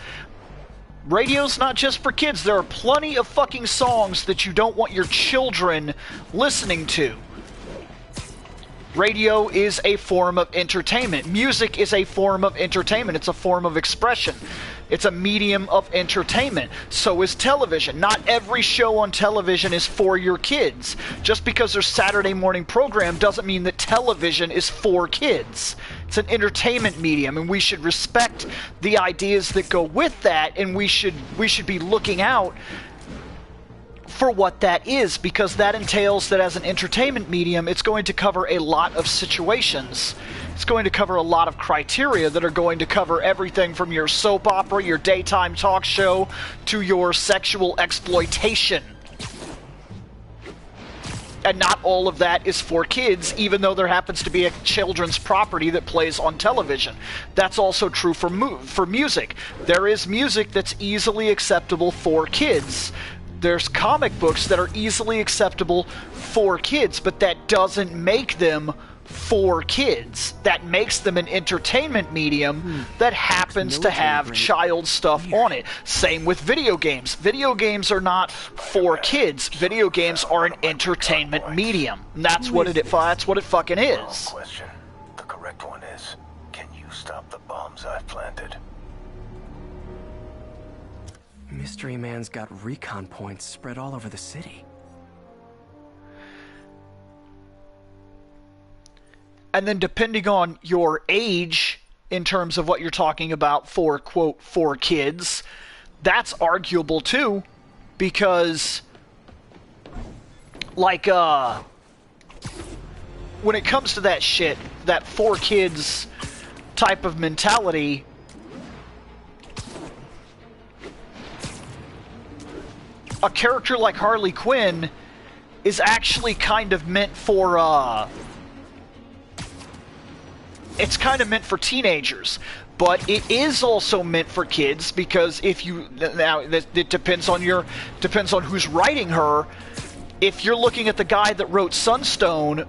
[SPEAKER 3] Radio's not just for kids. There are plenty of fucking songs that you don't want your children listening to. Radio is a form of entertainment. Music is a form of entertainment. It's a form of expression. It's a medium of entertainment. So is television. Not every show on television is for your kids. Just because there's Saturday morning program doesn't mean that television is for kids. It's an entertainment medium, and we should respect the ideas that go with that, and we should be looking out for what that is, because that entails that as an entertainment medium, it's going to cover a lot of situations. It's going to cover a lot of criteria that are going to cover everything from your soap opera, your daytime talk show, to your sexual exploitation. And not all of that is for kids, even though there happens to be a children's property that plays on television. That's also true for music. There is music that's easily acceptable for kids. There's comic books that are easily acceptable for kids, but that doesn't make them for kids. That makes them an entertainment medium that happens to have child stuff on it. Same with video games. Video games are not for kids. Video games are an entertainment medium. And that's what it fucking is.
[SPEAKER 7] Wrong question. The correct one is, can you stop the bombs I've planted?
[SPEAKER 15] Mystery Man's got recon points spread all over the city.
[SPEAKER 3] And then depending on your age, in terms of what you're talking about for, quote, for kids, that's arguable too, because, like, when it comes to that shit, that for kids type of mentality, a character like Harley Quinn is actually kind of meant for, it's kind of meant for teenagers, but it is also meant for kids, because if you, now it depends on who's writing her. If you're looking at the guy that wrote Sunstone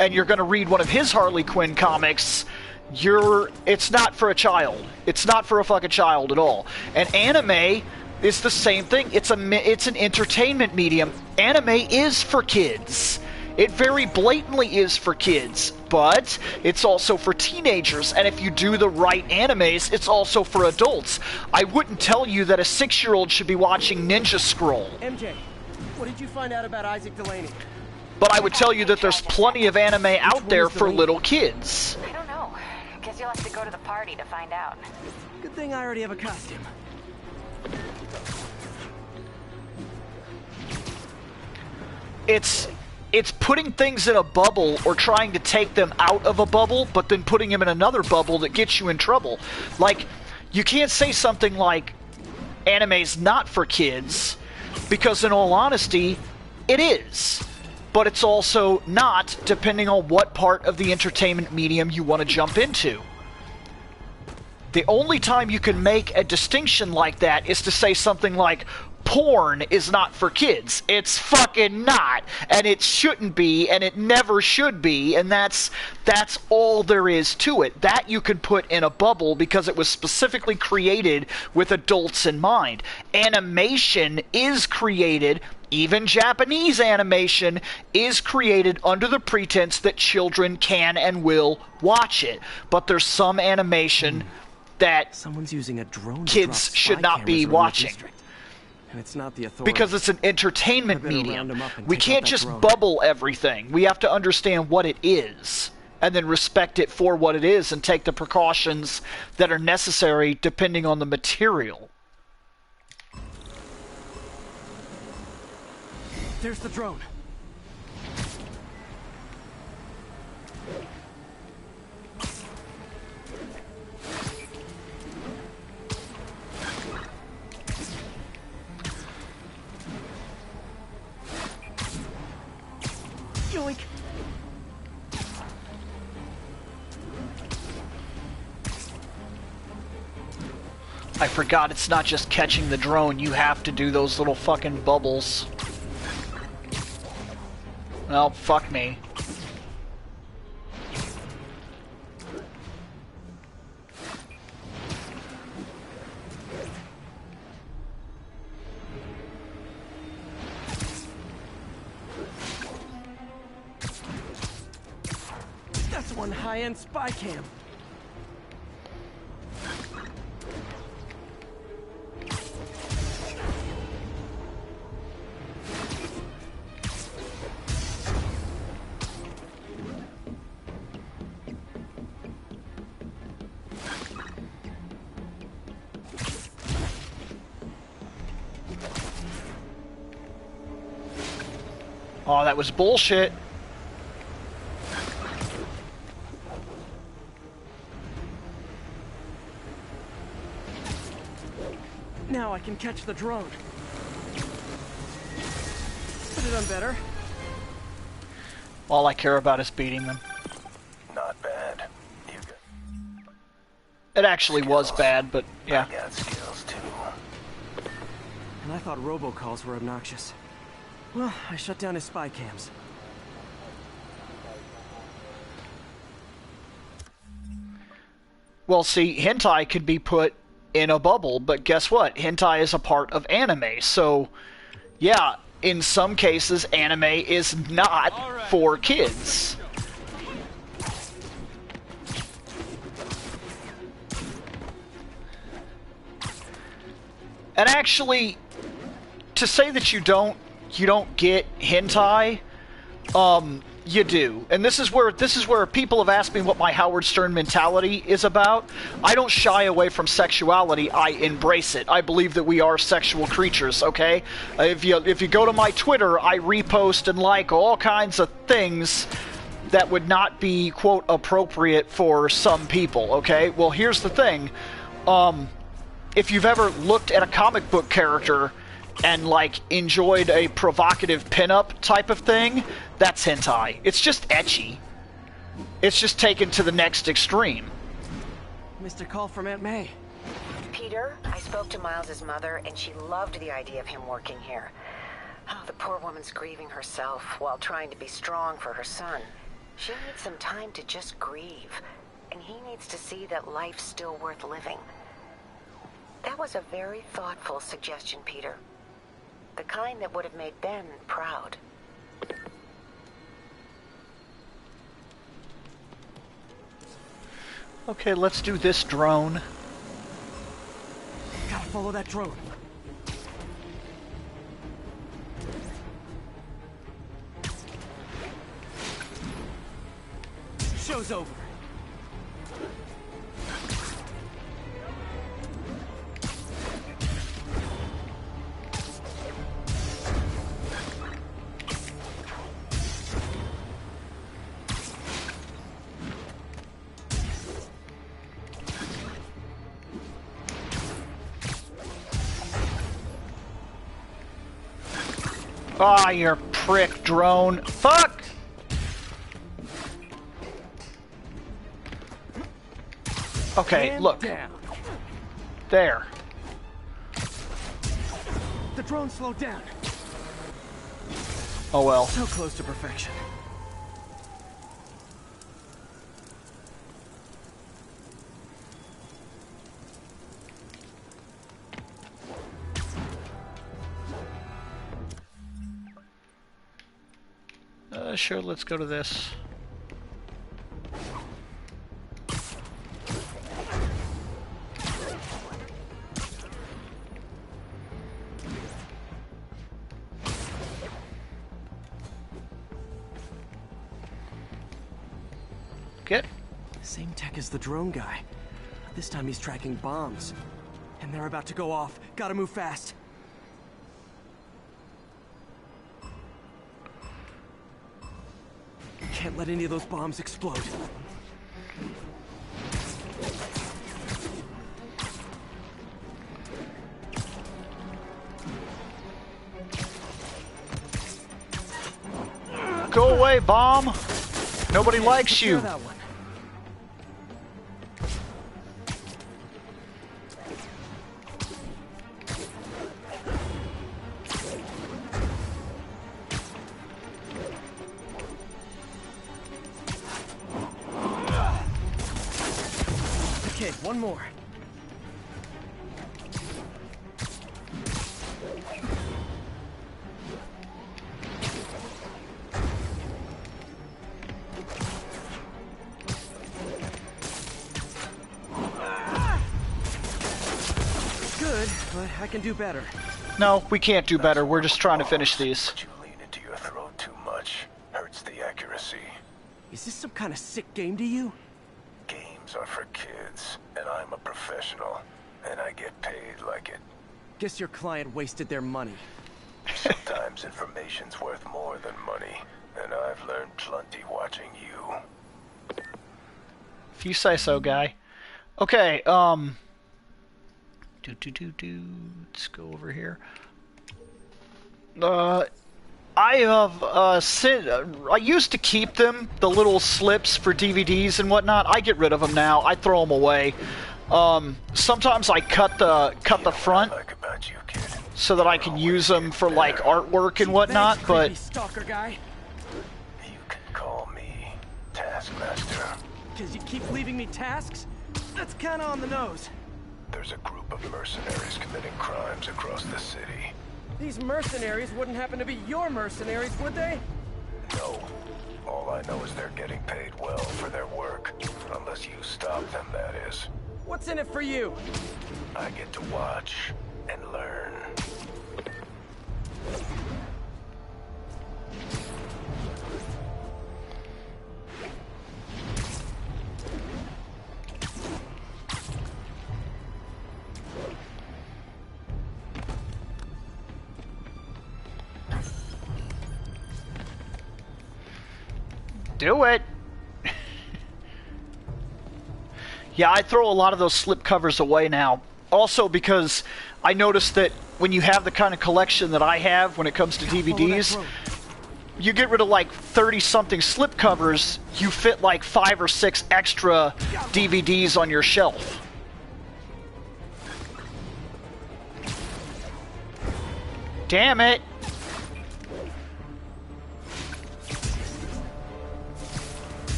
[SPEAKER 3] and you're going to read one of his Harley Quinn comics, it's not for a child. It's not for a fucking child at all. And anime is the same thing. It's an entertainment medium. Anime is for kids. It very blatantly is for kids, but it's also for teenagers, and if you do the right animes, it's also for adults. I wouldn't tell you that a 6-year-old should be watching Ninja Scroll.
[SPEAKER 1] MJ, what did you find out about Isaac Delaney?
[SPEAKER 3] But I would tell you that there's plenty of anime out there for little kids.
[SPEAKER 4] I don't know. Guess you'll have to go to the party to find out.
[SPEAKER 15] Good thing I already have a costume.
[SPEAKER 3] It's putting things in a bubble or trying to take them out of a bubble, but then putting them in another bubble that gets you in trouble. Like, you can't say something like anime's not for kids, because in all honesty, it is. But it's also not, depending on what part of the entertainment medium you want to jump into. The only time you can make a distinction like that is to say something like, porn is not for kids. It's fucking not, and it shouldn't be, and it never should be, and that's all there is to it. That you can put in a bubble because it was specifically created with adults in mind. Animation is created, even Japanese animation is created under the pretense that children can and will watch it. But there's some animation that
[SPEAKER 15] someone's using a drone
[SPEAKER 3] kids should not be watching.
[SPEAKER 15] And it's not the authority.
[SPEAKER 3] Because it's an entertainment medium. We can't just bubble everything. We have to understand what it is, and then respect it for what it is, and take the precautions that are necessary depending on the material.
[SPEAKER 15] There's the drone. Yoink.
[SPEAKER 3] I forgot it's not just catching the drone, you have to do those little fucking bubbles. Well, fuck me.
[SPEAKER 15] That's one high-end spy cam.
[SPEAKER 3] Oh, that was bullshit.
[SPEAKER 15] Now I can catch the drone. Could have done better.
[SPEAKER 3] All I care about is beating them.
[SPEAKER 7] Not bad. You got
[SPEAKER 3] It actually was bad, but yeah.
[SPEAKER 7] I got skills too.
[SPEAKER 15] And I thought robocalls were obnoxious. Well, I shut down his spy cams.
[SPEAKER 3] Well, see, hentai could be put in a bubble, but guess what? Hentai is a part of anime, so yeah, in some cases, anime is not for kids. And actually, to say that you don't get hentai, you do. And this is where people have asked me what my Howard Stern mentality is about. I don't shy away from sexuality. I embrace it. I believe that we are sexual creatures, okay? If you go to my Twitter, I repost and like all kinds of things that would not be, quote, appropriate for some people, okay? Well, here's the thing. If you've ever looked at a comic book character and, like, enjoyed a provocative pinup type of thing, that's hentai. It's just ecchi. It's just taken to the next extreme.
[SPEAKER 15] Missed a call from Aunt May.
[SPEAKER 6] Peter, I spoke to Miles's mother, and she loved the idea of him working here. Oh, the poor woman's grieving herself while trying to be strong for her son. She needs some time to just grieve, and he needs to see that life's still worth living. That was a very thoughtful suggestion, Peter. The kind that would have made Ben proud.
[SPEAKER 3] Okay, let's do this drone.
[SPEAKER 15] Gotta follow that drone. Show's over.
[SPEAKER 3] Ah, you prick drone. Fuck! Okay,
[SPEAKER 15] Man
[SPEAKER 3] look.
[SPEAKER 15] down.
[SPEAKER 3] There.
[SPEAKER 15] The drone slowed down.
[SPEAKER 3] Oh well.
[SPEAKER 15] So close to perfection.
[SPEAKER 3] Sure, let's go to this. Get.
[SPEAKER 15] Same tech as the drone guy. This time he's tracking bombs. And they're about to go off. Gotta move fast. Can't let any of those bombs explode.
[SPEAKER 3] Go away, bomb! Nobody likes you.
[SPEAKER 15] That one. Okay, one more. Good, but I can do better.
[SPEAKER 3] No, we can't do better. We're just trying to finish these.
[SPEAKER 7] You lean into your throat too much. Hurts the accuracy.
[SPEAKER 15] Is this some kind of sick game to you?
[SPEAKER 7] Games are for kids, and I'm a professional, and I get paid like it.
[SPEAKER 15] Guess your client wasted their money.
[SPEAKER 7] Sometimes information's worth more than money, and I've learned plenty watching you.
[SPEAKER 3] If you say so, guy. Okay, let's go over here. I have, I used to keep them, the little slips for DVDs and whatnot. I get rid of them now. I throw them away. Sometimes I cut the front so that I can use them for, like, artwork and whatnot, but...
[SPEAKER 15] Stalker guy.
[SPEAKER 7] You can call me Taskmaster.
[SPEAKER 15] Because you keep leaving me tasks? That's kinda on the nose.
[SPEAKER 7] There's a group of mercenaries committing crimes across the city.
[SPEAKER 15] These mercenaries wouldn't happen to be your mercenaries, would they?
[SPEAKER 7] No. All I know is they're getting paid well for their work. Unless you stop them, that is.
[SPEAKER 15] What's in it for you?
[SPEAKER 7] I get to watch and learn.
[SPEAKER 3] Do it! Yeah, I throw a lot of those slip covers away now. Also because I noticed that when you have the kind of collection that I have when it comes to DVDs, you get rid of like 30-something slip covers, you fit like 5 or 6 extra DVDs on your shelf. Damn it!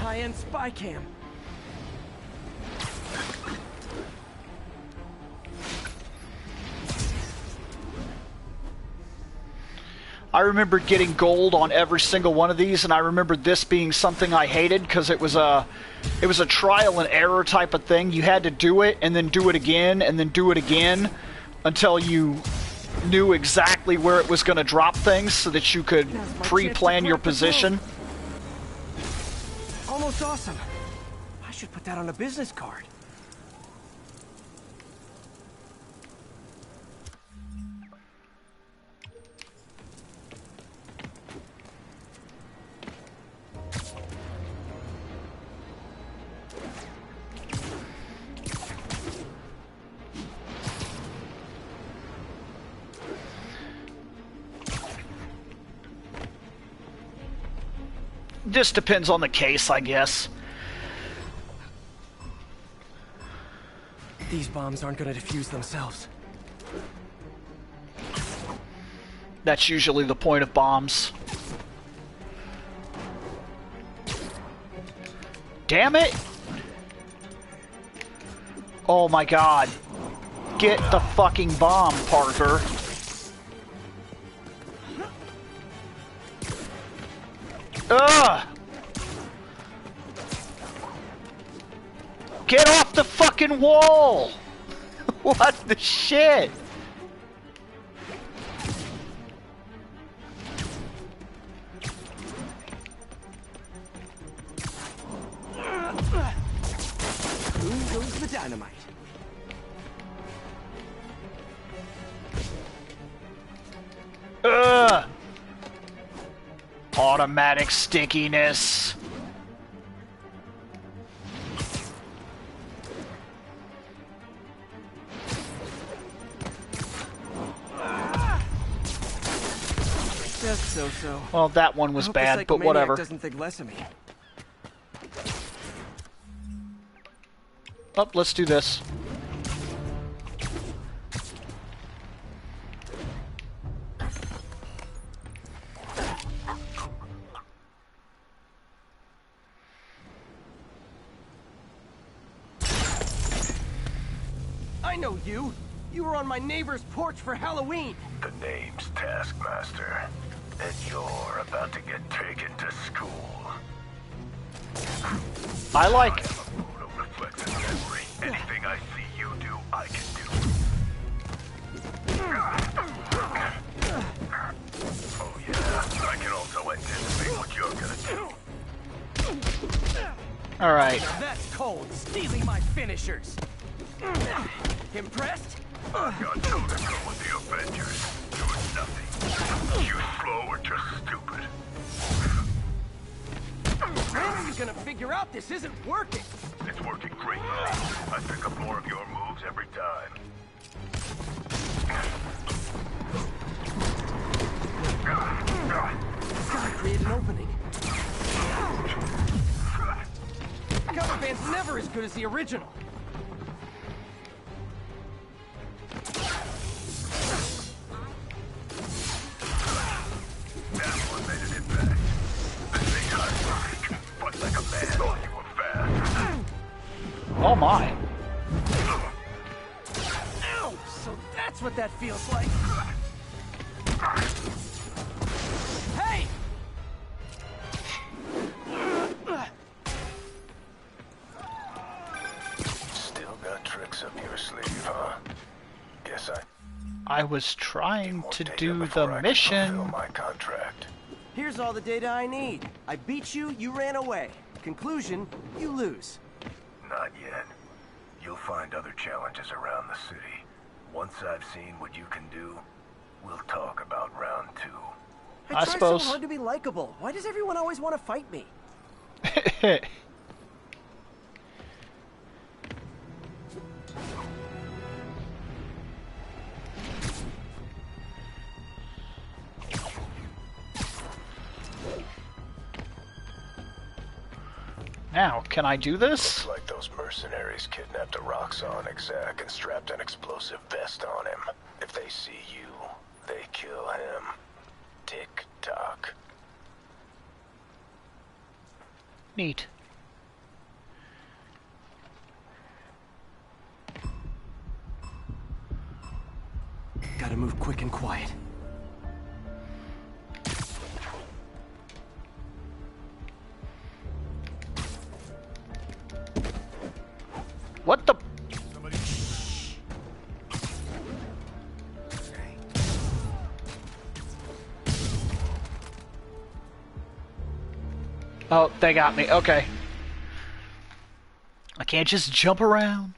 [SPEAKER 15] High-end spy cam.
[SPEAKER 3] I remember getting gold on every single one of these, and I remember this being something I hated because it was a trial and error type of thing. You had to do it and then do it again and then do it again until you knew exactly where it was going to drop things so that you could pre-plan your position.
[SPEAKER 15] Almost awesome. I should put that on a business card.
[SPEAKER 3] Just depends on the case, I guess.
[SPEAKER 15] These bombs aren't gonna defuse themselves.
[SPEAKER 3] That's usually the point of bombs. Damn it! Oh my god. Get the fucking bomb, Parker. Ugh! Get off the fucking wall! What the shit?
[SPEAKER 15] Who goes the dynamite?
[SPEAKER 3] Ugh! Automatic stickiness.
[SPEAKER 15] Just so-so.
[SPEAKER 3] Well, that one was bad, but whatever.
[SPEAKER 15] Doesn't think less of me.
[SPEAKER 3] Oh, let's do this.
[SPEAKER 1] I know you. You were on my neighbor's porch for Halloween.
[SPEAKER 21] The name's Taskmaster, and you're about to get taken to school.
[SPEAKER 3] I like...
[SPEAKER 21] Anything I see you do, I can do. Oh yeah, I can also anticipate what you're gonna do.
[SPEAKER 3] Alright.
[SPEAKER 1] Now that's cold, stealing my finishers. Impressed?
[SPEAKER 21] I've got toe to go with the Avengers. Doing nothing. You slow or just stupid.
[SPEAKER 1] When are you gonna figure out this isn't working?
[SPEAKER 21] It's working great. I pick up more of your moves every time.
[SPEAKER 1] Gotta create an opening. Cover band's never as good as the original.
[SPEAKER 21] That's what made an impact. This ain't hard work, but like a man, you were fast.
[SPEAKER 3] Oh my.
[SPEAKER 1] Ow! So that's what that feels like. Hey!
[SPEAKER 21] Still got tricks up your sleeve, huh? Guess
[SPEAKER 3] I was trying to do the mission.
[SPEAKER 21] my contract.
[SPEAKER 1] Here's all the data I need. I beat you, you ran away. Conclusion, you lose.
[SPEAKER 21] Not yet. You'll find other challenges around the city. Once I've seen what you can do, we'll talk about round 2.
[SPEAKER 1] I try
[SPEAKER 3] suppose.
[SPEAKER 1] so hard to be likable. Why does everyone always want to fight me?
[SPEAKER 3] Now, can I do this?
[SPEAKER 21] Looks like those mercenaries kidnapped a Roxxon exec and strapped an explosive vest on him. If they see you, they kill him. Tick-tock.
[SPEAKER 3] Neat.
[SPEAKER 15] Gotta move quick and quiet.
[SPEAKER 3] What the? Oh, they got me. Okay. I can't just jump around.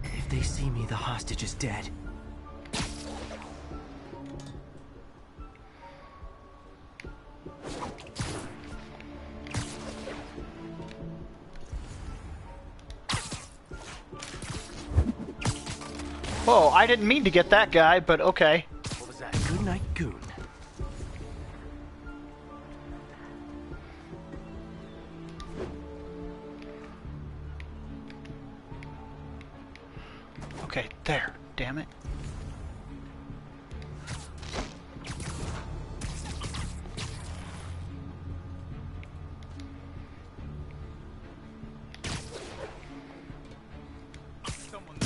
[SPEAKER 15] If they see me, the hostage is dead.
[SPEAKER 3] Whoa, I didn't mean to get that guy, but okay.
[SPEAKER 5] What was that? Good night, goon.
[SPEAKER 3] Okay, there. Damn it.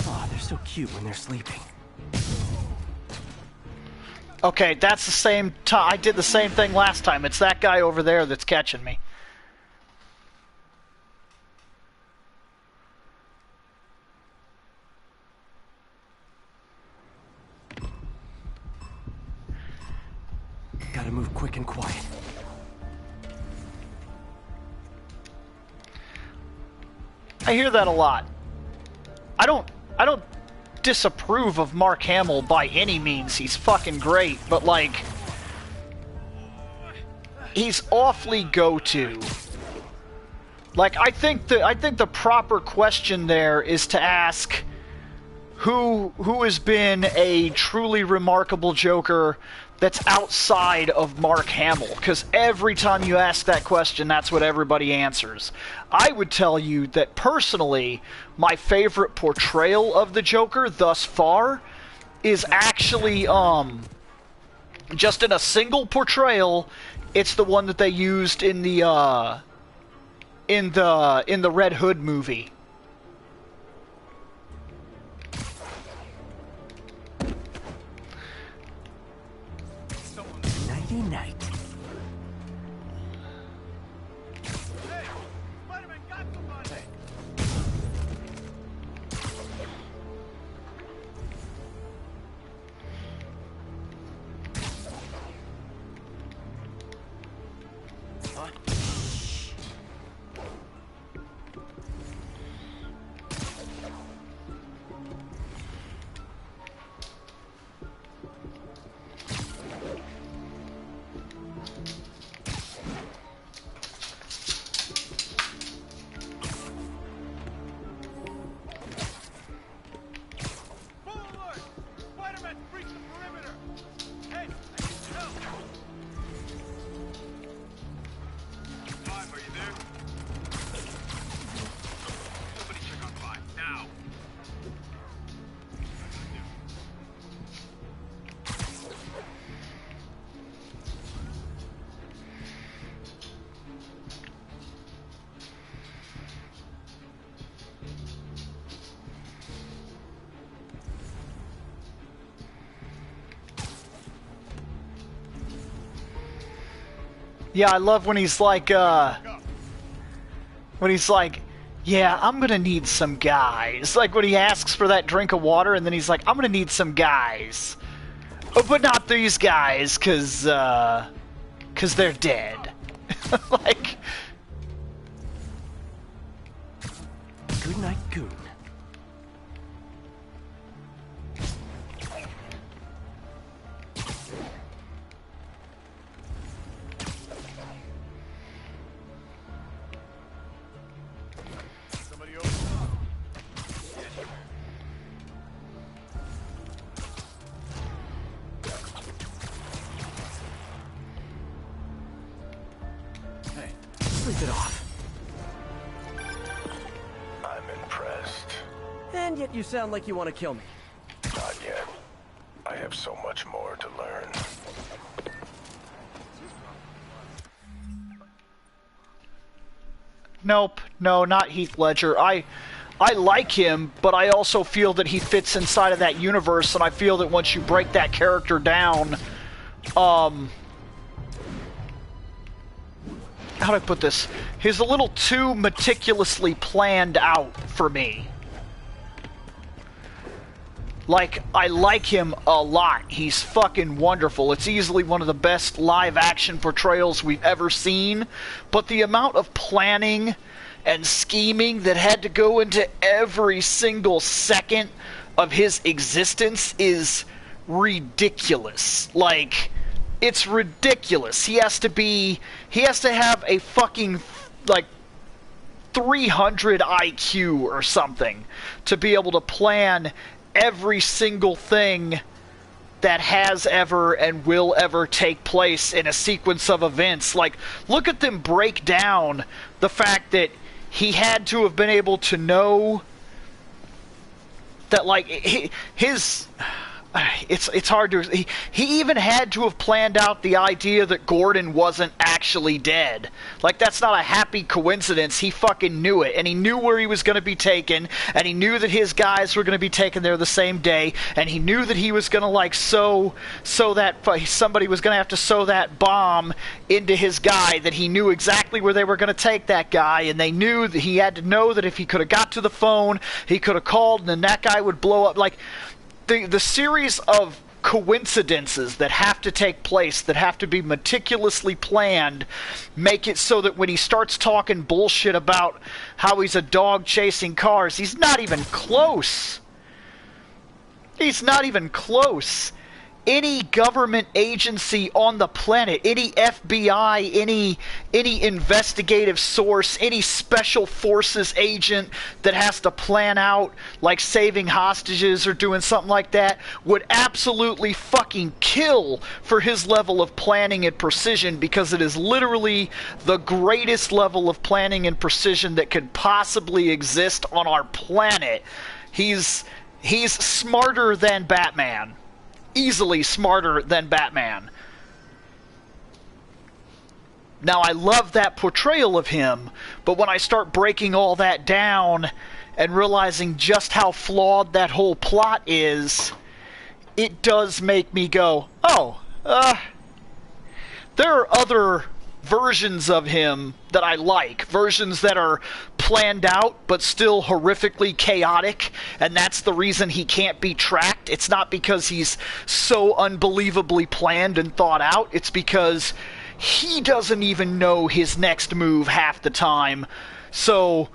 [SPEAKER 5] Oh, they're so cute when they're sleeping.
[SPEAKER 3] Okay, that's the same time. I did the same thing last time. It's that guy over there that's catching me.
[SPEAKER 5] Gotta move quick and quiet.
[SPEAKER 3] I hear that a lot. I don't disapprove of Mark Hamill by any means. He's fucking great, but like he's awfully go-to. Like I think the proper question there is to ask who has been a truly remarkable Joker that's outside of Mark Hamill, because every time you ask that question, that's what everybody answers. I would tell you that personally, my favorite portrayal of the Joker thus far is actually just in a single portrayal. It's the one that they used in the Red Hood movie.
[SPEAKER 5] Nighty night.
[SPEAKER 3] Yeah, I love when he's like, yeah, I'm gonna need some guys. Like when he asks for that drink of water and then he's like, I'm gonna need some guys. Oh, but not these guys, cause they're dead. Like...
[SPEAKER 5] Good night, goon. Sleep it off.
[SPEAKER 21] I'm impressed.
[SPEAKER 5] And yet you sound like you want to kill me.
[SPEAKER 21] Not yet. I have so much more to learn.
[SPEAKER 3] Nope. No, not Heath Ledger. I like him, but I also feel that he fits inside of that universe, and I feel that once you break that character down, how do I put this? He's a little too meticulously planned out for me. Like, I like him a lot. He's fucking wonderful. It's easily one of the best live-action portrayals we've ever seen. But the amount of planning and scheming that had to go into every single second of his existence is ridiculous. Like... it's ridiculous. He has to have a fucking, like, 300 IQ or something to be able to plan every single thing that has ever and will ever take place in a sequence of events. Like, look at them break down the fact that he had to have been able to know that, like, his... It's hard to... He even had to have planned out the idea that Gordon wasn't actually dead. Like, that's not a happy coincidence. He fucking knew it. And he knew where he was going to be taken. And he knew that his guys were going to be taken there the same day. And he knew that he was going to, like, sew that... Somebody was going to have to sew that bomb into his guy. That he knew exactly where they were going to take that guy. And they knew that he had to know that if he could have got to the phone, he could have called, and then that guy would blow up. Like... The series of coincidences that have to take place, that have to be meticulously planned, make it so that when he starts talking bullshit about how he's a dog chasing cars, he's not even close. He's not even close. Any government agency on the planet, any FBI, any investigative source, any special forces agent that has to plan out, like, saving hostages or doing something like that, would absolutely fucking kill for his level of planning and precision, because it is literally the greatest level of planning and precision that could possibly exist on our planet. He's smarter than Batman. Easily smarter than Batman. Now, I love that portrayal of him, but when I start breaking all that down and realizing just how flawed that whole plot is, it does make me go, oh, there are other versions of him that I like. Versions that are planned out, but still horrifically chaotic, and that's the reason he can't be tracked. It's not because he's so unbelievably planned and thought out. It's because he doesn't even know his next move half the time. So...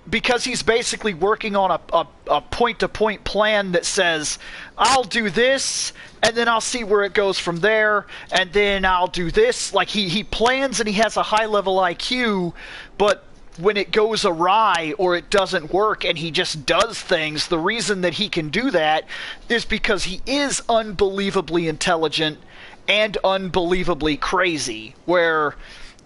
[SPEAKER 3] because he's basically working on a point-to-point plan that says, I'll do this, and then I'll see where it goes from there, and then I'll do this. Like, he plans and he has a high-level IQ, but when it goes awry or it doesn't work and he just does things, the reason that he can do that is because he is unbelievably intelligent and unbelievably crazy, where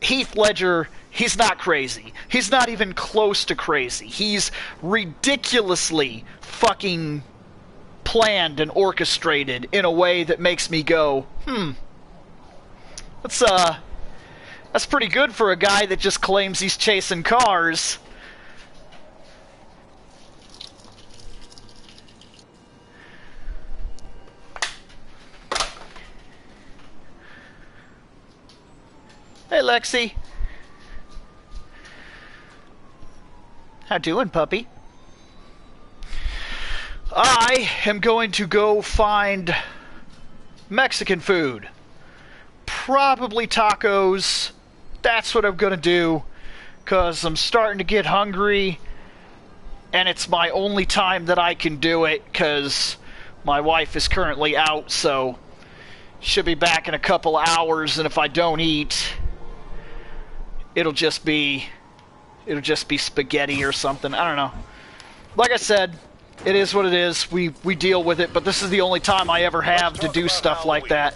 [SPEAKER 3] Heath Ledger... he's not crazy. He's not even close to crazy. He's ridiculously fucking planned and orchestrated in a way that makes me go, that's pretty good for a guy that just claims he's chasing cars. Hey, Lexi. How doing, puppy? I am going to go find Mexican food. Probably tacos. That's what I'm going to do, because I'm starting to get hungry, and it's my only time that I can do it, because my wife is currently out, so she'll be back in a couple hours, and if I don't eat, it'll just be spaghetti or something. I don't know. Like I said, it is what it is. We deal with it, but this is the only time I ever have to do stuff like that.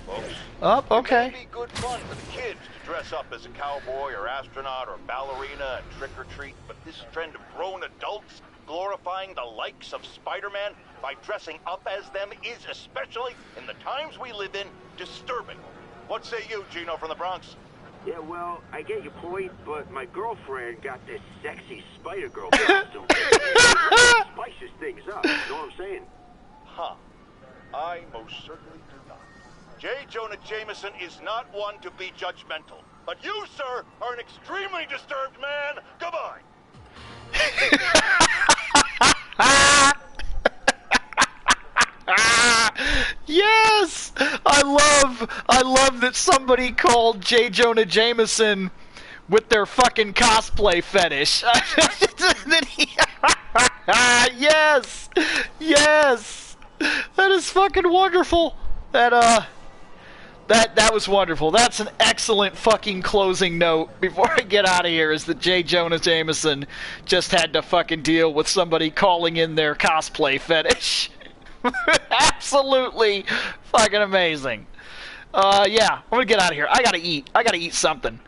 [SPEAKER 3] Oh, okay.
[SPEAKER 9] It may be good fun for the kids to dress up as a cowboy or astronaut or ballerina and trick or treat, but this trend of grown adults glorifying the likes of Spider-Man by dressing up as them is, especially in the times we live in, disturbing. What say you, Gino from the Bronx?
[SPEAKER 20] Yeah, well, I get your point, but my girlfriend got this sexy Spider-Girl costume. It spices things up, you know what I'm saying?
[SPEAKER 9] Huh. I most certainly do not. J. Jonah Jameson is not one to be judgmental. But you, sir, are an extremely disturbed man. Goodbye.
[SPEAKER 3] Yes! I love that somebody called J. Jonah Jameson with their fucking cosplay fetish. Yes! Yes! That is fucking wonderful. That was wonderful. That's an excellent fucking closing note before I get out of here, is that J. Jonah Jameson just had to fucking deal with somebody calling in their cosplay fetish. Absolutely fucking amazing. Yeah, I'm gonna get out of here. I gotta eat. I gotta eat something.